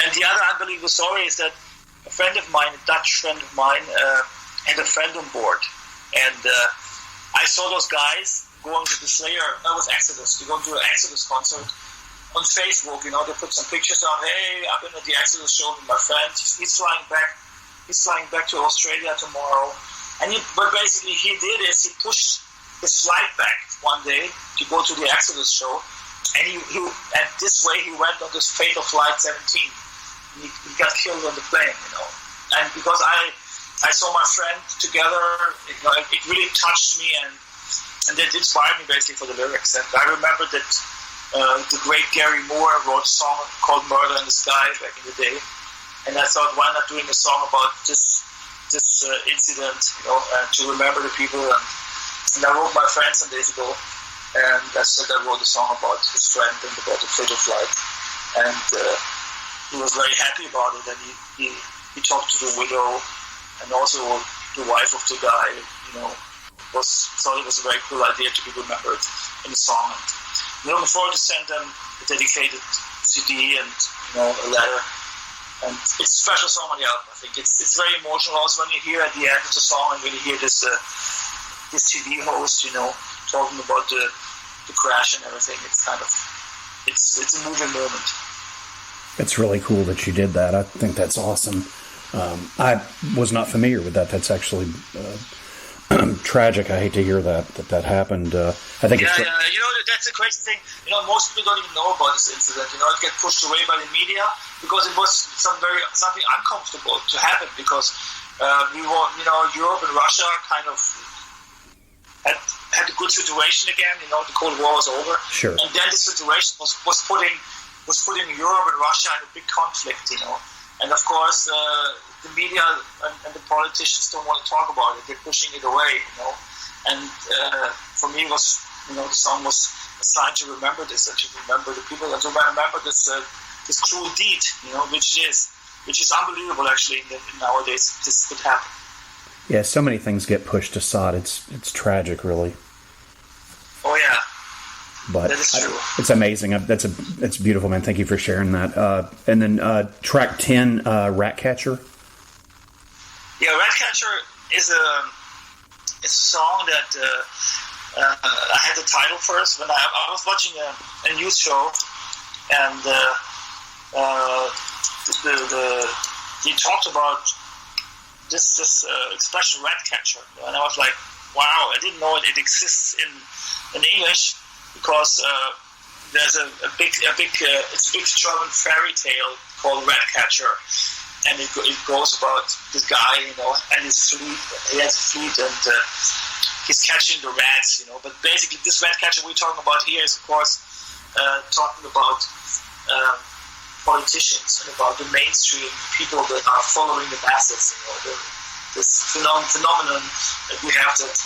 And the other unbelievable story is that a friend of mine, a Dutch friend of mine, had a friend on board. And I saw those guys going to the Exodus. They're going to an Exodus concert on Facebook. They put some pictures up. Hey, I've been at the Exodus show with my friend. He's flying back to Australia tomorrow. And what basically he did is he pushed his flight back one day to go to the Exodus show. And and this way he went on this fatal flight 17. He got killed on the plane, And because I saw my friend together, it really touched me, and that inspired me basically for the lyrics. And I remember that the great Gary Moore wrote a song called "Murder in the Sky" back in the day, and I thought, why not doing a song about this incident, to remember the people. And I wrote my friend some days ago. And I wrote a song about his friend and about the fatal flight. And he was very happy about it. And he talked to the widow and also the wife of the guy, thought it was a very cool idea to be remembered in the song. And looking forward to send them a dedicated CD and, a letter. And it's a special song on the album, I think. It's very emotional also when you hear at the end of the song and when you hear this TV host, talking about the crash and everything. It's kind of, it's a moving moment. It's really cool that you did that. I think that's awesome. I was not familiar with that. That's actually tragic. I hate to hear that happened. I think that's a crazy thing. Most people don't even know about this incident. It gets pushed away by the media because it was something uncomfortable to happen because we were, Europe and Russia kind of had a good situation again. The Cold War was over. Sure. And then the situation was putting Europe and Russia in a big conflict. And of course the media and the politicians don't want to talk about it. They're pushing it away. And for me, the song was a sign to remember this, and to remember the people, and to remember this cruel deed. Which is unbelievable actually. Nowadays this could happen. Yeah, so many things get pushed aside. It's tragic, really. Oh yeah, but that is true. It's amazing. It's beautiful, man. Thank you for sharing that. And then track 10, Ratcatcher. Yeah, Ratcatcher is a song that I had the title first when I was watching a news show, and he talked about this expression "ratcatcher," and I was like, "Wow! I didn't know it exists in English because there's a big German fairy tale called Ratcatcher, and it goes about this guy, and his fleet. He has a fleet, and he's catching the rats, But basically, this Ratcatcher we're talking about here is, of course, talking about politicians and about the mainstream people that are following the masses. This phenomenon that we have, that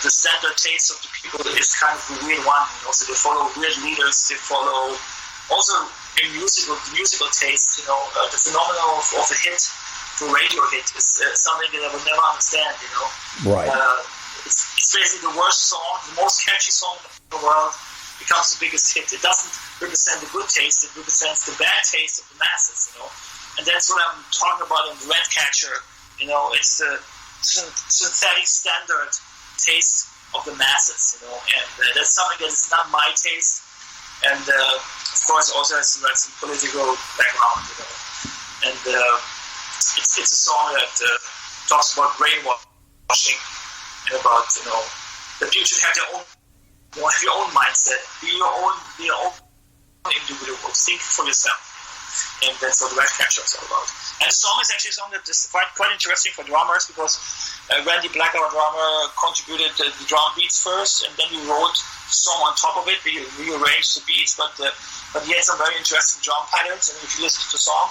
the standard taste of the people is kind of a weird one. So they follow weird leaders. They follow also in musical taste. The phenomenon of a hit, the radio hit, is something that I would never understand. Right. It's basically the worst song, the most catchy song in the world becomes the biggest hit. It doesn't represent the good taste, it represents the bad taste of the masses, And that's what I'm talking about in the Ratcatcher. It's the synthetic standard taste of the masses, And that's something that is not my taste. And of course, it also has some political background, And it's a song that talks about brainwashing and about, that you should have your own. Have your own mindset, be your own individual, think for yourself, and that's what Ratcatcher is all about. And the song is actually a song that is quite interesting for drummers because Randy Black, our drummer, contributed the drum beats first, and then he wrote the song on top of it. We rearranged the beats, but he had some very interesting drum patterns. And if you listen to the song,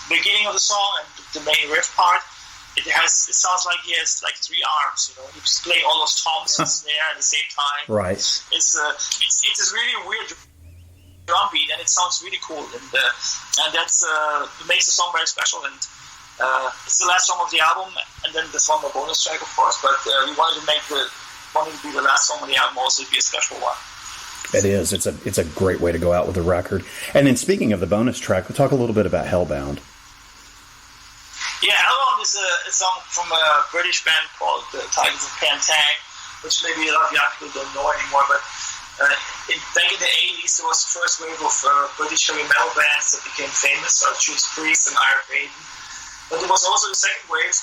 the beginning of the song and the main riff part, it sounds like he has like three arms. He just play all those toms and snare at the same time. Right. It's this really weird drum beat, and it sounds really cool. And that's it makes the song very special. And It's the last song of the album, and then there's one more bonus track, of course. But we wanted to be the last song on the album, also be a special one. It is. It's a great way to go out with the record. And then speaking of the bonus track, we'll talk a little bit about Hellbound. Yeah, Hellbound is a song from a British band called Tigers of Pantang, which maybe a lot of young people don't know anymore. But back in the 80s, there was the first wave of British heavy metal bands that became famous, Judas Priest and Iron Maiden. But there was also the second wave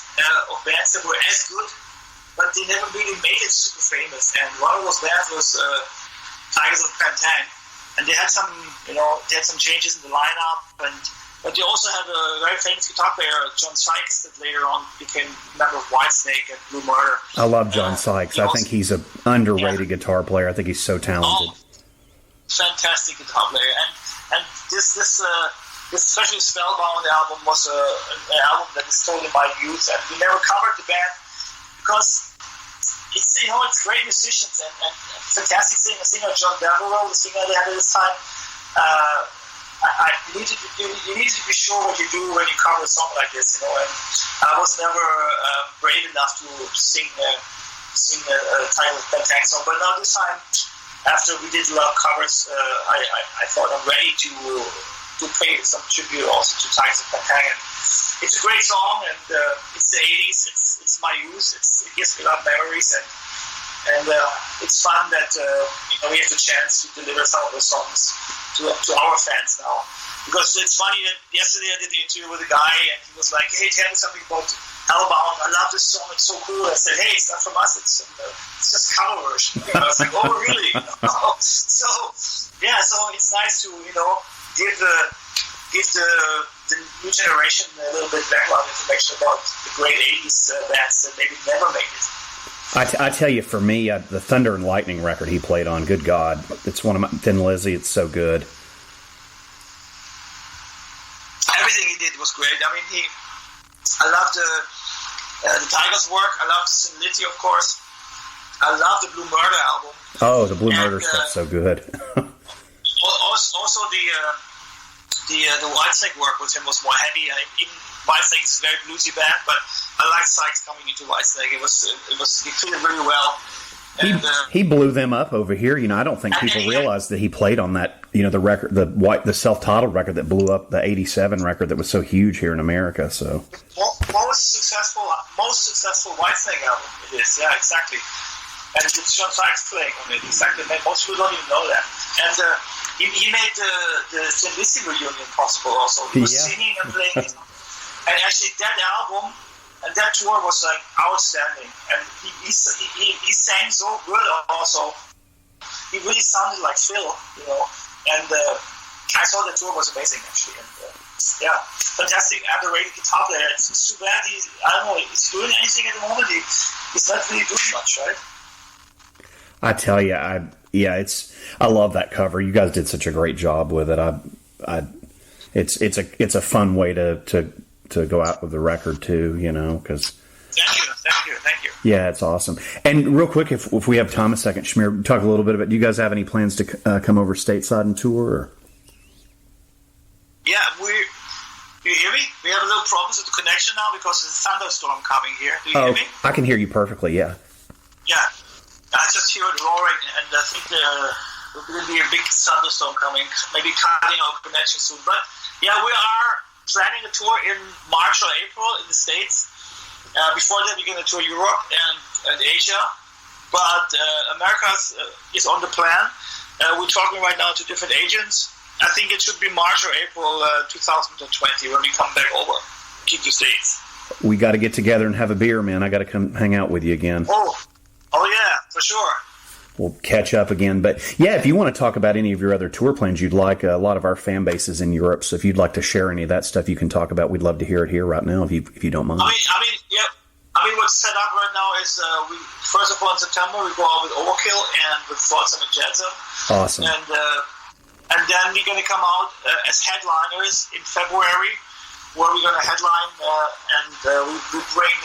of bands that were as good, but they never really made it super famous. And one of those bands was Tigers of Pantang, and they had some changes in the lineup, but they also had a very famous guitar player, John Sykes, that later on became a member of Whitesnake and Blue Murder. I love John Sykes. I think he's an underrated guitar player. I think he's so talented. Fantastic guitar player, and this especially Spellbound album was an album that is totally my youth, and we never covered the band because it's great musicians and fantastic singer John Devereaux, the singer they had at this time. You need to be sure what you do when you cover a song like this, and I was never brave enough to sing a Title of Pantang song, but now this time, after we did a lot of covers, I thought I'm ready to pay some tribute also to Tigers of Pantang. It's a great song, and it's the 80s. It's my youth. It gives me a lot of memories, and it's fun that we have the chance to deliver some of those songs to our fans now. Because it's funny that yesterday I did the interview with a guy, and he was like, "Hey, tell me something about Hellbound. I love this song. It's so cool." I said, "Hey, it's not from us. It's just cover version." I was like, "Oh, really?" So it's nice to give the new generation a little bit background information about the great 80s bands that maybe never made it. I tell you, for me, the Thunder and Lightning record he played on, good God, it's one of my Thin Lizzy. It's so good. Everything he did was great. I mean, I loved the Tigers' work. I loved the Sin Litty, of course. I loved the Blue Murder album. Oh, the Blue Murder stuff's so good. Also, the Whitesnake work with him was more heavy. Even Whitesnake is a very bluesy band, but I liked Sykes coming into Whitesnake. He fitted really well. And, he blew them up over here. I don't think people realize that he played on that. The record, the self-titled record that blew up, the '87 record that was so huge here in America. So most successful Whitesnake album it is. Yeah, exactly. And it's John Sykes playing on it. Exactly. Most people don't even know that. And he made the Thin Lizzy reunion possible. Also, he was singing and playing it. And actually, that album and that tour was like outstanding. And he sang so good. Also, he really sounded like Phil, And I saw that tour was amazing, actually. And fantastic, underrated guitar player. It's too bad he's doing anything at the moment. He's not really doing much, right? I tell you, I love that cover. You guys did such a great job with it. It's a fun way to go out with the record too, because. Thank you. Yeah, it's awesome. And real quick, if we have time a second, Schmier, talk a little bit about. Do you guys have any plans to come over stateside and tour? Or? Yeah, do you hear me? We have a little problems with the connection now because there's a thunderstorm coming here. Do you hear me? I can hear you perfectly. Yeah. Yeah. I just hear it roaring, and I think there will be a big thunderstorm coming, maybe cutting our connection soon. But yeah, we are planning a tour in March or April in the States. Before that, we're going to tour Europe and Asia. But America is on the plan. We're talking right now to different agents. I think it should be March or April 2020 when we come back over to the States. We got to get together and have a beer, man. I got to come hang out with you again. Oh yeah, for sure. We'll catch up again. But yeah, if you want to talk about any of your other tour plans you'd like, a lot of our fan base is in Europe, so if you'd like to share any of that stuff you can talk about, we'd love to hear it here right now if you don't mind. I mean, what's set up right now is first of all in September we go out with Overkill and with Flotsam and Jetsam. Awesome. And then we're going to come out as headliners in February, where we're going to headline and we bring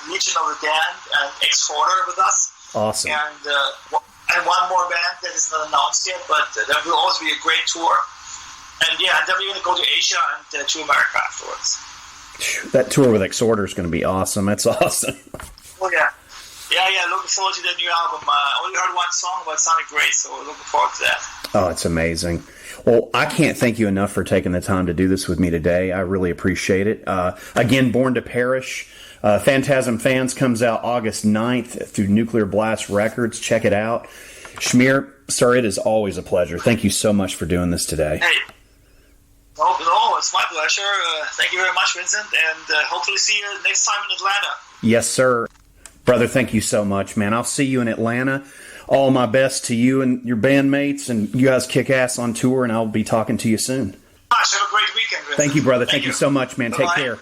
Legion of the Damned and Ex-Forder with us. Awesome. And one more band that is not announced yet, but that will also be a great tour. And then we're going to go to Asia and to America afterwards. That tour with Exhorder is going to be awesome. That's awesome. Oh, yeah. Yeah, looking forward to the new album. I only heard one song, but it sounded great, so looking forward to that. Oh, it's amazing. Well, I can't thank you enough for taking the time to do this with me today. I really appreciate it. Again, Born to Perish, Phantasm Fans comes out August 9th through Nuclear Blast Records. Check it out. Schmier, sir, it is always a pleasure. Thank you so much for doing this today. Hey. No, it's my pleasure. Thank you very much, Vincent, and hopefully see you next time in Atlanta. Yes, sir. Brother, thank you so much, man. I'll see you in Atlanta. All my best to you and your bandmates, and you guys kick ass on tour, and I'll be talking to you soon. Have a great weekend, Vincent. Thank you, brother. Thank you so much, man. Bye-bye. Take care.